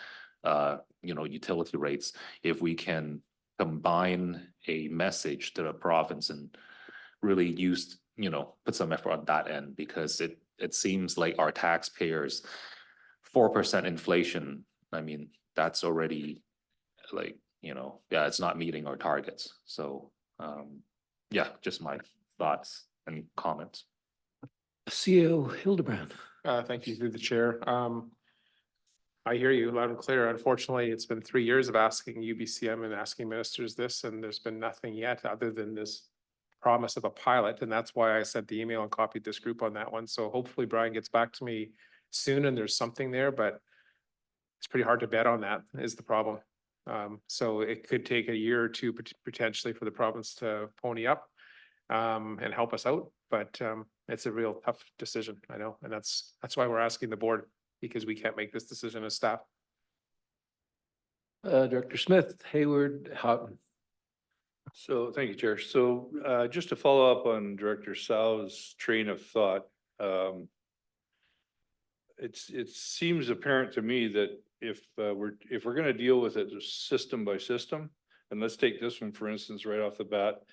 Speaker 6: you know, utility rates. If we can combine a message to the province and really use, you know, put some effort on that end, because it seems like our taxpayers, 4% inflation, I mean, that's already like, you know, yeah, it's not meeting our targets. So yeah, just my thoughts and comments.
Speaker 1: CO Hildebrand.
Speaker 9: Thank you through the chair. I hear you loud and clear. Unfortunately, it's been 3 years of asking UBCM and asking ministers this, and there's been nothing yet other than this promise of a pilot. And that's why I sent the email and copied this group on that one. So hopefully Brian gets back to me soon and there's something there, but it's pretty hard to bet on that is the problem. So it could take a year or two potentially for the province to pony up and help us out, but it's a real tough decision, I know, and that's why we're asking the board, because we can't make this decision as staff.
Speaker 1: Director Smith, Hayward, Houghton.
Speaker 7: So thank you, Chair. So just to follow up on Director Sal's train of thought, it seems apparent to me that if we're going to deal with it system by system, and let's take this one for instance right off the bat,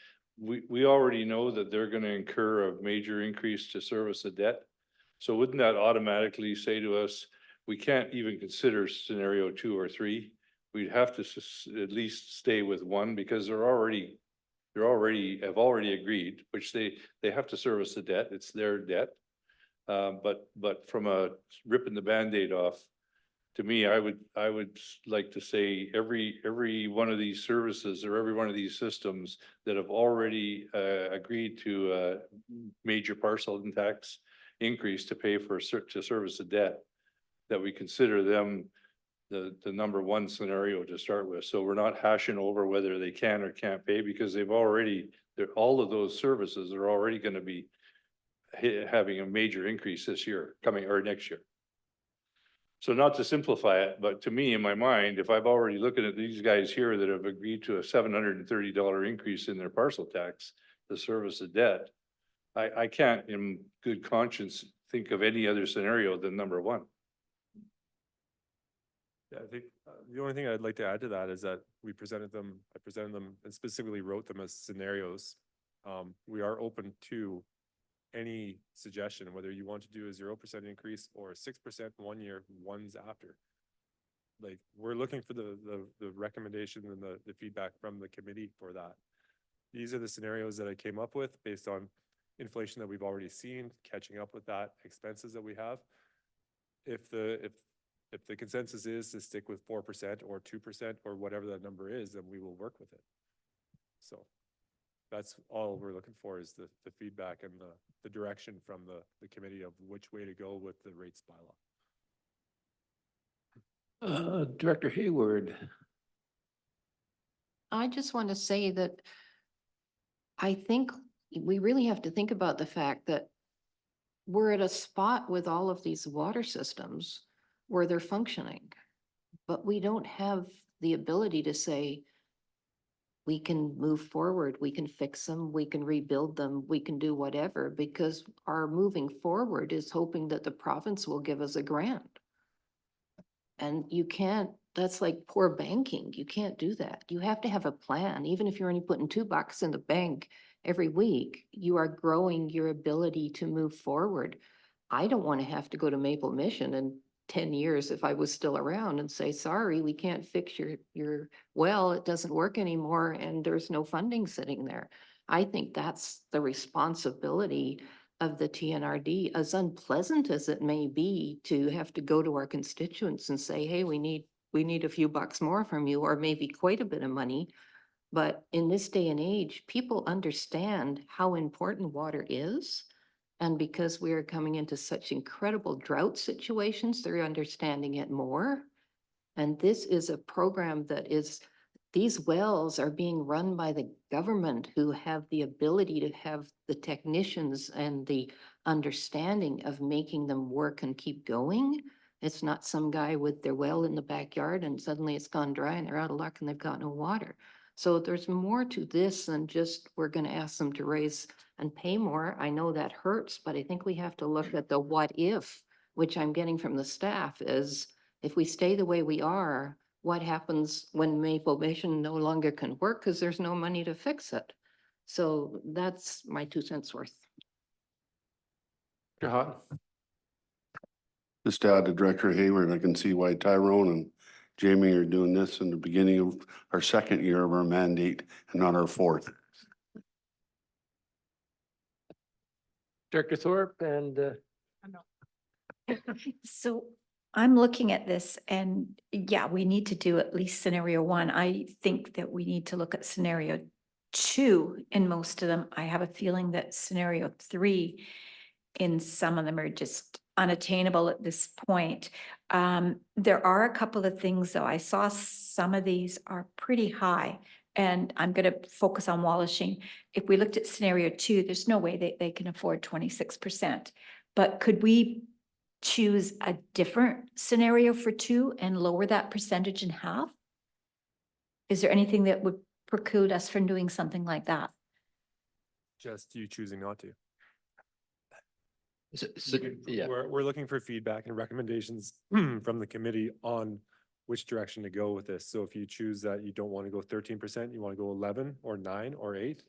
Speaker 7: we already know that they're going to incur a major increase to service the debt. So wouldn't that automatically say to us, we can't even consider scenario 2 or 3? We'd have to at least stay with 1, because have already agreed, which they have to service the debt. It's their debt. But from a ripping the Band-Aid off, to me, I would like to say every one of these services or every one of these systems that have already agreed to a major parcel and tax increase to pay for to service the debt, that we consider them the number one scenario to start with. So we're not hashing over whether they can or can't pay because all of those services are already gonna be having a major increase this year, coming or next year. So not to simplify it, but to me, in my mind, if I've already looking at these guys here that have agreed to a $730 increase in their parcel tax to service the debt, I can't in good conscience think of any other scenario than number one.
Speaker 3: Yeah, I think the only thing I'd like to add to that is that I presented them and specifically wrote them as scenarios. We are open to any suggestion, whether you want to do a 0% increase or a 6% 1 year, ones after. Like, we're looking for the recommendation and the feedback from the committee for that. These are the scenarios that I came up with based on inflation that we've already seen, catching up with that, expenses that we have. If the consensus is to stick with 4% or 2% or whatever that number is, then we will work with it. So that's all we're looking for is the feedback and the direction from the committee of which way to go with the rates bylaw.
Speaker 1: Director Hayward.
Speaker 13: I just want to say that I think we really have to think about the fact that we're at a spot with all of these water systems where they're functioning, but we don't have the ability to say, we can move forward, we can fix them, we can rebuild them, we can do whatever, because our moving forward is hoping that the province will give us a grant. And you can't, that's like poor banking. You can't do that. You have to have a plan. Even if you're only putting $2 in the bank every week, you are growing your ability to move forward. I don't want to have to go to Maple Mission in 10 years if I was still around and say, sorry, we can't fix your well, it doesn't work anymore and there's no funding sitting there. I think that's the responsibility of the TNRD, as unpleasant as it may be to have to go to our constituents and say, hey, we need a few bucks more from you, or maybe quite a bit of money. But in this day and age, people understand how important water is. And because we are coming into such incredible drought situations, they're understanding it more. And this is a program that is, these wells are being run by the government who have the ability to have the technicians and the understanding of making them work and keep going. It's not some guy with their well in the backyard and suddenly it's gone dry and they're out of luck and they've got no water. So there's more to this than just we're going to ask them to raise and pay more. I know that hurts, but I think we have to look at the what if, which I'm getting from the staff, is if we stay the way we are, what happens when Maple Mission no longer can work because there's no money to fix it? So that's my 2 cents worth.
Speaker 4: Just to add to Director Hayward, I can see why Tyrone and Jamie are doing this in the beginning of our 2nd year of our mandate and not our 4th.
Speaker 1: Director Thorpe and
Speaker 11: So I'm looking at this and yeah, we need to do at least scenario 1. I think that we need to look at scenario 2 in most of them. I have a feeling that scenario 3 in some of them are just unattainable at this point. There are a couple of things though. I saw some of these are pretty high and I'm going to focus on Wallaching. If we looked at scenario 2, there's no way they can afford 26%, but could we choose a different scenario for 2 and lower that percentage in half? Is there anything that would preclude us from doing something like that?
Speaker 3: Just you choosing not to.
Speaker 2: Yeah.
Speaker 3: We're looking for feedback and recommendations from the committee on which direction to go with this. So if you choose that you don't want to go 13%, you want to go 11 or 9 or 8,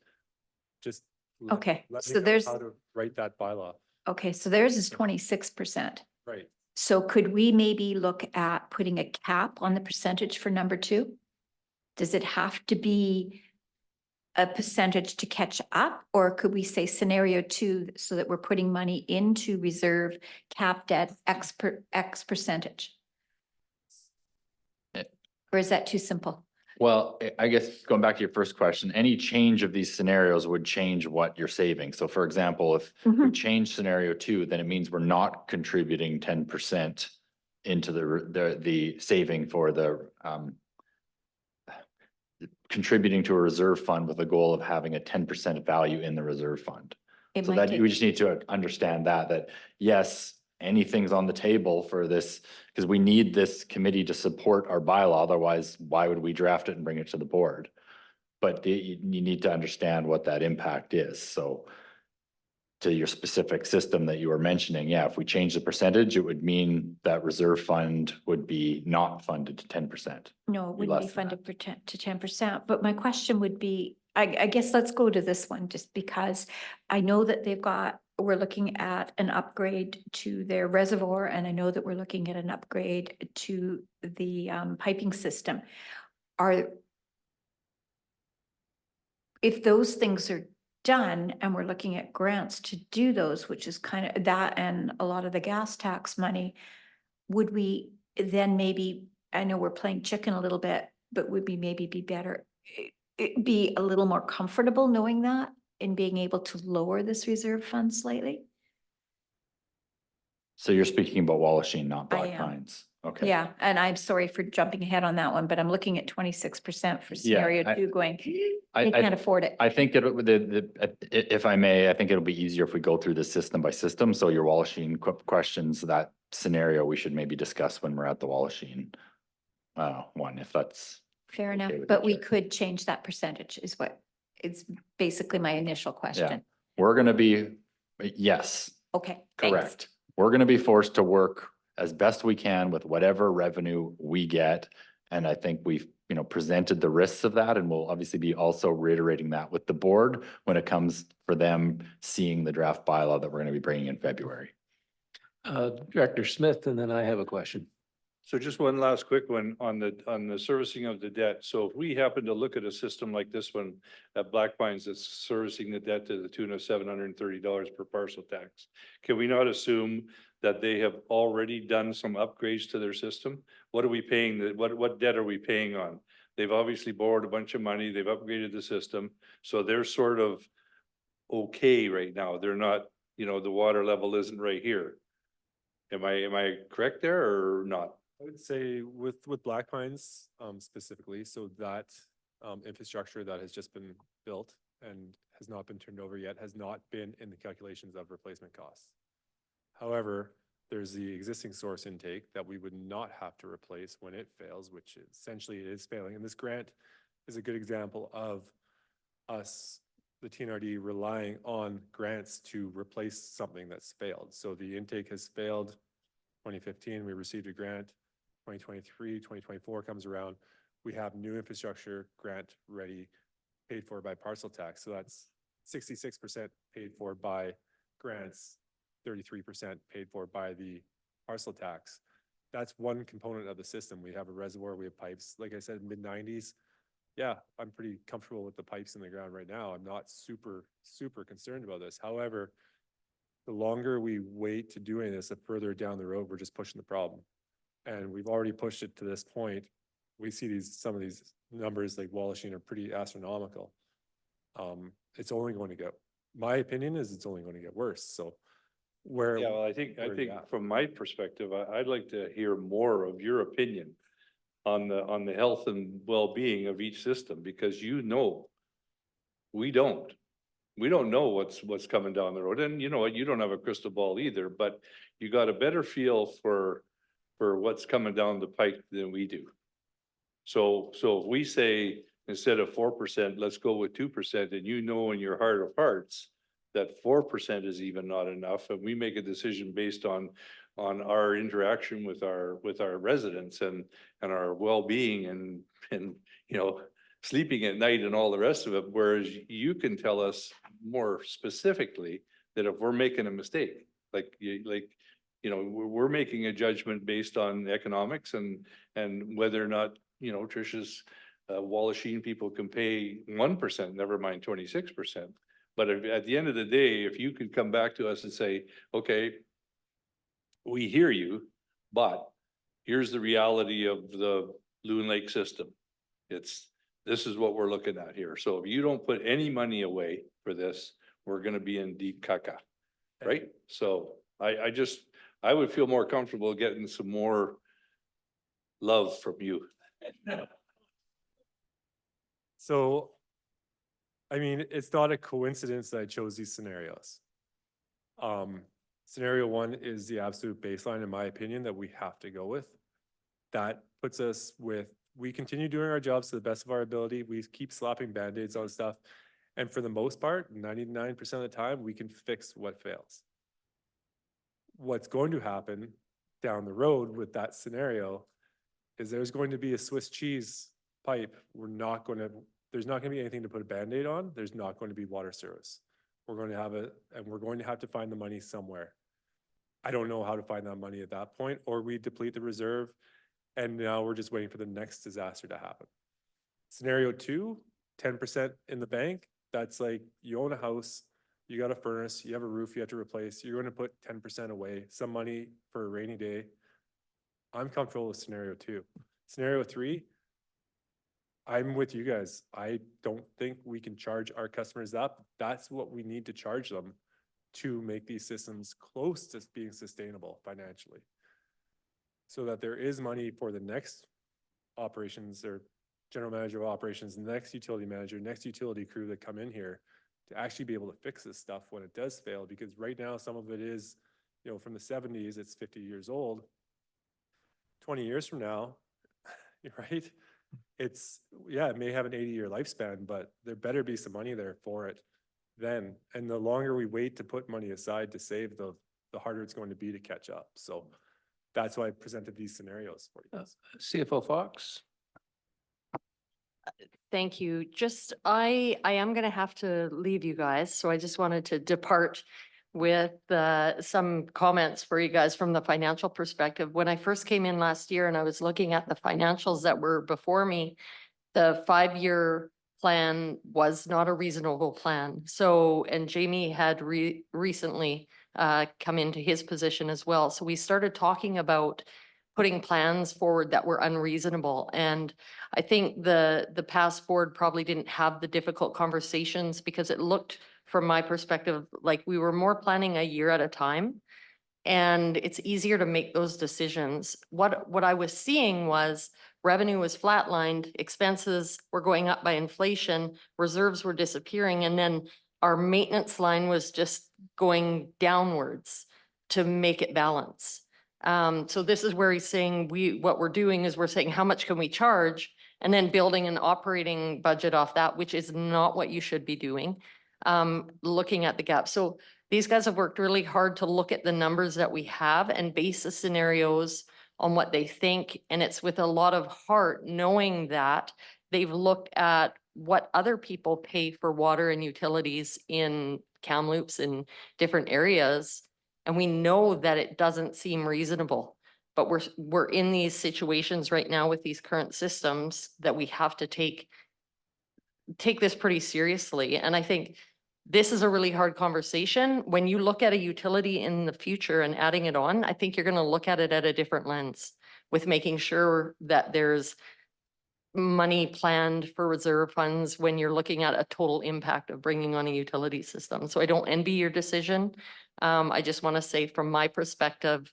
Speaker 3: just
Speaker 11: Okay,
Speaker 3: let me
Speaker 11: so
Speaker 3: know
Speaker 11: there's,
Speaker 3: how to write that bylaw.
Speaker 11: okay, so theirs is 26%.
Speaker 3: Right.
Speaker 11: So could we maybe look at putting a cap on the percentage for number 2? Does it have to be a percentage to catch up, or could we say scenario 2 so that we're putting money into reserve capped at X percentage? Or is that too simple?
Speaker 2: Well, I guess going back to your first question, any change of these scenarios would change what you're saving. So for example, if we change scenario 2, then it means we're not contributing 10% into the saving for the contributing to a reserve fund with a goal of having a 10% value in the reserve fund.
Speaker 11: It
Speaker 2: So
Speaker 11: might
Speaker 2: that we
Speaker 11: take,
Speaker 2: just need to understand that yes, anything's on the table for this, because we need this committee to support our bylaw. Otherwise, why would we draft it and bring it to the board? But you need to understand what that impact is. So to your specific system that you were mentioning, yeah, if we change the percentage, it would mean that reserve fund would be not funded to 10%.
Speaker 11: no, it
Speaker 2: be
Speaker 11: wouldn't be
Speaker 2: less than
Speaker 11: funded for 10%, but my question would be, I guess let's go to this one, just because I know that we're looking at an upgrade to their reservoir, and I know that we're looking at an upgrade to the piping system. If those things are done and we're looking at grants to do those, which is kind of that and a lot of the gas tax money, would we then maybe, I know we're playing chicken a little bit, but would we maybe be better, be a little more comfortable knowing that and being able to lower this reserve fund slightly?
Speaker 2: So you're speaking about Wallachine, not
Speaker 11: I
Speaker 2: Black
Speaker 11: am.
Speaker 2: Pines. Okay.
Speaker 11: Yeah, and I'm sorry for jumping ahead on that one, but I'm looking at 26% for scenario
Speaker 2: I-
Speaker 11: 2 going,
Speaker 2: I-
Speaker 11: they can't afford it.
Speaker 2: I think if I may, I think it'll be easier if we go through this system by system. So your Wallachine questions, that scenario we should maybe discuss when we're at the Wallachine one, if that's
Speaker 11: Fair
Speaker 2: okay
Speaker 11: enough,
Speaker 2: with
Speaker 11: but
Speaker 2: you,
Speaker 11: we
Speaker 2: Chair.
Speaker 11: could change that percentage is what, it's basically my initial question.
Speaker 2: We're gonna be, yes,
Speaker 11: Okay, thanks.
Speaker 2: correct. We're gonna be forced to work as best we can with whatever revenue we get. And I think we've, presented the risks of that, and we'll obviously be also reiterating that with the board when it comes for them seeing the draft bylaw that we're gonna be bringing in February.
Speaker 1: Director Smith, and then I have a question.
Speaker 7: So just one last quick one on the servicing of the debt. So if we happen to look at a system like this one at Black Pines that's servicing the debt to the tune of $730 per parcel tax, can we not assume that they have already done some upgrades to their system? What are we paying? What debt are we paying on? They've obviously borrowed a bunch of money. They've upgraded the system. So they're sort of okay right now. They're not, the water level isn't right here. Am I correct there or not?
Speaker 3: I would say with Black Pines specifically, so that infrastructure that has just been built and has not been turned over yet has not been in the calculations of replacement costs. However, there's the existing source intake that we would not have to replace when it fails, which essentially it is failing. And this grant is a good example of us, the TNRD, relying on grants to replace something that's failed. So the intake has failed 2015, we received a grant. 2023, 2024 comes around, we have new infrastructure grant ready, paid for by parcel tax. So that's 66% paid for by grants, 33% paid for by the parcel tax. That's one component of the system. We have a reservoir, we have pipes. Like I said, mid-90s. Yeah, I'm pretty comfortable with the pipes in the ground right now. I'm not super concerned about this. However, the longer we wait to doing this, the further down the road, we're just pushing the problem. And we've already pushed it to this point. We see some of these numbers like Wallachine are pretty astronomical. It's only going to get, my opinion is it's only going to get worse. So where?
Speaker 7: Yeah, well, I think from my perspective, I'd like to hear more of your opinion on the health and well-being of each system, because we don't know what's coming down the road. And you know what, you don't have a crystal ball either, but you got a better feel for what's coming down the pipe than we do. So if we say instead of 4%, let's go with 2%, and in your heart of hearts that 4% is even not enough, and we make a decision based on our interaction with our residents and our well-being and sleeping at night and all the rest of it, whereas you can tell us more specifically that if we're making a mistake, we're making a judgment based on economics and whether or not, Tricia's Wallachine people can pay 1%, never mind 26%. But at the end of the day, if you could come back to us and say, okay, we hear you, but here's the reality of the Loon Lake system. This is what we're looking at here. So if you don't put any money away for this, we're going to be in deep caca, right? So I just I would feel more comfortable getting some more love from you.
Speaker 3: So, I mean, it's not a coincidence that I chose these scenarios. Scenario one is the absolute baseline, in my opinion, that we have to go with. That puts us with, we continue doing our jobs to the best of our ability. We keep slapping Band-Aids on stuff. And for the most part, 99% of the time, we can fix what fails. What's going to happen down the road with that scenario is there's going to be a Swiss cheese pipe. There's not gonna be anything to put a Band-Aid on. There's not going to be water service. We're going to have and we're going to have to find the money somewhere. I don't know how to find that money at that point, or we deplete the reserve and now we're just waiting for the next disaster to happen. Scenario two, 10% in the bank. That's like, you own a house, you got a furnace, you have a roof you have to replace, you're gonna put 10% away, some money for a rainy day. I'm comfortable with scenario two. Scenario three, I'm with you guys. I don't think we can charge our customers up. That's what we need to charge them to make these systems close to being sustainable financially. So that there is money for the next operations or general manager of operations, next utility manager, next utility crew that come in here to actually be able to fix this stuff when it does fail. Because right now, some of it is, you know, from the 70s, it's 50 years old. 20 years from now, right? It's, yeah, it may have an 80-year lifespan, but there better be some money there for it then. And the longer we wait to put money aside to save, the harder it's going to be to catch up. So that's why I presented these scenarios for you.
Speaker 1: CFO Fox?
Speaker 10: Thank you. Just, I am going to have to leave you guys, so I just wanted to depart with some comments for you guys from the financial perspective. When I first came in last year and I was looking at the financials that were before me, the 5-year plan was not a reasonable plan. So, and Jamie had recently come into his position as well. So we started talking about putting plans forward that were unreasonable. And I think the past board probably didn't have the difficult conversations because it looked, from my perspective, like we were more planning a year at a time. And it's easier to make those decisions. What I was seeing was revenue was flatlined, expenses were going up by inflation, reserves were disappearing, and then our maintenance line was just going downwards to make it balance. So this is where he's saying what we're doing is we're saying, how much can we charge? And then building an operating budget off that, which is not what you should be doing. Looking at the gap. So these guys have worked really hard to look at the numbers that we have and base the scenarios on what they think. And it's with a lot of heart, knowing that they've looked at what other people pay for water and utilities in Kamloops in different areas. And we know that it doesn't seem reasonable, but we're in these situations right now with these current systems that we have to take this pretty seriously. And I think this is a really hard conversation. When you look at a utility in the future and adding it on, I think you're going to look at it at a different lens with making sure that there's money planned for reserve funds when you're looking at a total impact of bringing on a utility system. So I don't envy your decision. I just want to say from my perspective,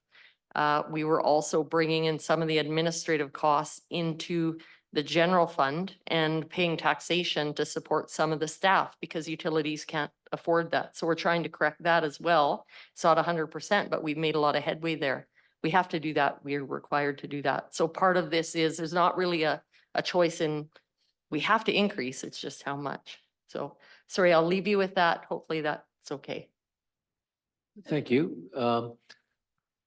Speaker 10: we were also bringing in some of the administrative costs into the general fund and paying taxation to support some of the staff because utilities can't afford that. So we're trying to correct that as well. It's not 100%, but we've made a lot of headway there. We have to do that. We're required to do that. So part of this is there's not really a choice in, we have to increase, it's just how much. So sorry, I'll leave you with that. Hopefully that's okay.
Speaker 1: Thank you.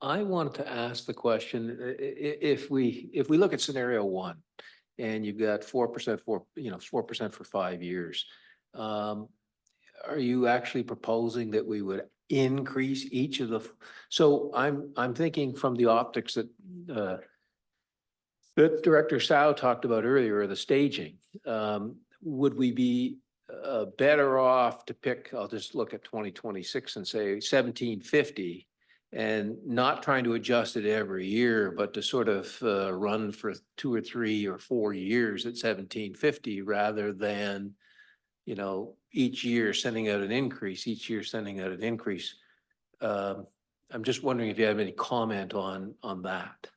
Speaker 1: I wanted to ask the question, if we look at scenario one and you've got 4% for, 4% for 5 years, are you actually proposing that we would increase each of the, so I'm thinking from the optics that Director Sao talked about earlier, the staging. Would we be better off to pick, I'll just look at 2026 and say 1750 and not trying to adjust it every year, but to sort of run for 2 or 3 or 4 years at 1750 rather than, each year sending out an increase, each year sending out an increase. I'm just wondering if you have any comment on that.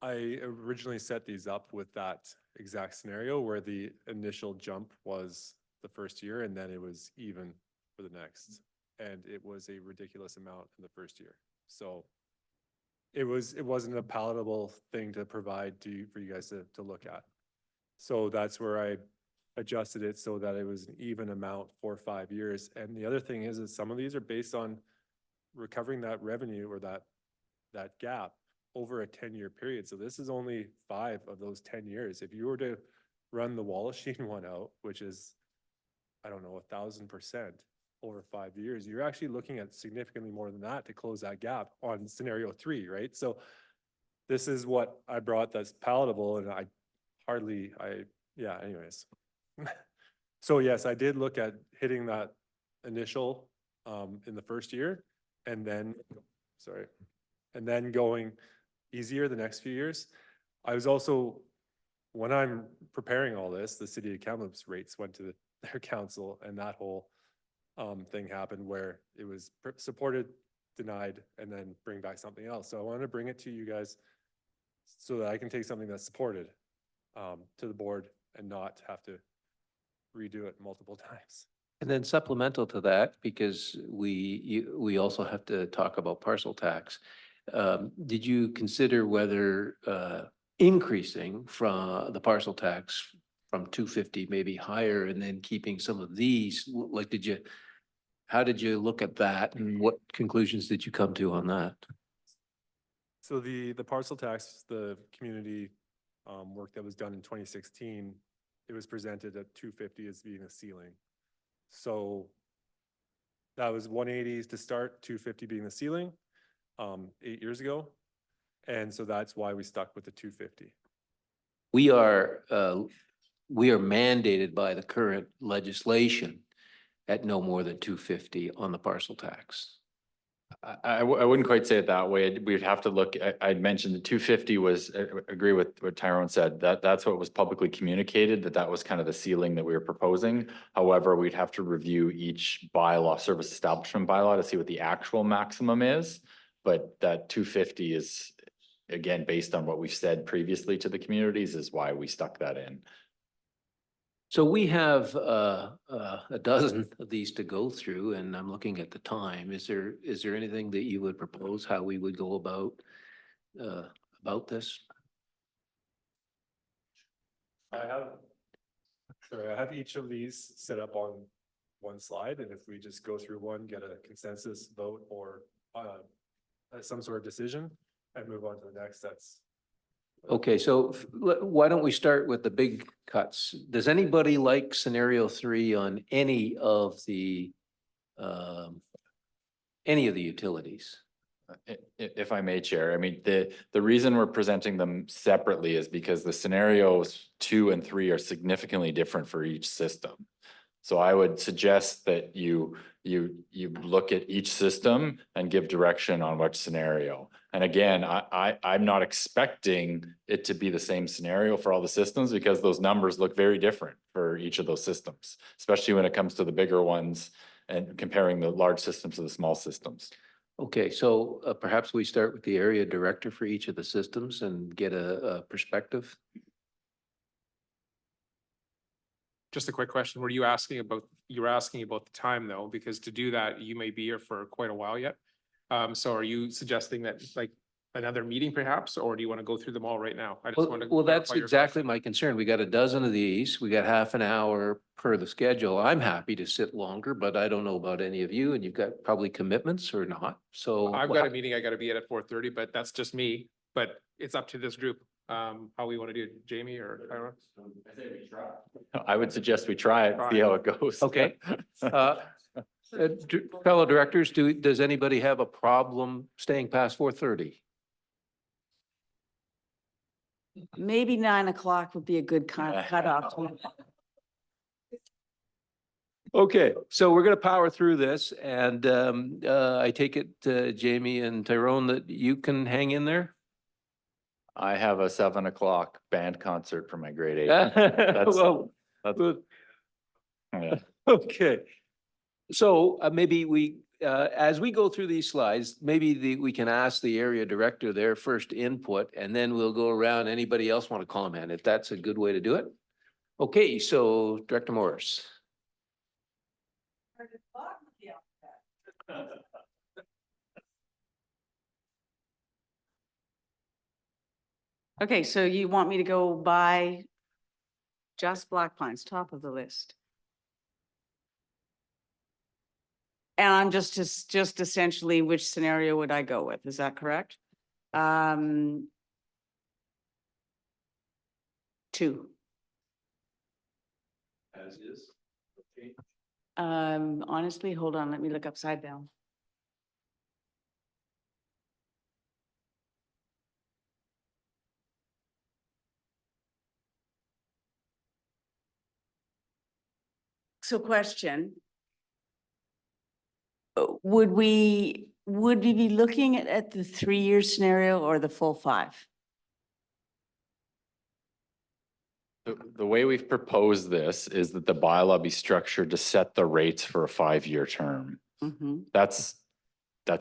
Speaker 3: I originally set these up with that exact scenario where the initial jump was the first year and then it was even for the next. And it was a ridiculous amount in the first year. So it wasn't a palatable thing to provide for you guys to look at. So that's where I adjusted it so that it was an even amount for 5 years. And the other thing is some of these are based on recovering that revenue or that gap over a 10-year period. So this is only 5 of those 10 years. If you were to run the Wallenstein one out, which is, I don't know, 1,000% over 5 years, you're actually looking at significantly more than that to close that gap on scenario 3, right? So this is what I brought that's palatable, and anyways. So yes, I did look at hitting that initial in the first year, and then, going easier the next few years. I was also, when I'm preparing all this, the city of Kamloops rates went to their council, and that whole thing happened where it was supported, denied, and then bring back something else. So I wanted to bring it to you guys so that I can take something that's supported to the board and not have to redo it multiple times.
Speaker 1: And then supplemental to that, because we also have to talk about parcel tax. Did you consider whether increasing from the parcel tax from 250 maybe higher and then keeping some of these? Like, how did you look at that and what conclusions did you come to on that?
Speaker 3: So the parcel tax, the community work that was done in 2016, it was presented at 250 as being a ceiling. So that was 180s to start, 250 being the ceiling 8 years ago. And so that's why we stuck with the 250.
Speaker 1: We are mandated by the current legislation at no more than 250 on the parcel tax.
Speaker 2: I wouldn't quite say it that way. We'd have to look, I'd mentioned the 250 was, agree with what Tyrone said, that's what was publicly communicated, that was kind of the ceiling that we were proposing. However, we'd have to review each bylaw, service establishment bylaw, to see what the actual maximum is. But that 250 is, again, based on what we've said previously to the communities, is why we stuck that in.
Speaker 1: So we have a dozen of these to go through, and I'm looking at the time. Is there anything that you would propose how we would go about this?
Speaker 3: I have each of these set up on one slide, and if we just go through one, get a consensus vote or some sort of decision and move on to the next, that's.
Speaker 1: Okay, so why don't we start with the big cuts? Does anybody like scenario 3 on any of the utilities?
Speaker 2: If I may, Chair, I mean, the reason we're presenting them separately is because the scenarios 2 and 3 are significantly different for each system. So I would suggest that you look at each system and give direction on which scenario. And again, I'm not expecting it to be the same scenario for all the systems, because those numbers look very different for each of those systems, especially when it comes to the bigger ones and comparing the large systems to the small systems.
Speaker 1: Okay, so perhaps we start with the area director for each of the systems and get a perspective.
Speaker 9: Just a quick question. You were asking about the time though, because to do that, you may be here for quite a while yet. So are you suggesting that like another meeting perhaps, or do you want to go through them all right now? I just want to.
Speaker 1: Well, that's
Speaker 9: clarify your
Speaker 1: exactly
Speaker 9: question.
Speaker 1: my concern. We got a dozen of these. We got half an hour per the schedule. I'm happy to sit longer, but I don't know about any of you, and you've got probably commitments or not. So
Speaker 9: I've got a meeting I got to be at 4:30, but that's just me. But it's up to this group. How we want to do it, Jamie or Tyron?
Speaker 2: I would suggest we try it, see how it goes.
Speaker 1: Okay. Fellow directors, does anybody have a problem staying past 4:30?
Speaker 8: Maybe 9 o'clock would be a good cutoff.
Speaker 1: Okay, so we're gonna power through this, and I take it, Jamie and Tyrone, that you can hang in there?
Speaker 2: I have a 7 o'clock band concert for my grade 8.
Speaker 1: Well,
Speaker 2: Yeah.
Speaker 1: okay. So maybe we as we go through these slides, maybe we can ask the area director their first input, and then we'll go around. Anybody else want to comment? If that's a good way to do it? Okay, so Director Morris.
Speaker 8: Okay, so you want me to go by just Black Pines, top of the list? And I'm just essentially, which scenario would I go with? Is that correct? 2.
Speaker 7: As is. Okay.
Speaker 8: Honestly, hold on, let me look upside down. So question. Would we be looking at the 3-year scenario or the full 5?
Speaker 2: The way we've proposed this is that the bylaw be structured to set the rates for a 5-year term.
Speaker 8: Mm-hmm.
Speaker 2: That's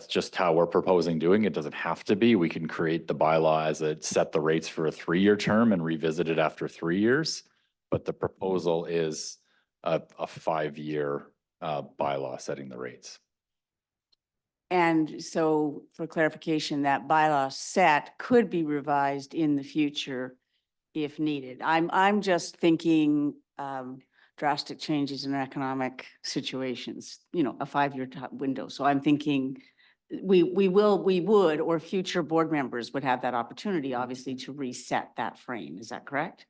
Speaker 2: just how we're proposing doing it. It doesn't have to be. We can create the bylaw as it set the rates for a 3-year term and revisit it after 3 years. But the proposal is a 5-year bylaw setting the rates.
Speaker 8: And so for clarification, that bylaw set could be revised in the future if needed. I'm just thinking drastic changes in economic situations, you know, a 5-year window. So I'm thinking we would, or future board members would have that opportunity, obviously, to reset that frame. Is that correct?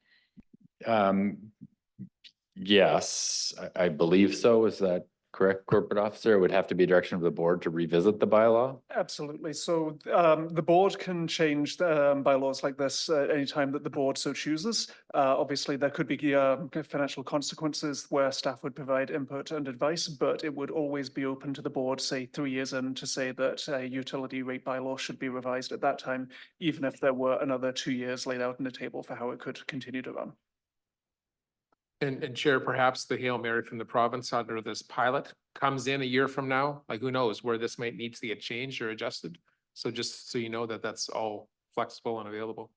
Speaker 2: Yes, I believe so. Is that correct, corporate officer? It would have to be a direction of the board to revisit the bylaw.
Speaker 12: Absolutely. So the board can change the bylaws like this anytime that the board so chooses. Obviously, there could be financial consequences where staff would provide input and advice, but it would always be open to the board, say 3 years in, to say that a utility rate bylaw should be revised at that time, even if there were another 2 years laid out in the table for how it could continue to run.
Speaker 9: And Chair, perhaps the Hail Mary from the province under this pilot comes in a year from now, like who knows where this might need to get changed or adjusted. So just so you know that that's all flexible and available.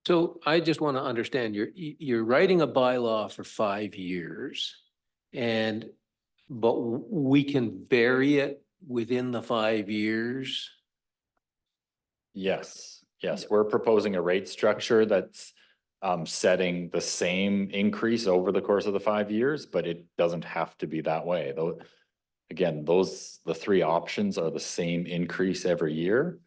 Speaker 1: So I just want to understand, you're writing a bylaw for 5 years, but we can vary it within the 5 years?
Speaker 2: Yes, we're proposing a rate structure that's setting the same increase over the course of the 5 years, but it doesn't have to be that way. Though, again, the 3 options are the same increase every year.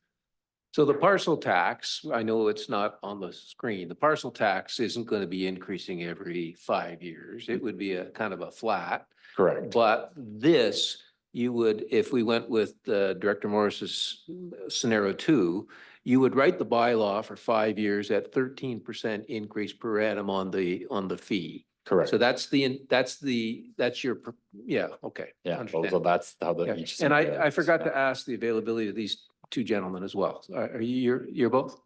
Speaker 1: So the parcel tax, I know it's not on the screen, the parcel tax isn't going to be increasing every 5 years. It would be a kind of a flat.
Speaker 2: Correct.
Speaker 1: But this, you would, if we went with Director Morris's scenario 2, you would write the bylaw for 5 years at 13% increase per annum on the fee.
Speaker 2: Correct.
Speaker 1: So that's your, yeah, okay.
Speaker 2: Yeah,
Speaker 1: understand.
Speaker 2: so that's how the
Speaker 1: Yeah.
Speaker 2: each.
Speaker 1: And I forgot to ask the availability of these 2 gentlemen as well. Are you're both?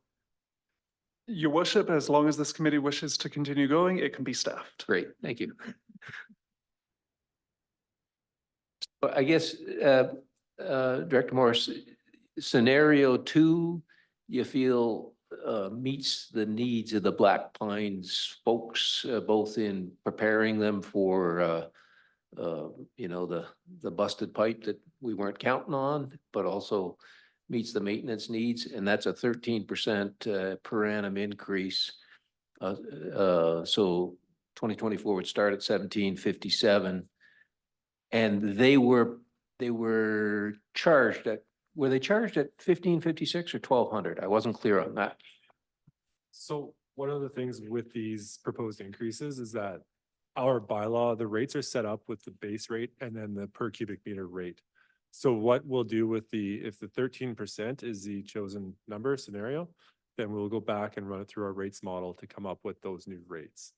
Speaker 12: Your worship, as long as this committee wishes to continue going, it can be staffed.
Speaker 1: Great, thank you. But I guess, Director Morris, scenario 2, you feel meets the needs of the Black Pines folks, both in preparing them for, you know, the busted pipe that we weren't counting on, but also meets the maintenance needs, and that's a 13% per annum increase. So 2024 would start at 1757. And they were charged at, were they charged at 1556 or 1200? I wasn't clear on that.
Speaker 3: So one of the things with these proposed increases is that our bylaw, the rates are set up with the base rate and then the per cubic meter rate. So what we'll do with if the 13% is the chosen number scenario, then we'll go back and run it through our rates model to come up with those new rates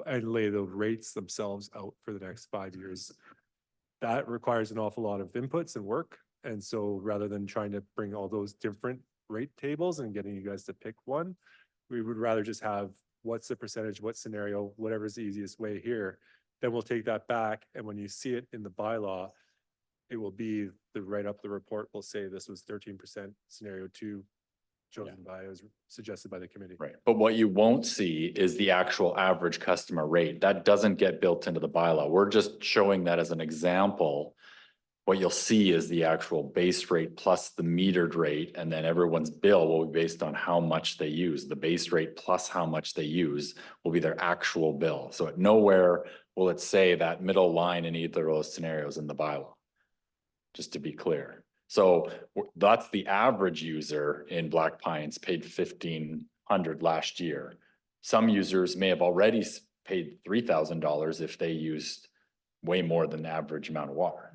Speaker 3: and lay the rates themselves out for the next 5 years. That requires an awful lot of inputs and work. And so rather than trying to bring all those different rate tables and getting you guys to pick one, we would rather just have what's the percentage, what scenario, whatever's the easiest way here. Then we'll take that back. And when you see it in the bylaw, it will be the write-up, the report will say this was 13%, scenario 2 chosen by, as suggested by the committee.
Speaker 2: Right, but what you won't see is the actual average customer rate. That doesn't get built into the bylaw. We're just showing that as an example. What you'll see is the actual base rate plus the metered rate, and then everyone's bill will be based on how much they use. The base rate plus how much they use will be their actual bill. So at nowhere will it say that middle line in either of those scenarios in the bylaw. Just to be clear. So that's the average user in Black Pines paid $1,500 last year. Some users may have already paid $3,000 if they used way more than the average amount of water.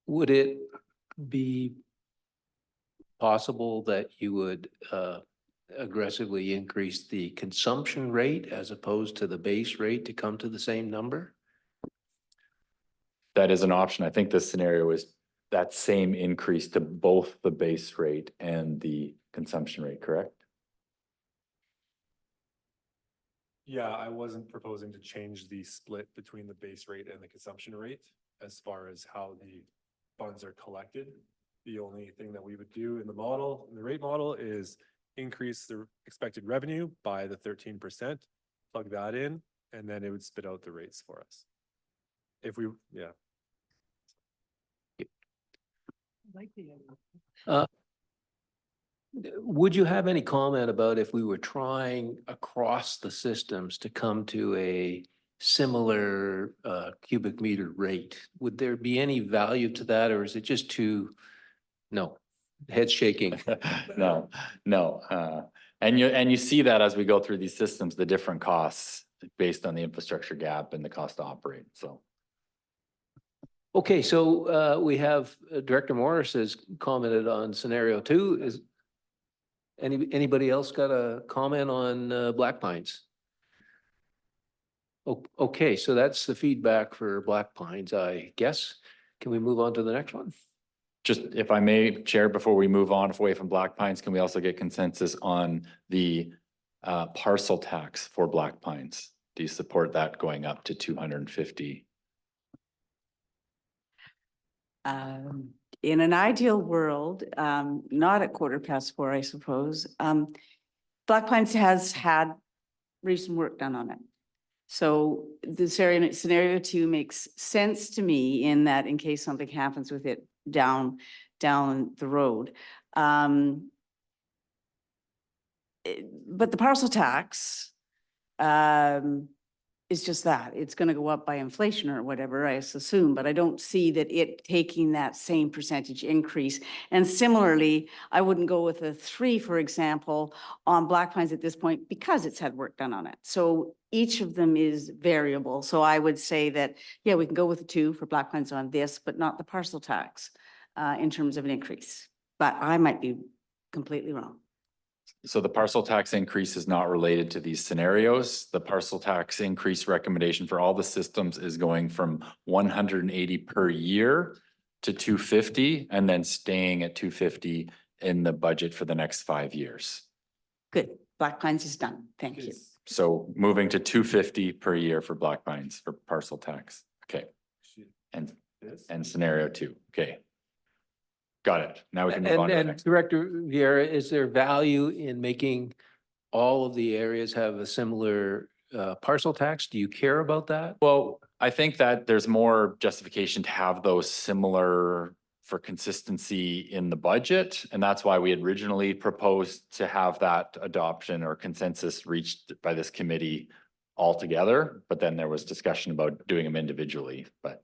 Speaker 1: Would it be possible that you would aggressively increase the consumption rate as opposed to the base rate to come to the same number?
Speaker 2: That is an option. I think this scenario is that same increase to both the base rate and the consumption rate, correct?
Speaker 3: Yeah, I wasn't proposing to change the split between the base rate and the consumption rate as far as how the funds are collected. The only thing that we would do in the model, in the rate model, is increase the expected revenue by the 13%, plug that in, and then it would spit out the rates for us. If we, yeah.
Speaker 1: Would you have any comment about if we were trying across the systems to come to a similar cubic meter rate? Would there be any value to that, or is it just too, no, head shaking?
Speaker 2: No. And you see that as we go through these systems, the different costs based on the infrastructure gap and the cost to operate, so.
Speaker 1: Okay, so we have Director Morris has commented on scenario 2. Is anybody else got a comment on Black Pines? Okay, so that's the feedback for Black Pines, I guess. Can we move on to the next one?
Speaker 2: Just if I may, Chair, before we move on away from Black Pines, can we also get consensus on the parcel tax for Black Pines? Do you support that going up to 250?
Speaker 8: In an ideal world, not at 4:15, I suppose, Black Pines has had recent work done on it. So the scenario 2 makes sense to me in that in case something happens with it down the road. But the parcel tax is just that. It's going to go up by inflation or whatever, I assume, but I don't see that it taking that same percentage increase. And similarly, I wouldn't go with a 3, for example, on Black Pines at this point because it's had work done on it. So each of them is variable. So I would say that, yeah, we can go with a 2 for Black Pines on this, but not the parcel tax in terms of an increase. But I might be completely wrong.
Speaker 2: So the parcel tax increase is not related to these scenarios. The parcel tax increase recommendation for all the systems is going from 180 per year to 250 and then staying at 250 in the budget for the next 5 years.
Speaker 8: Good. Black Pines is done. Thank you.
Speaker 2: So moving to 250 per year for Black Pines for parcel tax. Okay. And scenario 2. Okay. Got it. Now we can move on to the
Speaker 1: And
Speaker 2: next.
Speaker 1: Director Vieira, is there value in making all of the areas have a similar parcel tax? Do you care about that?
Speaker 2: Well, I think that there's more justification to have those similar for consistency in the budget. And that's why we had originally proposed to have that adoption or consensus reached by this committee altogether. But then there was discussion about doing them individually. But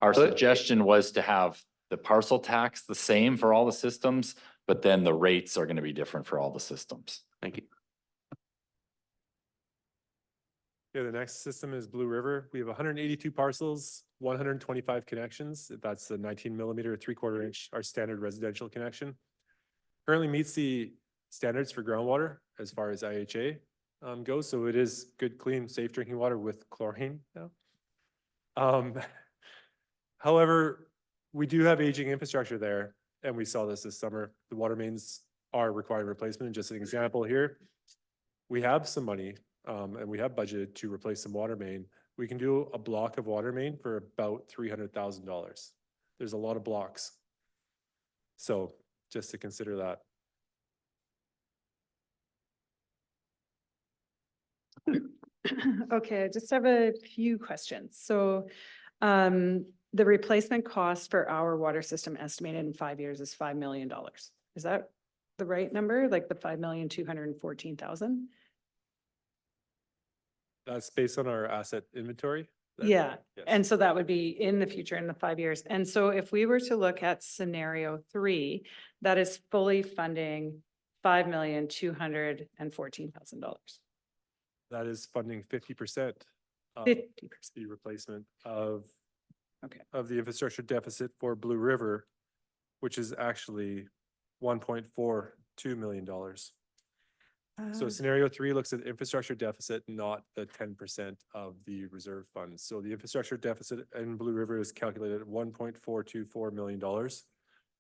Speaker 2: our suggestion was to have the parcel tax the same for all the systems, but then the rates are going to be different for all the systems.
Speaker 1: Thank you.
Speaker 3: Yeah, the next system is Blue River. We have 182 parcels, 125 connections. That's the 19mm 3/4 inch, our standard residential connection. Currently meets the standards for groundwater as far as IHA goes. So it is good, clean, safe drinking water with chlorine now. However, we do have aging infrastructure there, and we saw this summer. The water mains are requiring replacement. Just an example here, we have some money and we have budgeted to replace some water main. We can do a block of water main for about $300,000. There's a lot of blocks. So just to consider that.
Speaker 5: Okay, I just have a few questions. So, the replacement cost for our water system estimated in 5 years is $5 million. Is that the right number? Like the 5,214,000?
Speaker 3: That's based on our asset inventory? That-
Speaker 5: Yeah,
Speaker 3: yes.
Speaker 5: and so that would be in the future, in the 5 years. And so if we were to look at scenario 3, that is fully funding $5,214,000.
Speaker 3: That is funding 50%. Of
Speaker 5: 50%.
Speaker 3: the replacement of.
Speaker 5: Okay.
Speaker 3: Of the infrastructure deficit for Blue River, which is actually $1.42 million. So scenario 3 looks at infrastructure deficit, not the 10% of the reserve funds. So the infrastructure deficit in Blue River is calculated at $1.424 million.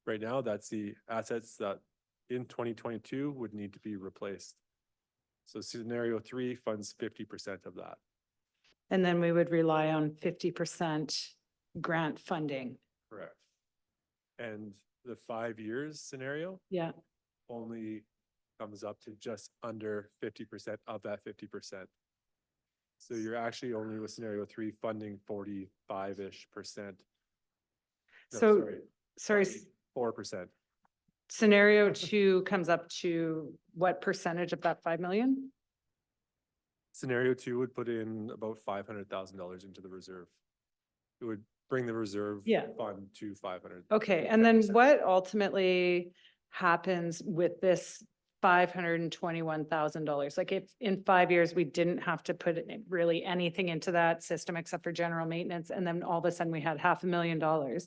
Speaker 3: Right now, that's the assets that in 2022 would need to be replaced. So scenario 3 funds 50% of that.
Speaker 5: And then we would rely on 50% grant funding.
Speaker 3: Correct. And the 5 years scenario
Speaker 5: Yeah.
Speaker 3: only comes up to just under 50% of that 50%. So you're actually only with scenario 3 funding 45-ish%. No,
Speaker 5: So, sorry,
Speaker 3: 4%.
Speaker 5: scenario 2 comes up to what percentage of that 5 million?
Speaker 3: Scenario 2 would put in about $500,000 into the reserve. It would bring the reserve
Speaker 5: Yeah.
Speaker 3: fund to 500.
Speaker 5: Okay, and then
Speaker 3: 10%.
Speaker 5: what ultimately happens with this $521,000? Like if in 5 years, we didn't have to put really anything into that system except for general maintenance, and then all of a sudden we had $500,000.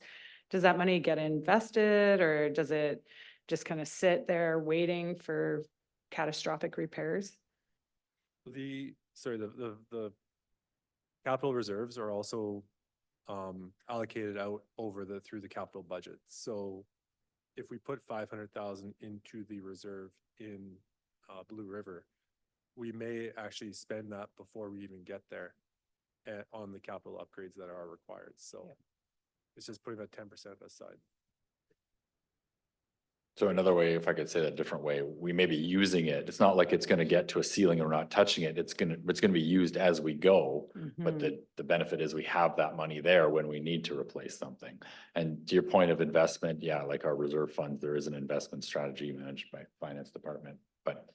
Speaker 5: Does that money get invested, or does it just kind of sit there waiting for catastrophic repairs?
Speaker 3: The capital reserves are also allocated out through the capital budget. So if we put 500,000 into the reserve in Blue River, we may actually spend that before we even get there on the capital upgrades that are required. So it's just putting that 10% aside.
Speaker 2: So another way, if I could say that a different way, we may be using it. It's not like it's gonna get to a ceiling and we're not touching it. It's gonna be used as we go. But the benefit is we have that money there when we need to replace something. And to your point of investment, yeah, like our reserve funds, there is an investment strategy managed by finance department, but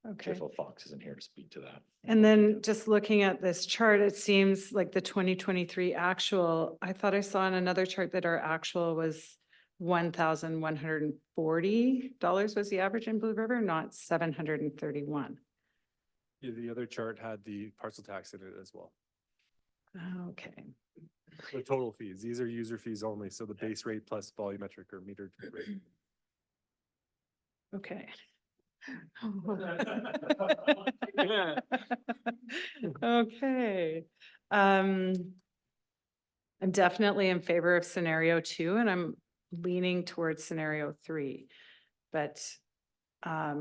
Speaker 5: Okay.
Speaker 2: Tiffel Fox isn't here to speak to that.
Speaker 5: And then just looking at this chart, it seems like the 2023 actual, I thought I saw in another chart that our actual was $1,140 was the average in Blue River, not 731.
Speaker 3: Yeah, the other chart had the parcel tax in it as well.
Speaker 5: Okay.
Speaker 3: The total fees, these are user fees only. So the base rate plus volumetric or metered rate.
Speaker 5: Okay. Okay. I'm definitely in favor of scenario 2, and I'm leaning towards scenario 3, but I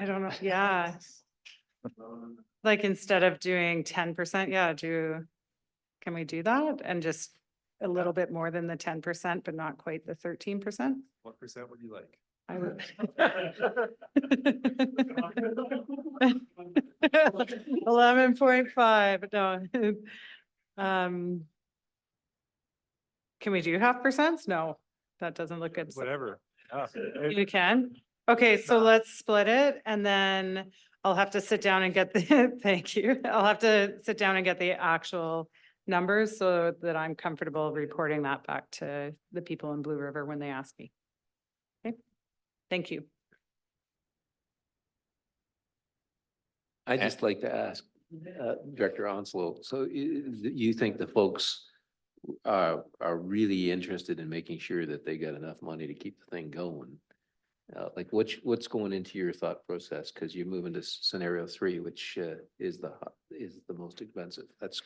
Speaker 5: don't know, yeah. Like instead of doing 10%, can we do that? And just a little bit more than the 10%, but not quite the 13%?
Speaker 3: What percent would you like?
Speaker 5: I would. 11.5, no. Can we do 0.5%? No, that doesn't look good.
Speaker 3: Whatever.
Speaker 5: You can? Okay, so let's split it, and then I'll have to sit down and get the, thank you. I'll have to sit down and get the actual numbers so that I'm comfortable reporting that back to the people in Blue River when they ask me. Okay, thank you.
Speaker 14: I'd just like to ask Director Onslow, so you think the folks are really interested in making sure that they got enough money to keep the thing going? Like what's going into your thought process? Because you're moving to scenario 3, which is the most expensive. That's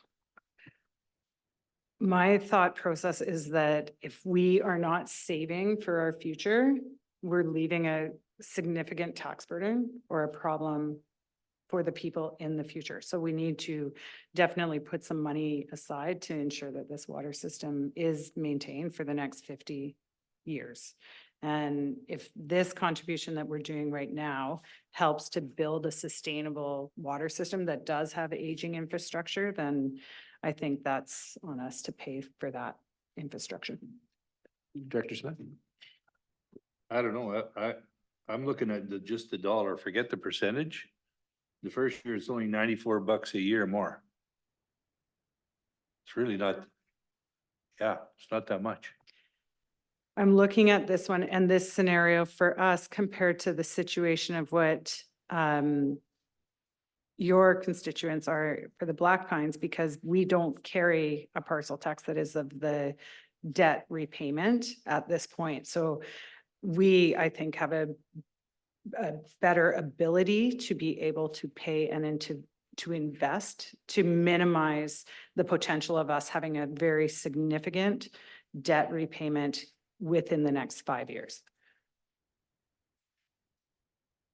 Speaker 5: My thought process is that if we are not saving for our future, we're leaving a significant tax burden or a problem for the people in the future. So we need to definitely put some money aside to ensure that this water system is maintained for the next 50 years. And if this contribution that we're doing right now helps to build a sustainable water system that does have aging infrastructure, then I think that's on us to pay for that infrastructure.
Speaker 14: Director Smith?
Speaker 7: I don't know, I'm looking at just the dollar, forget the percentage. The first year it's only $94 a year more. It's really not, yeah, it's not that much.
Speaker 5: I'm looking at this one and this scenario for us compared to the situation of what your constituents are for the Black Pines, because we don't carry a parcel tax that is of the debt repayment at this point. So we, I think, have a better ability to be able to pay and then to invest, to minimize the potential of us having a very significant debt repayment within the next 5 years.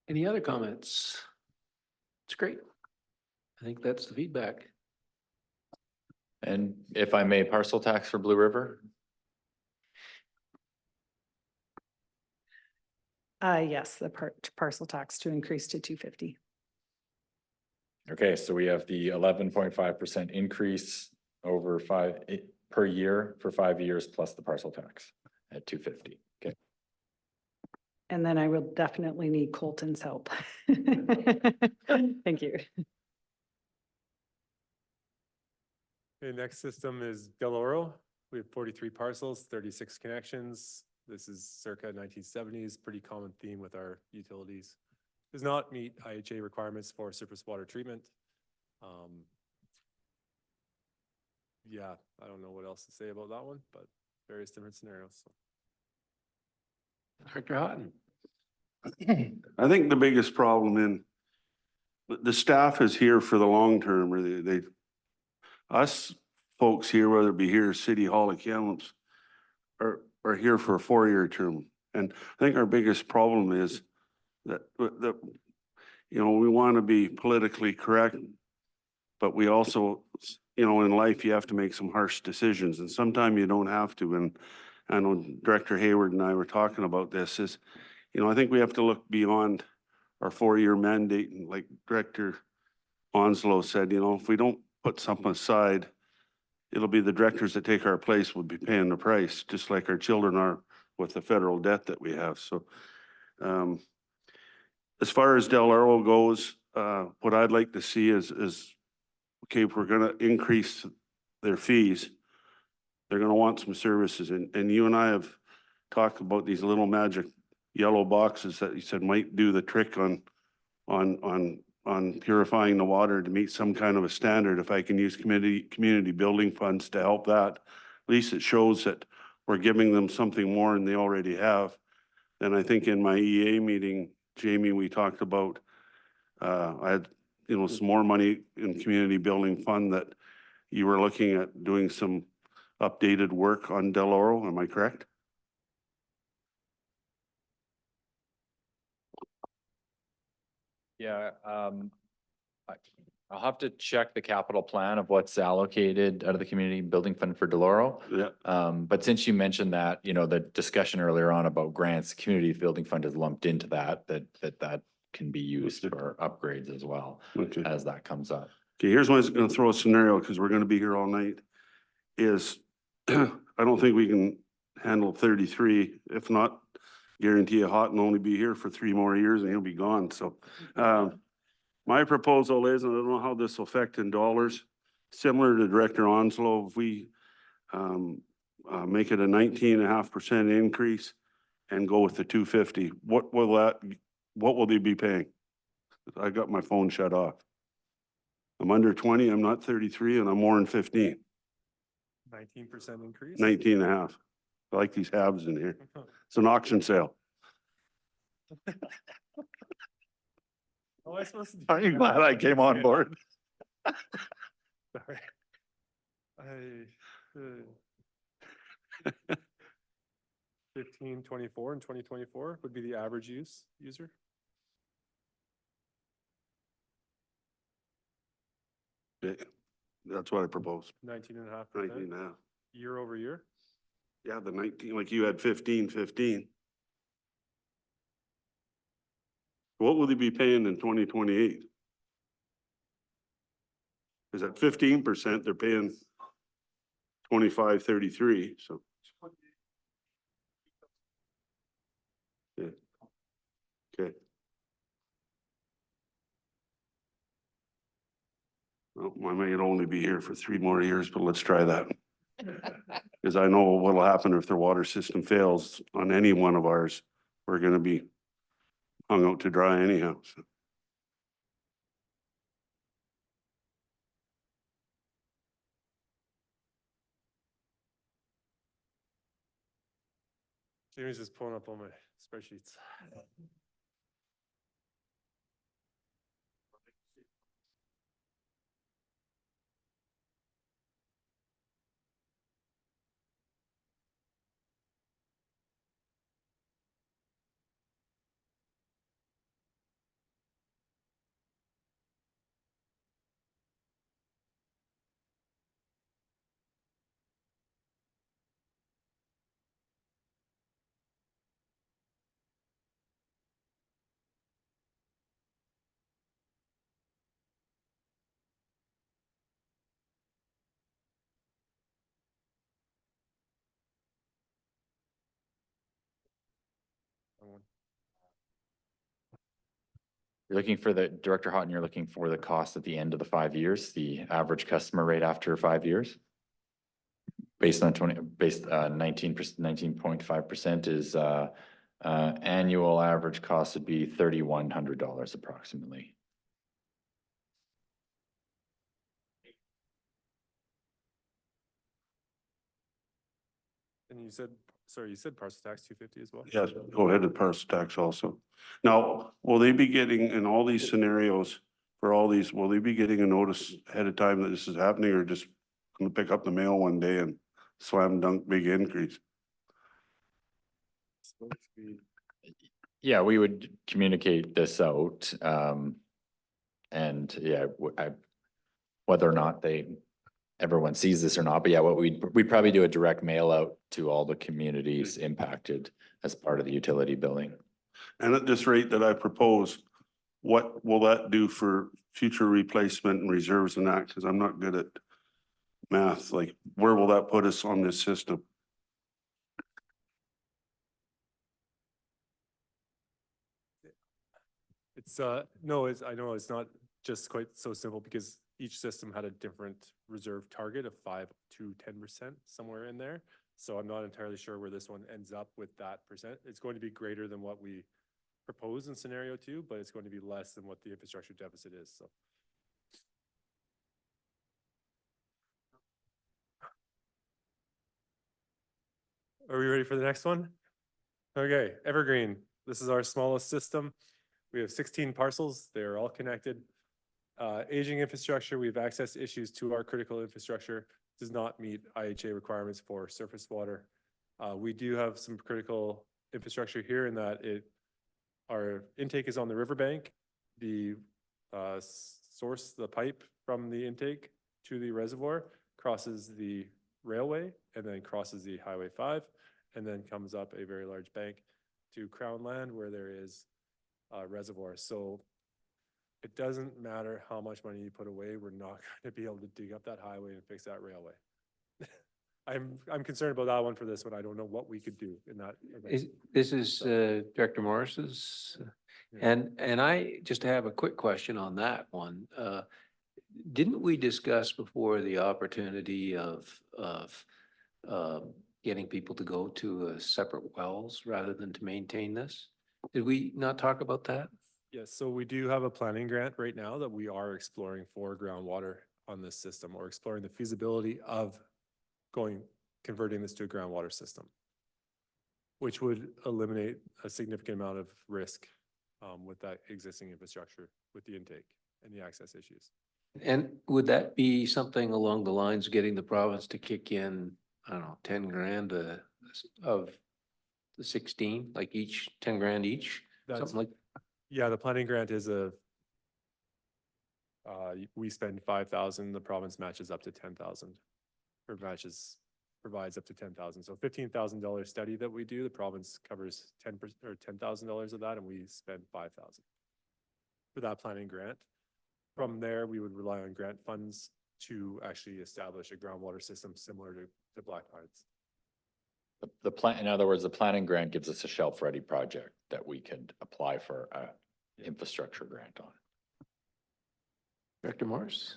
Speaker 14: Any other comments? It's great. I think that's the feedback.
Speaker 2: And if I may, parcel tax for Blue River?
Speaker 5: Yes, the parcel tax to increase to 250.
Speaker 2: Okay, so we have the 11.5% increase over per year for 5 years plus the parcel tax at 250. Okay.
Speaker 5: And then I will definitely need Colton's help. Thank you.
Speaker 3: Okay, next system is Del Oro. We have 43 parcels, 36 connections. This is circa 1970s, pretty common theme with our utilities. Does not meet IHA requirements for surface water treatment. Yeah, I don't know what else to say about that one, but various different scenarios. So.
Speaker 14: Director Houghton?
Speaker 4: I think the biggest problem in the staff is here for the long term, or us folks here, whether it be here, City Hall of Kamloops, are here for a 4-year term. And I think our biggest problem is that we want to be politically correct, but we also, in life, you have to make some harsh decisions, and sometimes you don't have to. And I know Director Hayward and I were talking about this is, I think we have to look beyond our 4-year mandate. And like Director Onslow said, if we don't put something aside, it'll be the directors that take our place will be paying the price, just like our children are with the federal debt that we have. So as far as Del Oro goes, what I'd like to see is okay, if we're gonna increase their fees, they're gonna want some services. And you and I have talked about these little magic yellow boxes that you said might do the trick on purifying the water to meet some kind of a standard. If I can use community building funds to help that, at least it shows that we're giving them something more than they already have. And I think in my EA meeting, Jamie, we talked about, I had, some more money in community building fund that you were looking at doing some updated work on Del Oro. Am I correct?
Speaker 2: Yeah, I'll have to check the capital plan of what's allocated out of the community building fund for Del Oro.
Speaker 4: Yeah.
Speaker 2: But since you mentioned that, the discussion earlier on about grants, community building fund is lumped into that can be used for upgrades as well
Speaker 4: Okay.
Speaker 2: as that comes up.
Speaker 4: Okay, here's why I'm going to throw a scenario, because we're going to be here all night, is I don't think we can handle 33. If not, guarantee Houghton only be here for 3 more years and he'll be gone. So my proposal is, and I don't know how this will affect in dollars, similar to Director Onslow, if we make it a 19.5% increase and go with the 250, what will they be paying? I got my phone shut off. I'm under 20, I'm not 33, and I'm more than 15.
Speaker 3: 19% increase?
Speaker 4: 19 and a half. I like these halves in here. It's an auction sale.
Speaker 3: Oh, I supposed to do
Speaker 2: Aren't you
Speaker 3: that?
Speaker 2: glad I came on board?
Speaker 3: Sorry. 15, 24 and 2024 would be the average user.
Speaker 4: Okay, that's what I proposed,
Speaker 3: 19.5%,
Speaker 4: 19 and a half.
Speaker 3: year over year.
Speaker 4: Yeah, the 19, like you had 15. What will they be paying in 2028? Cause at 15%, they're paying 25.33, so. Yeah. Okay. Well, I may only be here for 3 more years, but let's try that. Cause I know what'll happen if their water system fails on any one of ours. We're gonna be hung out to dry anyhow, so.
Speaker 3: Jamie's just pulling up all my spreadsheets.
Speaker 2: You're looking for the, Director Houghton, you're looking for the cost at the end of the 5 years, the average customer rate after 5 years? Based on 19%, 19.5% is, annual average cost would be $3,100 approximately.
Speaker 3: And you said, sorry, you said parcel tax 250 as well?
Speaker 4: Yes, go ahead and parcel tax also. Now, will they be getting in all these scenarios for all these, will they be getting a notice ahead of time that this is happening or just gonna pick up the mail one day and slam dunk big increase?
Speaker 2: Yeah, we would communicate this out, and yeah, whether or not everyone sees this or not, but yeah, we'd probably do a direct mail out to all the communities impacted as part of the utility billing.
Speaker 4: And at this rate that I propose, what will that do for future replacement and reserves and that? Cause I'm not good at math. Like, where will that put us on this system?
Speaker 3: It's, no, I know it's not just quite so simple because each system had a different reserve target of 5 to 10%, somewhere in there. So I'm not entirely sure where this one ends up with that percent. It's going to be greater than what we propose in scenario 2, but it's going to be less than what the infrastructure deficit is, so. Are we ready for the next one? Okay, Evergreen. This is our smallest system. We have 16 parcels. They're all connected. Aging infrastructure, we have access issues to our critical infrastructure, does not meet IHA requirements for surface water. We do have some critical infrastructure here in that our intake is on the riverbank. The source, the pipe from the intake to the reservoir crosses the railway and then crosses the Highway 5 and then comes up a very large bank to Crown Land where there is a reservoir. So it doesn't matter how much money you put away, we're not going to be able to dig up that highway and fix that railway. I'm concerned about that one for this one. I don't know what we could do in that.
Speaker 14: This is Director Morris's.
Speaker 3: Yeah.
Speaker 14: And I just have a quick question on that one. Didn't we discuss before the opportunity of getting people to go to separate wells rather than to maintain this? Did we not talk about that?
Speaker 3: Yes, so we do have a planning grant right now that we are exploring for groundwater on this system, or exploring the feasibility of converting this to a groundwater system, which would eliminate a significant amount of risk with that existing infrastructure, with the intake and the access issues.
Speaker 14: And would that be something along the lines of getting the province to kick in, I don't know, 10 grand of the 16, like each 10 grand each?
Speaker 3: That's,
Speaker 14: Something like,
Speaker 3: yeah, the planning grant is a We spend 5,000, the province matches up to 10,000. Or provides up to 10,000. So $15,000 study that we do, the province covers 10% or $10,000 of that, and we spend 5,000 for that planning grant. From there, we would rely on grant funds to actually establish a groundwater system similar to Black Pines.
Speaker 2: The plan, in other words, the planning grant gives us a shelf-ready project that we could apply for a infrastructure grant on.
Speaker 14: Director Morris?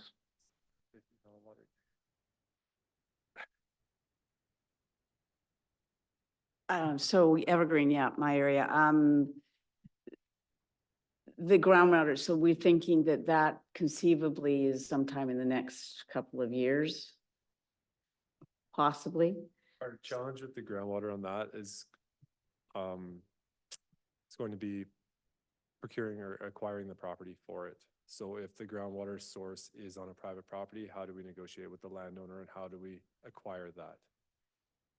Speaker 8: So Evergreen, yeah, my area, the groundwater, so we're thinking that that conceivably is sometime in the next couple of years. Possibly.
Speaker 3: Our challenge with the groundwater on that is, it's going to be procuring or acquiring the property for it. So if the groundwater source is on a private property, how do we negotiate with the landowner and how do we acquire that?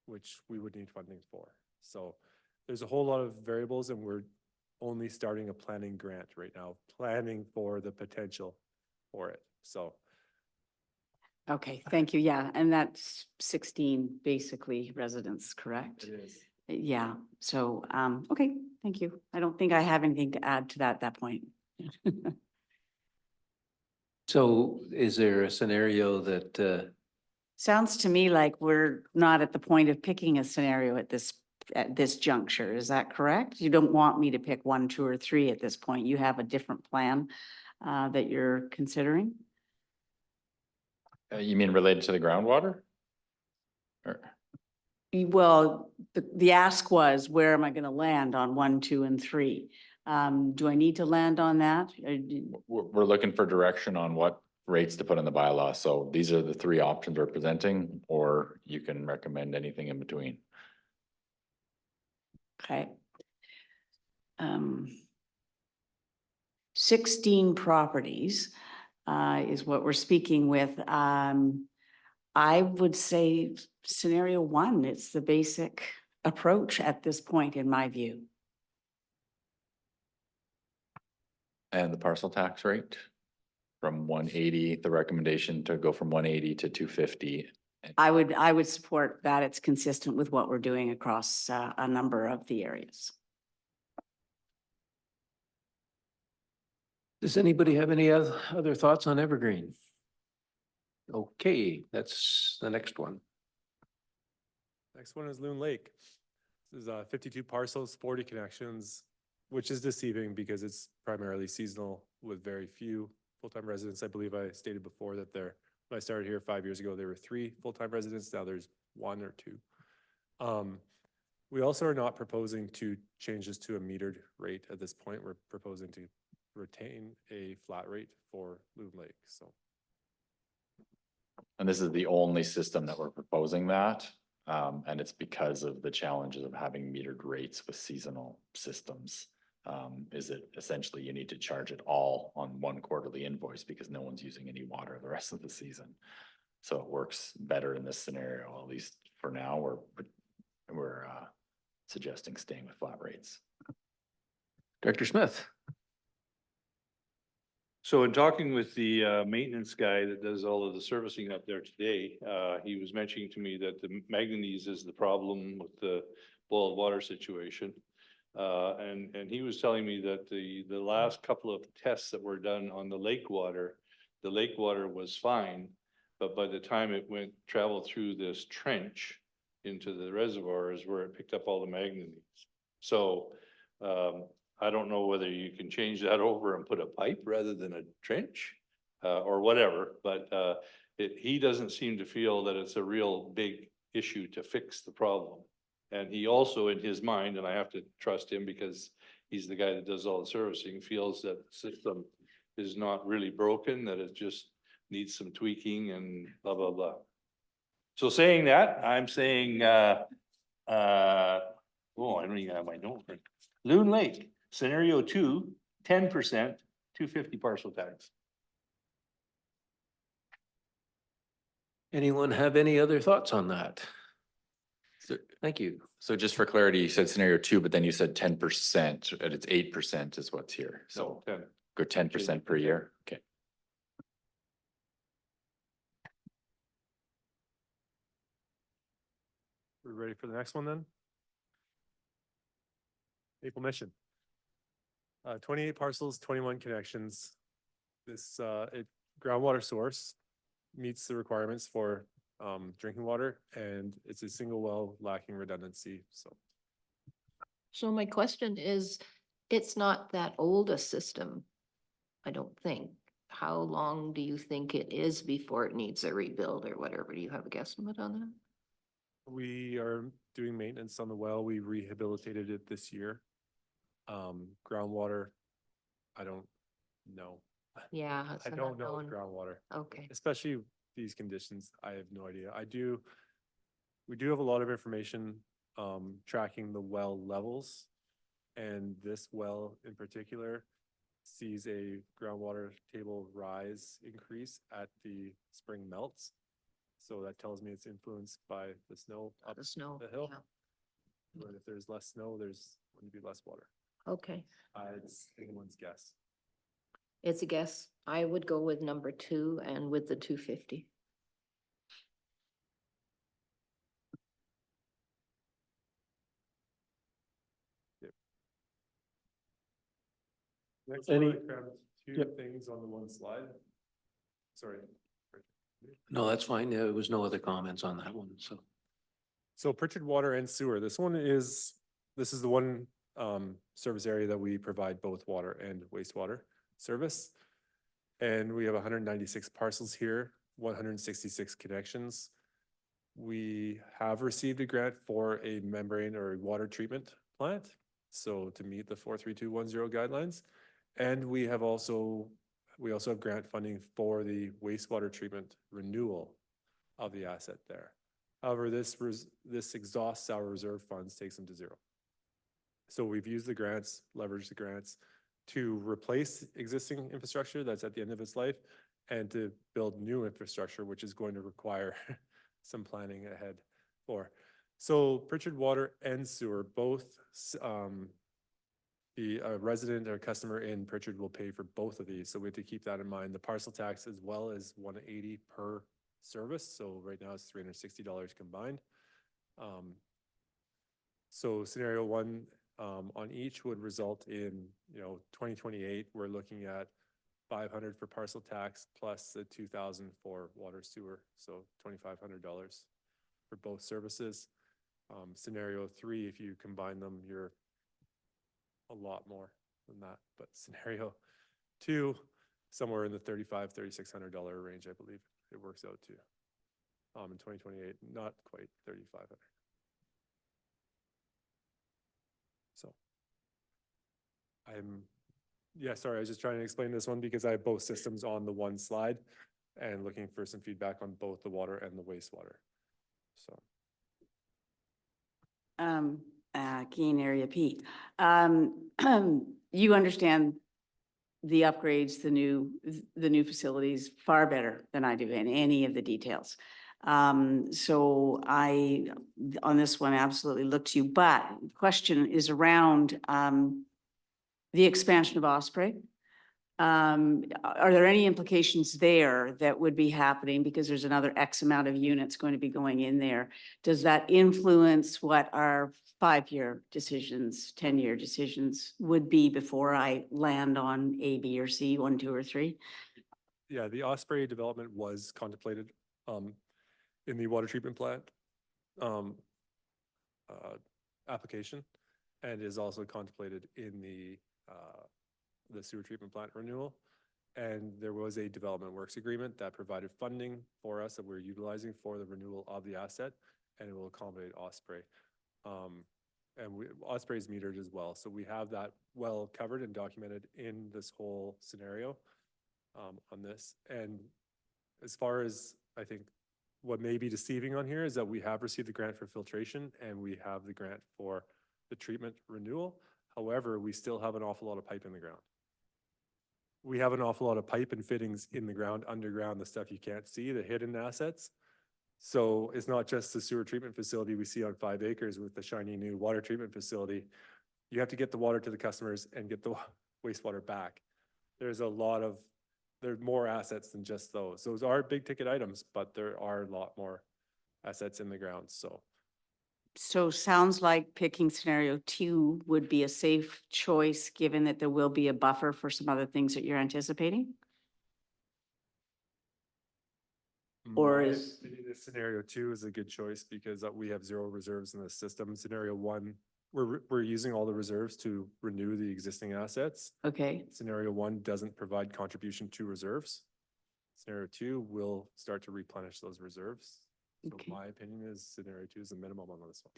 Speaker 3: Which we would need funding for. So there's a whole lot of variables and we're only starting a planning grant right now, planning for the potential for it. So.
Speaker 8: Okay, thank you. Yeah, and that's 16 basically residents, correct?
Speaker 3: It is.
Speaker 8: Yeah, so, okay, thank you. I don't think I have anything to add to that at that point.
Speaker 14: So is there a scenario that,
Speaker 8: Sounds to me like we're not at the point of picking a scenario at this juncture. Is that correct? You don't want me to pick 1, 2, or 3 at this point. You have a different plan that you're considering?
Speaker 2: You mean related to the groundwater? Or,
Speaker 8: Well, the ask was, where am I going to land on 1, 2, and 3? Do I need to land on that?
Speaker 2: we're looking for direction on what rates to put in the bylaw. So these are the 3 options we're presenting, or you can recommend anything in between.
Speaker 8: Okay. 16 properties is what we're speaking with. I would say scenario 1, it's the basic approach at this point, in my view.
Speaker 2: And the parcel tax rate from 180, the recommendation to go from 180 to 250.
Speaker 8: I would support that. It's consistent with what we're doing across a number of the areas.
Speaker 14: does anybody have any other thoughts on Evergreen? Okay, that's the next one.
Speaker 3: Next one is Loon Lake. This is 52 parcels, 40 connections, which is deceiving because it's primarily seasonal with very few full-time residents. I believe I stated before that when I started here 5 years ago, there were 3 full-time residents. Now there's 1 or 2. We also are not proposing to change this to a metered rate at this point. We're proposing to retain a flat rate for Loon Lake, so.
Speaker 2: And this is the only system that we're proposing that. And it's because of the challenges of having metered rates with seasonal systems. Is it essentially you need to charge it all on 1 quarterly invoice because no one's using any water the rest of the season. So it works better in this scenario, at least for now. We're suggesting staying with flat rates.
Speaker 14: Director Smith?
Speaker 7: So in talking with the maintenance guy that does all of the servicing up there today, he was mentioning to me that the manganese is the problem with the boiled water situation. And he was telling me that the last couple of tests that were done on the lake water was fine. But by the time it traveled through this trench into the reservoir is where it picked up all the manganese. So I don't know whether you can change that over and put a pipe rather than a trench or whatever, but he doesn't seem to feel that it's a real big issue to fix the problem. And he also, in his mind, and I have to trust him because he's the guy that does all the servicing, feels that the system is not really broken, that it just needs some tweaking and blah, blah, blah. So saying that, I'm saying, I don't even have my note. Loon Lake, scenario 2, 10%, 250 parcel tax.
Speaker 14: Anyone have any other thoughts on that?
Speaker 2: So,
Speaker 14: Thank you.
Speaker 2: so just for clarity, you said scenario 2, but then you said 10%, and it's 8% is what's here. So
Speaker 7: No, 10.
Speaker 2: go 10% per year. Okay.
Speaker 3: We're ready for the next one then? Maple Mission. 28 parcels, 21 connections. This, groundwater source meets the requirements for, drinking water, and it's a single well lacking redundancy, so.
Speaker 13: So my question is, it's not that old a system, I don't think. How long do you think it is before it needs a rebuild or whatever? Do you have a guesstimate on that?
Speaker 3: We are doing maintenance on the well. We rehabilitated it this year. Groundwater, I don't know.
Speaker 13: Yeah. it's
Speaker 3: I
Speaker 13: an
Speaker 3: don't know
Speaker 13: unknown.
Speaker 3: groundwater,
Speaker 13: Okay,
Speaker 3: especially these conditions. I have no idea. We do have a lot of information, tracking the well levels. And this well in particular sees a groundwater table rise increase at the spring melts. So that tells me it's influenced by the snow up
Speaker 13: the snow.
Speaker 3: the hill.
Speaker 13: yeah.
Speaker 3: But if there's less snow, there's going to be less water.
Speaker 13: Okay,
Speaker 3: It's anyone's guess.
Speaker 13: it's a guess. I would go with number 2 and with the 250.
Speaker 3: Next
Speaker 12: Any-
Speaker 3: one, I grabbed two
Speaker 12: Yep.
Speaker 3: things on the one slide. Sorry.
Speaker 14: No, that's fine. There was no other comments on that one, so.
Speaker 3: So Pritchard Water and Sewer, this is the one service area that we provide both water and wastewater service. And we have 196 parcels here, 166 connections. We have received a grant for a membrane or a water treatment plant, so to meet the 43210 guidelines. And we also have grant funding for the wastewater treatment renewal of the asset there. However, this exhausts our reserve funds, takes them to zero. So we've used the grants, leveraged the grants to replace existing infrastructure that's at the end of its life and to build new infrastructure, which is going to require some planning ahead for. So Pritchard Water and Sewer, both, the resident or customer in Pritchard will pay for both of these. So we have to keep that in mind. The parcel tax as well as $180 per service. So right now it's $360 combined. So scenario one on each would result in, 2028, we're looking at 500 for parcel tax plus the 2,000 for water sewer. So $2,500 for both services. Scenario three, if you combine them, you're a lot more than that. But scenario two, somewhere in the $3,600 range, I believe it works out to. In 2028, not quite 3,500. So sorry, I was just trying to explain this one because I have both systems on the one slide and looking for some feedback on both the water and the wastewater. So.
Speaker 8: Keene area Pete. You understand the upgrades, the new facilities far better than I do in any of the details. So on this one, absolutely look to you, but the question is around, the expansion of Osprey. Are there any implications there that would be happening because there's another X amount of units going to be going in there? Does that influence what our 5-year decisions, 10-year decisions would be before I land on A, B, or C, 1, 2, or 3?
Speaker 3: Yeah, the Osprey development was contemplated in the water treatment plant application and is also contemplated in the sewer treatment plant renewal. And there was a development works agreement that provided funding for us that we're utilizing for the renewal of the asset, and it will accommodate Osprey. Osprey is metered as well. So we have that well covered and documented in this whole scenario on this. And as far as I think what may be deceiving on here is that we have received the grant for filtration and we have the grant for the treatment renewal. However, we still have an awful lot of pipe in the ground. We have an awful lot of pipe and fittings in the ground, underground, the stuff you can't see, the hidden assets. So it's not just the sewer treatment facility we see on 5 acres with the shiny new water treatment facility. You have to get the water to the customers and get the wastewater back. There's more assets than just those. Those are big ticket items, but there are a lot more assets in the ground. So
Speaker 8: So sounds like picking scenario 2 would be a safe choice, given that there will be a buffer for some other things that you're anticipating? Or
Speaker 3: My
Speaker 8: is-
Speaker 3: opinion is Scenario 2 is a good choice because we have zero reserves in the system. Scenario 1, we're using all the reserves to renew the existing assets.
Speaker 8: Okay,
Speaker 3: Scenario 1 doesn't provide contribution to reserves. Scenario 2 will start to replenish those reserves. So
Speaker 8: Okay.
Speaker 3: my opinion is Scenario 2 is the minimum on this one.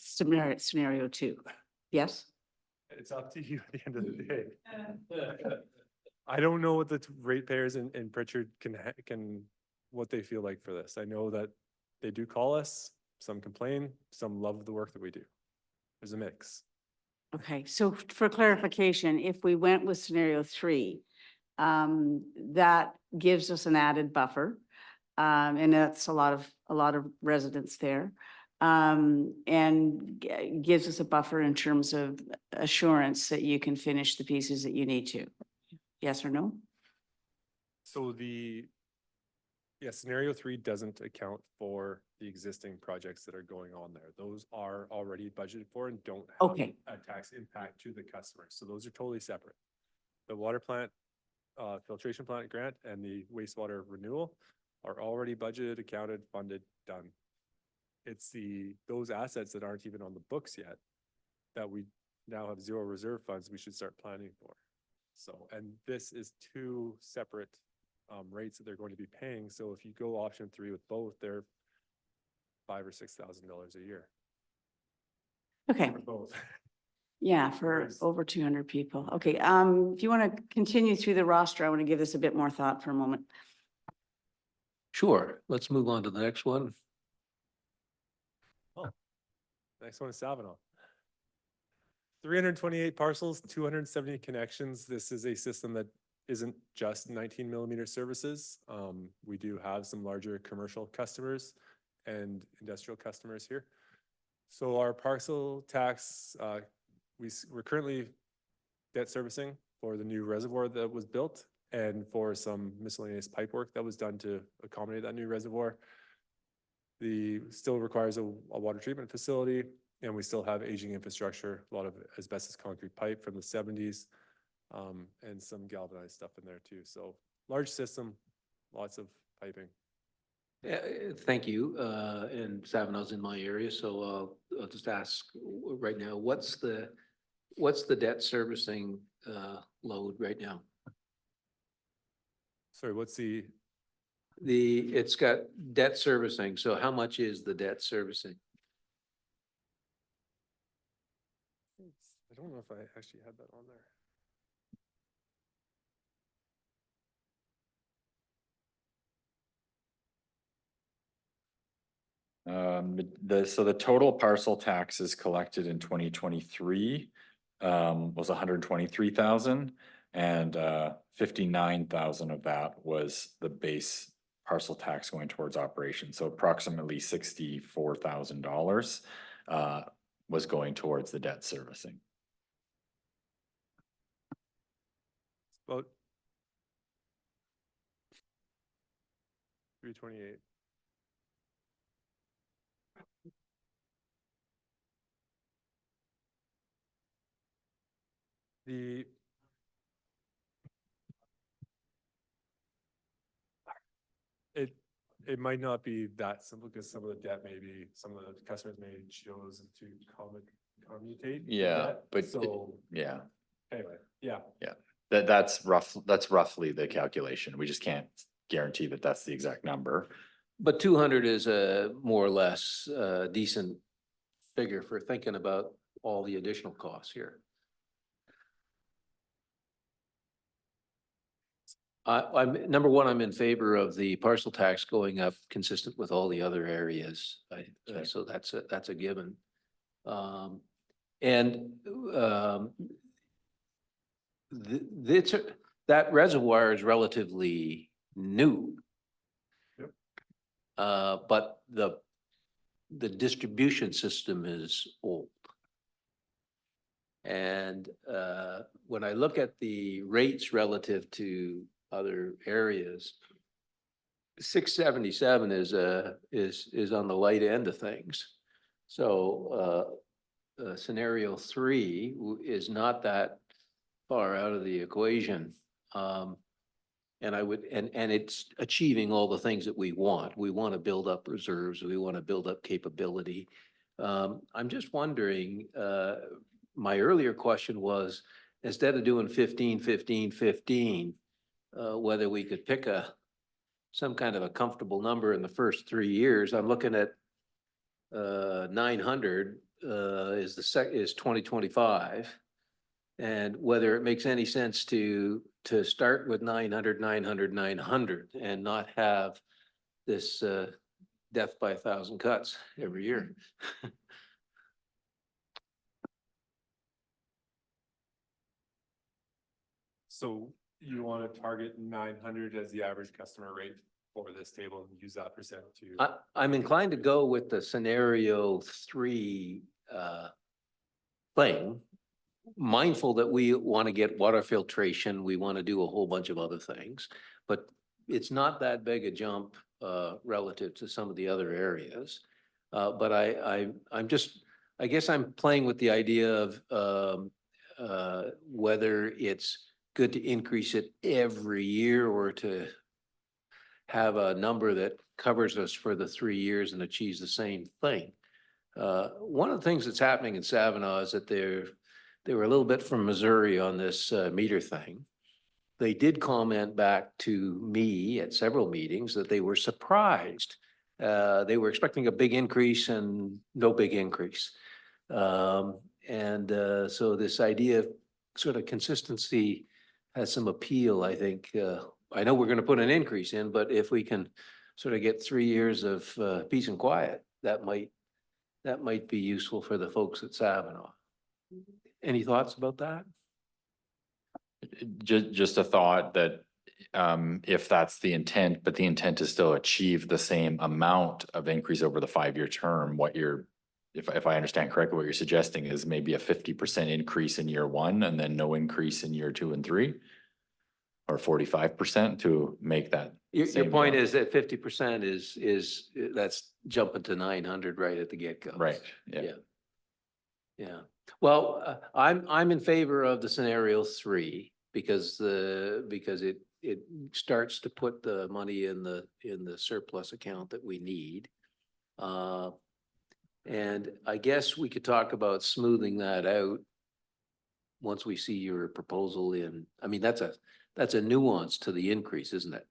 Speaker 8: scenario 2, yes?
Speaker 3: It's up to you at the end of the day. I don't know what the ratepayers in Pritchard can, what they feel like for this. I know that they do call us, some complain, some love the work that we do. There's a mix.
Speaker 8: Okay, so for clarification, if we went with scenario 3, that gives us an added buffer. And that's a lot of residents there. And gives us a buffer in terms of assurance that you can finish the pieces that you need to. Yes or no?
Speaker 3: So Scenario 3 doesn't account for the existing projects that are going on there. Those are already budgeted for and don't have
Speaker 8: Okay.
Speaker 3: a tax impact to the customer. So those are totally separate. The water plant, filtration plant grant and the wastewater renewal are already budgeted, accounted, funded, done. It's those assets that aren't even on the books yet that we now have zero reserve funds we should start planning for. So, and this is 2 separate rates that they're going to be paying. So if you go option 3 with both, they're $5,000 or $6,000 a year
Speaker 8: Okay,
Speaker 3: for both.
Speaker 8: yeah, for
Speaker 3: Whereas-
Speaker 8: over 200 people. Okay, if you want to continue through the roster, I want to give this a bit more thought for a moment.
Speaker 14: Sure, let's move on to the next one.
Speaker 3: Next one is Savino. 328 parcels, 270 connections. This is a system that isn't just 19mm services. We do have some larger commercial customers and industrial customers here. So our parcel tax, we're currently debt servicing for the new reservoir that was built and for some miscellaneous pipe work that was done to accommodate that new reservoir. Still requires a water treatment facility, and we still have aging infrastructure, a lot of asbestos concrete pipe from the 70s, and some galvanized stuff in there too. So large system, lots of piping.
Speaker 14: Thank you. And Savino's in my area, so I'll just ask right now, what's the debt servicing load right now?
Speaker 3: Sorry, what's
Speaker 14: It's got debt servicing, so how much is the debt servicing?
Speaker 3: I don't know if I actually had that on there.
Speaker 2: So the total parcel taxes collected in 2023 was 123,000, and 59,000 of that was the base parcel tax going towards operations. So approximately $64,000 was going towards the debt servicing.
Speaker 3: About 328. It might not be that simple because some of the debt some of the customers may choose to commutate. the
Speaker 2: Yeah,
Speaker 3: debt.
Speaker 2: but
Speaker 3: So
Speaker 2: yeah,
Speaker 3: anyway, yeah.
Speaker 2: that's roughly the calculation. We just can't guarantee that that's the exact number.
Speaker 14: But 200 is a more or less decent figure for thinking about all the additional costs here. Number one, I'm in favor of the parcel tax going up consistent with all the other areas. So that's a given. That reservoir is relatively new.
Speaker 3: Yep.
Speaker 14: But the distribution system is old. And when I look at the rates relative to other areas, 677 is on the light end of things. So, scenario three is not that far out of the equation. And I would, and it's achieving all the things that we want. We want to build up reserves. We want to build up capability. I'm just wondering, my earlier question was, instead of doing 15, 15, 15, whether we could pick some kind of a comfortable number in the first 3 years. I'm looking at 900 is 2025. And whether it makes any sense to start with 900, 900, 900 and not have this death by 1,000 cuts every year.
Speaker 3: So you want to target 900 as the average customer rate for this table and use that percent to?
Speaker 14: I'm inclined to go with the scenario three thing. Mindful that we want to get water filtration, we want to do a whole bunch of other things, but it's not that big a jump relative to some of the other areas. But I guess I'm playing with the idea of whether it's good to increase it every year or to have a number that covers us for the 3 years and achieves the same thing. One of the things that's happening in Savinaw is that they were a little bit from Missouri on this meter thing. They did comment back to me at several meetings that they were surprised. They were expecting a big increase and no big increase. So this idea of sort of consistency has some appeal, I think. I know we're going to put an increase in, but if we can sort of get 3 years of peace and quiet, that might be useful for the folks at Savinaw. Any thoughts about that?
Speaker 2: Just a thought that if that's the intent, but the intent is still achieve the same amount of increase over the 5-year term, if I understand correctly, what you're suggesting is maybe a 50% increase in year 1 and then no increase in year 2 and 3? Or 45% to make that.
Speaker 14: Your
Speaker 2: same
Speaker 14: point
Speaker 2: jump.
Speaker 14: is that 50% is that's jumping to 900 right at the get-go.
Speaker 2: Right, yeah.
Speaker 14: Yeah. Well, I'm in favor of the scenario three because it starts to put the money in the surplus account that we need. And I guess we could talk about smoothing that out once we see your proposal in. I mean, that's a nuance to the increase, isn't it?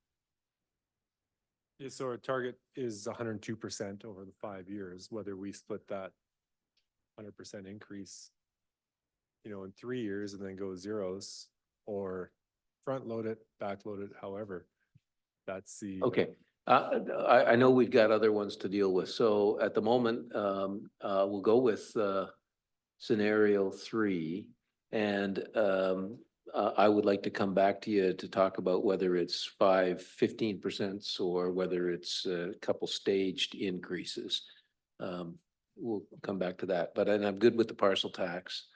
Speaker 3: Yeah, so our target is 102% over the 5 years, whether we split that 100% increase, in 3 years and then go zeros, or front load it, back load it, however. That's the.
Speaker 14: Okay. I know we've got other ones to deal with. So at the moment, we'll go with scenario three. And I would like to come back to you to talk about whether it's 15% or whether it's a couple staged increases. We'll come back to that, but I'm good with the parcel tax.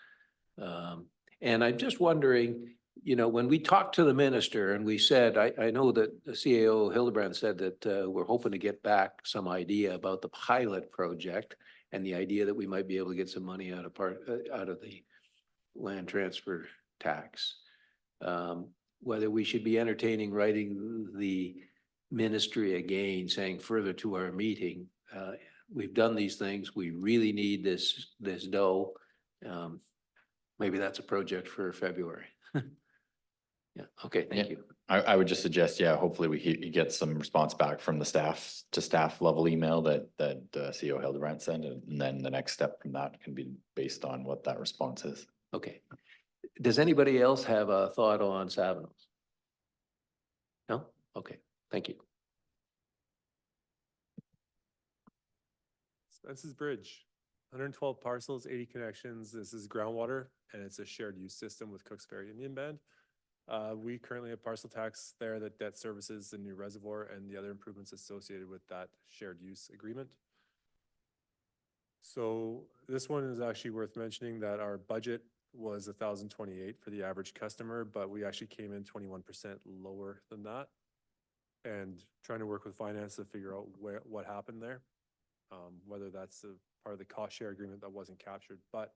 Speaker 14: And I'm just wondering, when we talked to the minister and we said, I know that the CAO Hildebrand said that we're hoping to get back some idea about the pilot project and the idea that we might be able to get some money out of the land transfer tax. Whether we should be entertaining writing the ministry again, saying further to our meeting, we've done these things, we really need this dough. Maybe that's a project for February. Yeah, okay, thank you.
Speaker 2: I would just suggest, hopefully we get some response back from the staff level email that CEO Hildebrand sent, and then the next step from that can be based on what that response is.
Speaker 14: Okay. Does anybody else have a thought on Savinaw? No? Okay, thank you.
Speaker 3: Spence's Bridge, 112 parcels, 80 connections. This is groundwater and it's a shared use system with Cooksbury Indian Band. We currently have parcel tax there that debt services the new reservoir and the other improvements associated with that shared use agreement. So this one is actually worth mentioning that our budget was 1,028 for the average customer, but we actually came in 21% lower than that. And trying to work with finance to figure out what happened there. Whether that's part of the cost share agreement that wasn't captured, but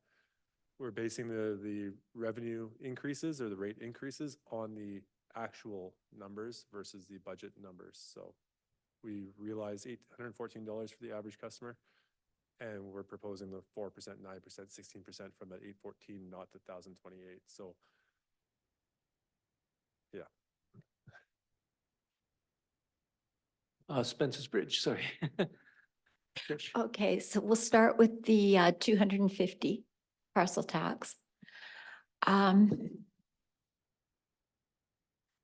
Speaker 3: we're basing the revenue increases or the rate increases on the actual numbers versus the budget numbers. So we realized $814 for the average customer, and we're proposing the 4%, 9%, 16% from that 814, not the 1,028. So yeah.
Speaker 1: Spencer's Bridge, sorry. Trish.
Speaker 11: Okay, so we'll start with the 250 parcel tax.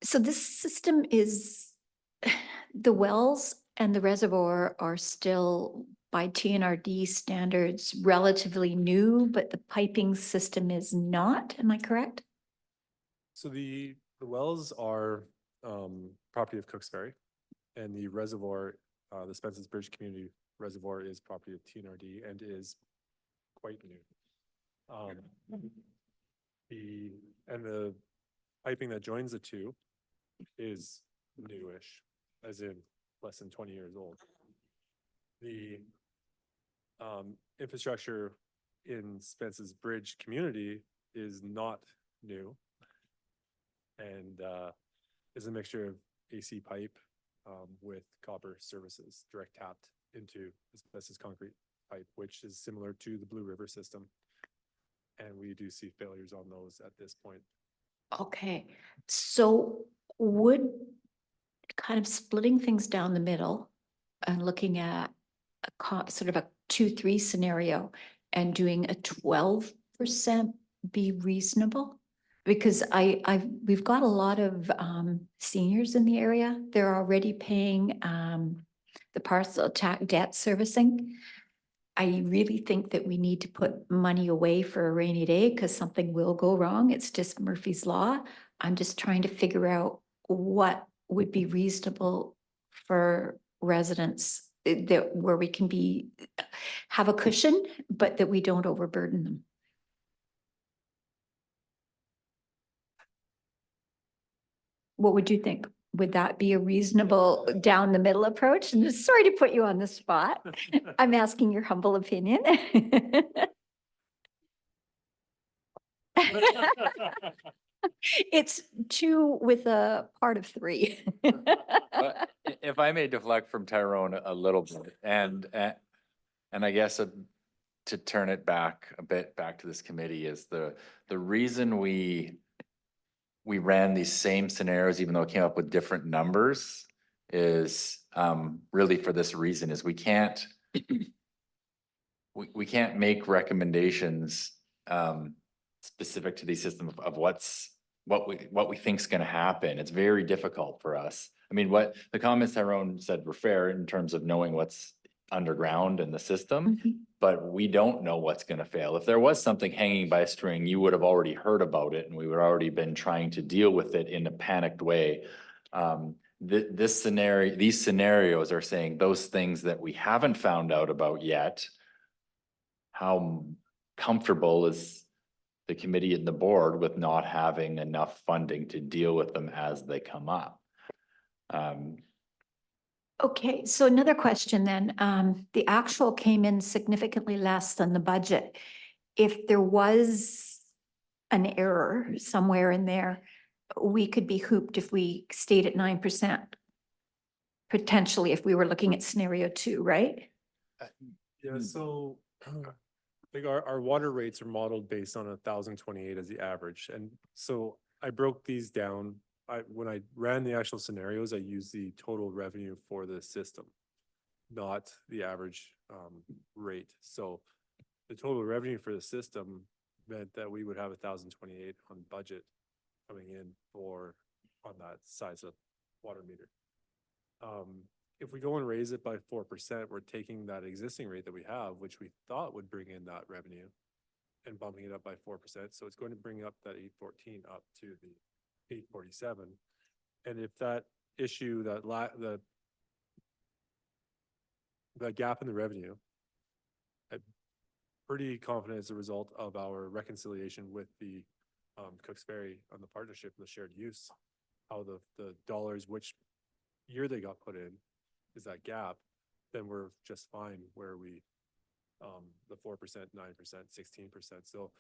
Speaker 11: So this system is, the wells and the reservoir are still by TNRD standards relatively new, but the piping system is not, am I correct?
Speaker 3: So the wells are property of Cooksbury, and the reservoir, the Spencer's Bridge Community Reservoir, is property of TNRD and is quite new. The piping that joins the two is newish, as in less than 20 years old. The infrastructure in Spencer's Bridge community is not new, and is a mixture of AC pipe with copper services direct tapped into asbestos concrete pipe, which is similar to the Blue River system. And we do see failures on those at this point.
Speaker 11: Okay, so would kind of splitting things down the middle and looking at sort of a 2-3 scenario and doing a 12% be reasonable? Because we've got a lot of seniors in the area. They're already paying the parcel tax debt servicing. I really think that we need to put money away for a rainy day because something will go wrong. It's just Murphy's Law. I'm just trying to figure out what would be reasonable for residents that where we can have a cushion, but that we don't overburden them. What would you think? Would that be a reasonable down the middle approach? And sorry to put you on the spot. I'm asking your humble opinion. It's 2 with a part of 3.
Speaker 2: But if I may deflect from Tyrone a little bit, and I guess to turn it back a bit back to this committee, is the reason we ran these same scenarios, even though it came up with different numbers, is really for this reason: is we can't make recommendations specific to the system of what we think is going to happen. It's very difficult for us. I mean, what the comments Tyrone said were fair in terms of knowing what's underground in the system, but we don't know what's going to fail. If there was something hanging by a string, you would have already heard about it, and we would already been trying to deal with it in a panicked way. These scenarios are saying those things that we haven't found out about yet. How comfortable is the committee and the board with not having enough funding to deal with them as they come up?
Speaker 11: Okay, so another question then. The actual came in significantly less than the budget. If there was an error somewhere in there, we could be hooped if we stayed at 9%. Potentially, if we were looking at scenario 2, right?
Speaker 3: Yeah, so like our water rates are modeled based on 1,028 as the average. And so I broke these down. When I ran the actual scenarios, I used the total revenue for the system, not the average rate. So the total revenue for the system meant that we would have 1,028 on budget coming in on that size of water meter. If we go and raise it by 4%, we're taking that existing rate that we have, which we thought would bring in that revenue, and bumping it up by 4%. So it's going to bring up that 814 up to the 847. And if that issue, the gap in the revenue, I'm pretty confident as a result of our reconciliation with the Cooksbury on the partnership and the shared use, how the dollars, which year they got put in, is that gap, then we're just fine where we the 4%, 9%, 16%. So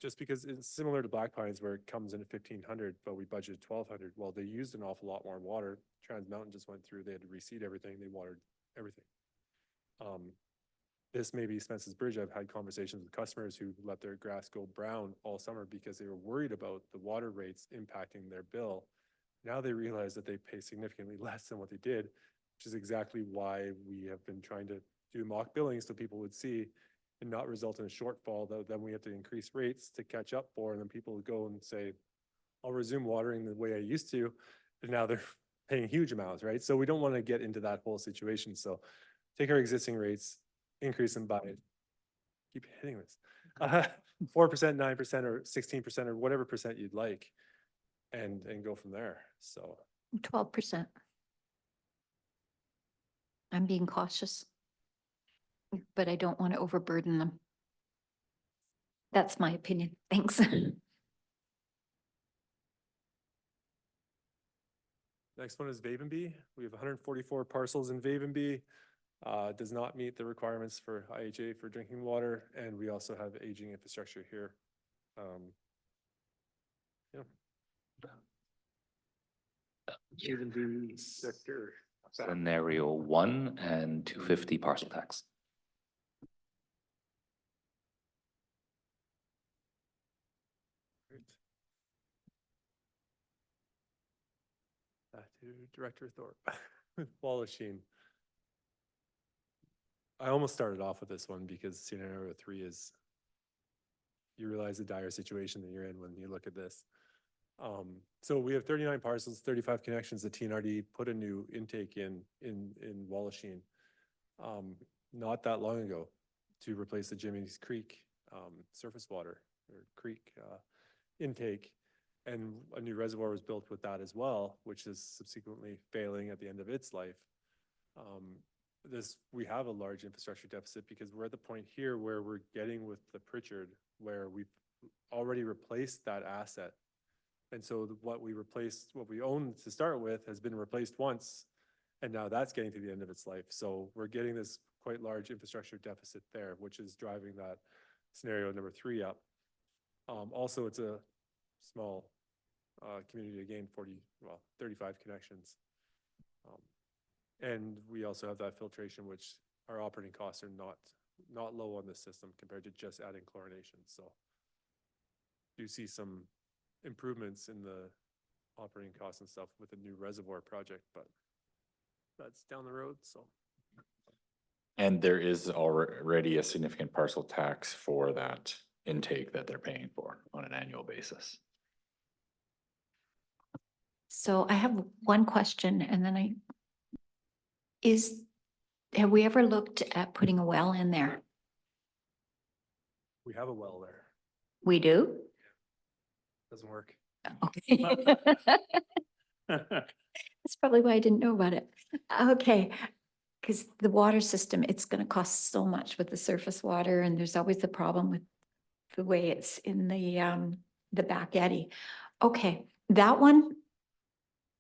Speaker 3: just because it's similar to Black Pines where it comes in at 1,500, but we budgeted 1,200. Well, they used an awful lot more water. Trans Mountain just went through, they had to reseed everything, they watered everything. This may be Spence's Bridge. I've had conversations with customers who let their grass go brown all summer because they were worried about the water rates impacting their bill. Now they realize that they pay significantly less than what they did, which is exactly why we have been trying to do mock billing so people would see and not result in a shortfall that then we have to increase rates to catch up for. And then people would go and say, I'll resume watering the way I used to. And now they're paying huge amounts, right? So we don't want to get into that whole situation. So take our existing rates, increase them by, keep hitting this, 4%, 9%, or 16%, or whatever percent you'd like, and go from there. So
Speaker 11: 12%. I'm being cautious, but I don't want to overburden them. That's my opinion. Thanks.
Speaker 3: next one is Vavenby. We have 144 parcels in Vavenby. Does not meet the requirements for IHA for drinking water, and we also have aging infrastructure here. Yeah. Vavenby sector.
Speaker 6: Scenario 1 and 250 parcel tax.
Speaker 3: Great. Back to Director Thorpe. Wallachine. I almost started off with this one because scenario 3 is, you realize the dire situation that you're in when you look at this. So we have 39 parcels, 35 connections. The TNRD put a new intake in Wallachine not that long ago to replace the Jimmy's Creek surface water or creek intake. And a new reservoir was built with that as well, which is subsequently failing at the end of its life. We have a large infrastructure deficit because we're at the point here where we're getting with the Pritchard, where we've already replaced that asset. And so what we own to start with has been replaced once, and now that's getting to the end of its life. So we're getting this quite large infrastructure deficit there, which is driving that scenario number 3 up. Also, it's a small community, again, 35 connections. And we also have that filtration, which our operating costs are not low on this system compared to just adding chlorination. So you see some improvements in the operating costs and stuff with the new reservoir project, but that's down the road. So.
Speaker 2: And there is already a significant parcel tax for that intake that they're paying for on an annual basis.
Speaker 11: So I have one question, and then have we ever looked at putting a well in there?
Speaker 3: We have a well there.
Speaker 11: We do?
Speaker 3: Doesn't work.
Speaker 11: Okay. That's probably why I didn't know about it. Okay, because the water system, it's gonna cost so much with the surface water, and there's always the problem with the way it's in the back eddy. Okay, that one,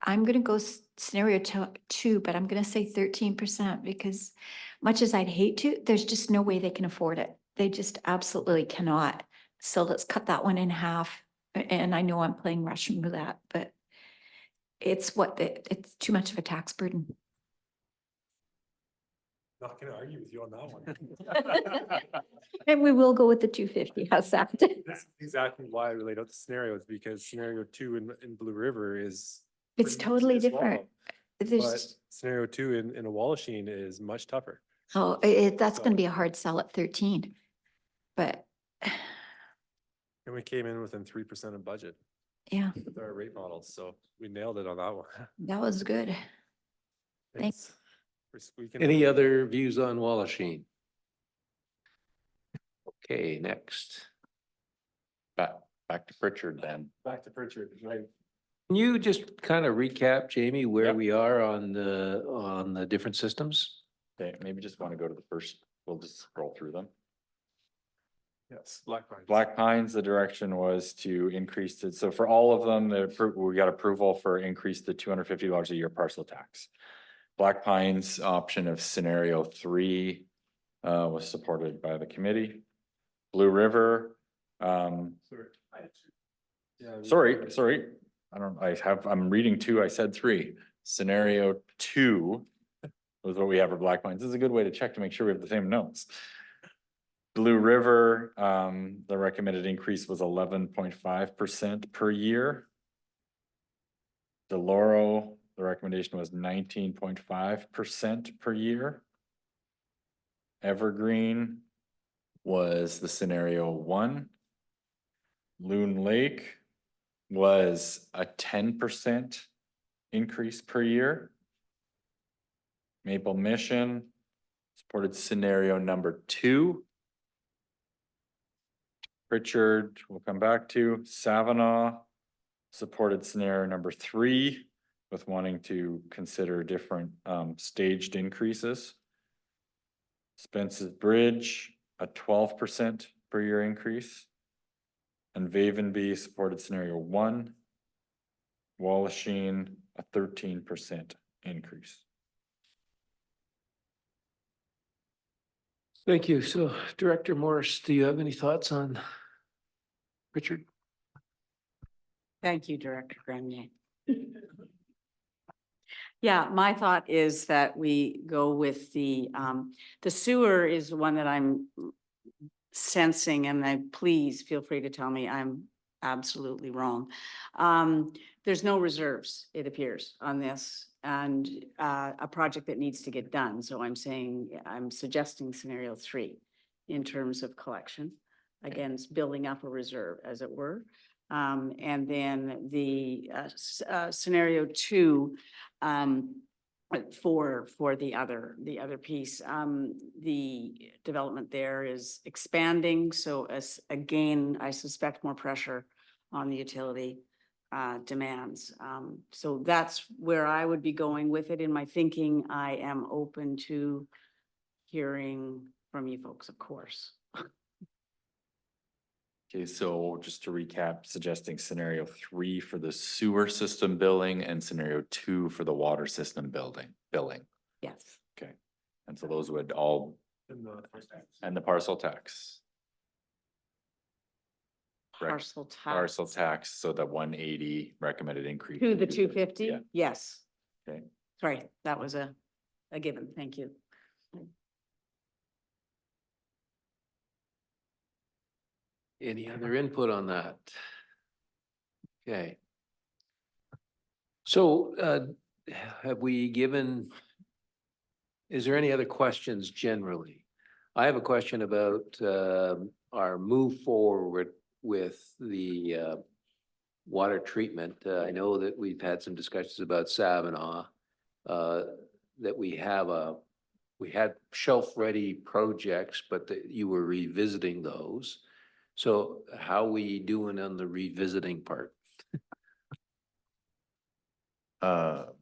Speaker 11: I'm gonna go scenario 2, but I'm gonna say 13% because much as I'd hate to, there's just no way they can afford it. They just absolutely cannot. So let's cut that one in half. And I know I'm playing Russian roulette, but it's too much of a tax burden.
Speaker 3: Not gonna argue with you on that one.
Speaker 11: And we will go with the 250. How's that?
Speaker 3: That's exactly why I laid out the scenarios, because scenario 2 in Blue River is.
Speaker 11: It's
Speaker 3: pretty
Speaker 11: totally
Speaker 3: easy to swallow.
Speaker 11: different.
Speaker 3: But
Speaker 11: There's,
Speaker 3: scenario 2 in a Wallachine is much tougher.
Speaker 11: that's gonna
Speaker 3: So-
Speaker 11: be a hard sell at 13. But
Speaker 3: And we came in within 3% of budget
Speaker 11: yeah,
Speaker 3: with our rate models, so we nailed it on that one.
Speaker 11: that was good. Thanks.
Speaker 3: We're squeaking.
Speaker 14: Any other views on Wallachine? Okay, next.
Speaker 2: Back to Pritchard then.
Speaker 3: Back to Pritchard, right?
Speaker 14: Can you just kind of recap, Jamie, where
Speaker 2: Yep.
Speaker 14: we are on the different systems?
Speaker 2: Okay, maybe just want to go to the first, we'll just scroll through them.
Speaker 3: Yes, Black Pines.
Speaker 2: Black Pines, the direction was to increase it. So for all of them, we got approval for increase the $250 a year parcel tax. Black Pines option of scenario 3 was supported by the committee. Blue River, sorry, I'm reading two, I said three. Scenario 2 was what we have for Black Pines. This is a good way to check to make sure we have the same notes. Blue River, the recommended increase was 11.5% per year. DeLauro, the recommendation was 19.5% per year. Evergreen was the scenario 1. Loon Lake was a 10% increase per year. Maple Mission supported scenario number 2. Pritchard, we'll come back to. Savanaugh supported scenario number 3 with wanting to consider different staged increases. Spence's Bridge, a 12% per year increase. And Vavenby supported scenario 1. Wallachine, a 13% increase.
Speaker 1: Thank you. So Director Morris, do you have any thoughts on Richard?
Speaker 8: Thank you, Director Grenier. Yeah, my thought is that we go with the sewer is one that I'm sensing, and please feel free to tell me I'm absolutely wrong. There's no reserves, it appears, on this, and a project that needs to get done. So I'm suggesting scenario 3 in terms of collection. Again, it's building up a reserve, as it were. And then the scenario 2 for the other piece, the development there is expanding. So again, I suspect more pressure on the utility demands. So that's where I would be going with it in my thinking. I am open to hearing from you folks, of course.
Speaker 2: Okay, so just to recap, suggesting scenario 3 for the sewer system billing and scenario 2 for the water system billing.
Speaker 8: Yes.
Speaker 2: Okay, and so those would all, and the parcel tax. Correct. Parcel tax, so the 180 recommended increase.
Speaker 8: To the 250?
Speaker 2: Yeah.
Speaker 8: Yes.
Speaker 2: Okay.
Speaker 8: Sorry, that was a given. Thank you.
Speaker 14: Any other input on that? Okay. So have we given, is there any other questions generally? I have a question about our move forward with the water treatment. I know that we've had some discussions about Savanaugh, that we had shelf-ready projects, but that you were revisiting those. So how we doing on the revisiting part?
Speaker 2: Well,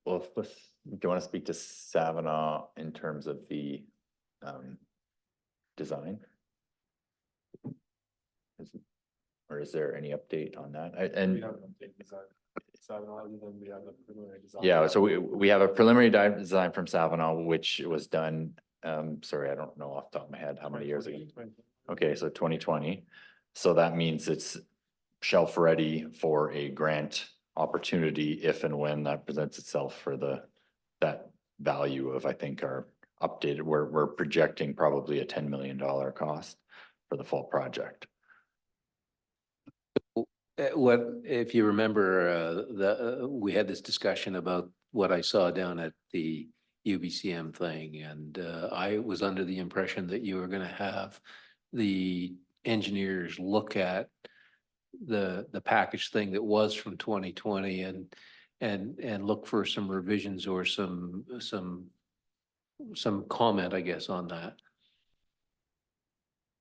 Speaker 2: do you want to speak to Savanaugh in terms of the design? Or is there any update on that? Yeah, so we have a preliminary design from Savanaugh, which was done, sorry, I don't know off the top of my head how many years ago. Okay, so 2020. So that means it's shelf ready for a grant opportunity if and when that presents itself for that value of, I think, our updated, we're projecting probably a $10 million cost for the full project.
Speaker 14: What, if you remember, we had this discussion about what I saw down at the UBCM thing, and I was under the impression that you were going to have the engineers look at the package thing that was from 2020 and look for some revisions or some comment, I guess, on that.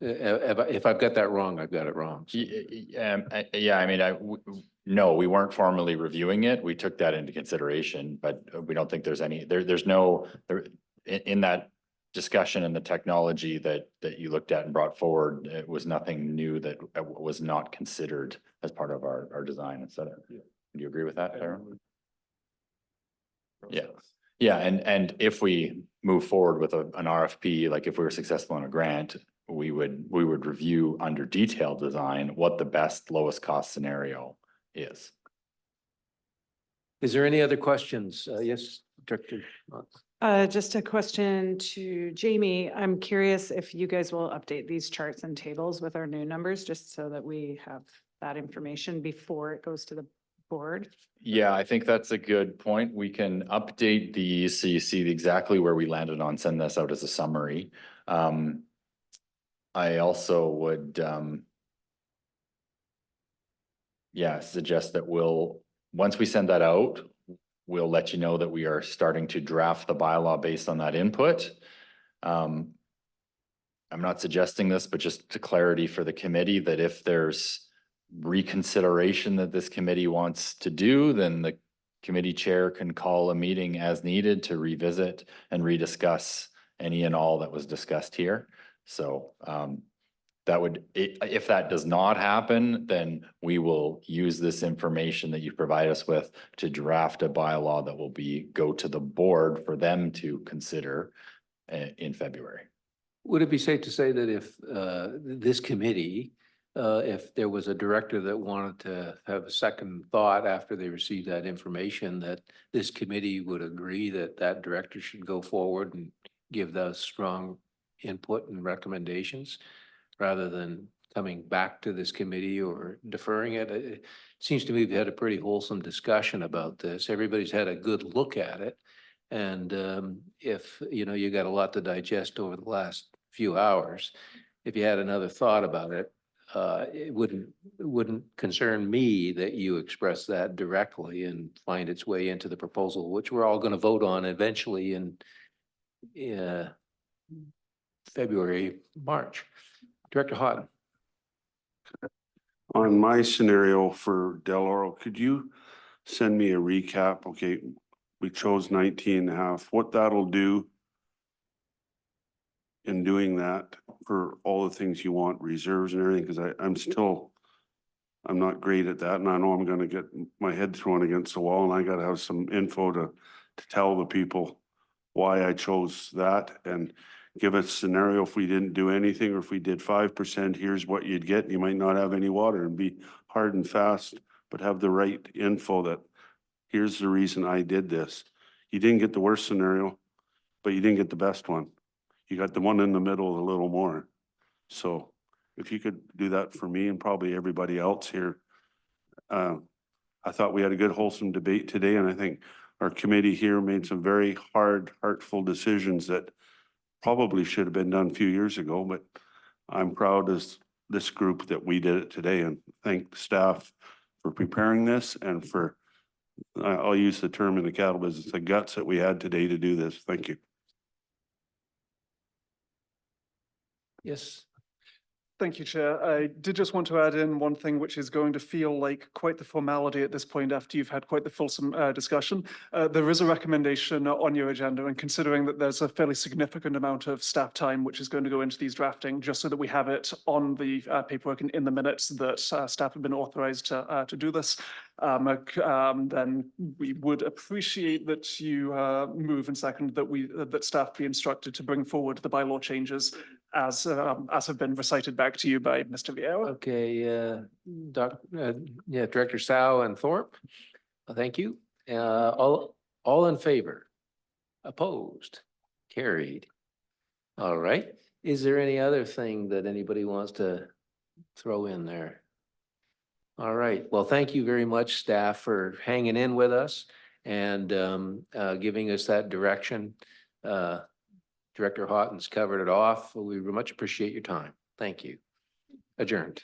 Speaker 14: If I've got that wrong, I've got it wrong.
Speaker 2: Yeah, I mean, no, we weren't formally reviewing it. We took that into consideration, but we don't think there's any, there's no, in that discussion and the technology that you looked at and brought forward, it was nothing new that was not considered as part of our design, et cetera. Do you agree with that, Aaron? Yeah. Yeah, and if we move forward with an RFP, like if we were successful in a grant, we would review under detailed design what the best lowest cost scenario is.
Speaker 14: Is there any other questions? Yes, Director.
Speaker 5: Just a question to Jamie. I'm curious if you guys will update these charts and tables with our new numbers, just so that we have that information before it goes to the board.
Speaker 2: Yeah, I think that's a good point. We can update these so you see exactly where we landed on, send this out as a summary. I also would yeah, suggest that once we send that out, we'll let you know that we are starting to draft the bylaw based on that input. I'm not suggesting this, but just to clarity for the committee, that if there's reconsideration that this committee wants to do, then the committee chair can call a meeting as needed to revisit and rediscuss any and all that was discussed here. So that would, if that does not happen, then we will use this information that you provide us with to draft a bylaw that will go to the board for them to consider in February.
Speaker 14: Would it be safe to say that if this committee, if there was a director that wanted to have a second thought after they received that information, that this committee would agree that that director should go forward and give those strong input and recommendations rather than coming back to this committee or deferring it? It seems to me we've had a pretty wholesome discussion about this. Everybody's had a good look at it. And if, you got a lot to digest over the last few hours, if you had another thought about it, it wouldn't concern me that you express that directly and find its way into the proposal, which we're all going to vote on eventually in February, March. Director Houghton.
Speaker 4: On my scenario for Del Oro, could you send me a recap? Okay, we chose 19.5. What that'll do in doing that for all the things you want, reserves and everything, because I'm not great at that, and I know I'm gonna get my head thrown against the wall, and I gotta have some info to tell the people why I chose that, and give a scenario if we didn't do anything, or if we did 5%, here's what you'd get. You might not have any water and be hard and fast, but have the right info that here's the reason I did this. You didn't get the worst scenario, but you didn't get the best one. You got the one in the middle a little more. So if you could do that for me and probably everybody else here. I thought we had a good wholesome debate today, and I think our committee here made some very heartful decisions that probably should have been done a few years ago, but I'm proud as this group that we did it today, and thank the staff for preparing this and for, I'll use the term in the cattle business, the guts that we had today to do this. Thank you.
Speaker 14: Yes.
Speaker 12: Thank you, Chair. I did just want to add in one thing, which is going to feel like quite the formality at this point after you've had quite the fulsome discussion. There is a recommendation on your agenda, and considering that there's a fairly significant amount of staff time which is going to go into these drafting, just so that we have it on the paperwork and in the minutes that staff have been authorized to do this, then we would appreciate that you move and second that staff be instructed to bring forward the bylaw changes as have been recited back to you by Mr. Vieira.
Speaker 14: Okay, Director Sow and Thorpe, thank you. All in favor? Opposed? Carried. All right. Is there any other thing that anybody wants to throw in there? All right. Well, thank you very much, staff, for hanging in with us and giving us that direction. Director Houghton's covered it off. We much appreciate your time. Thank you. Adjourned.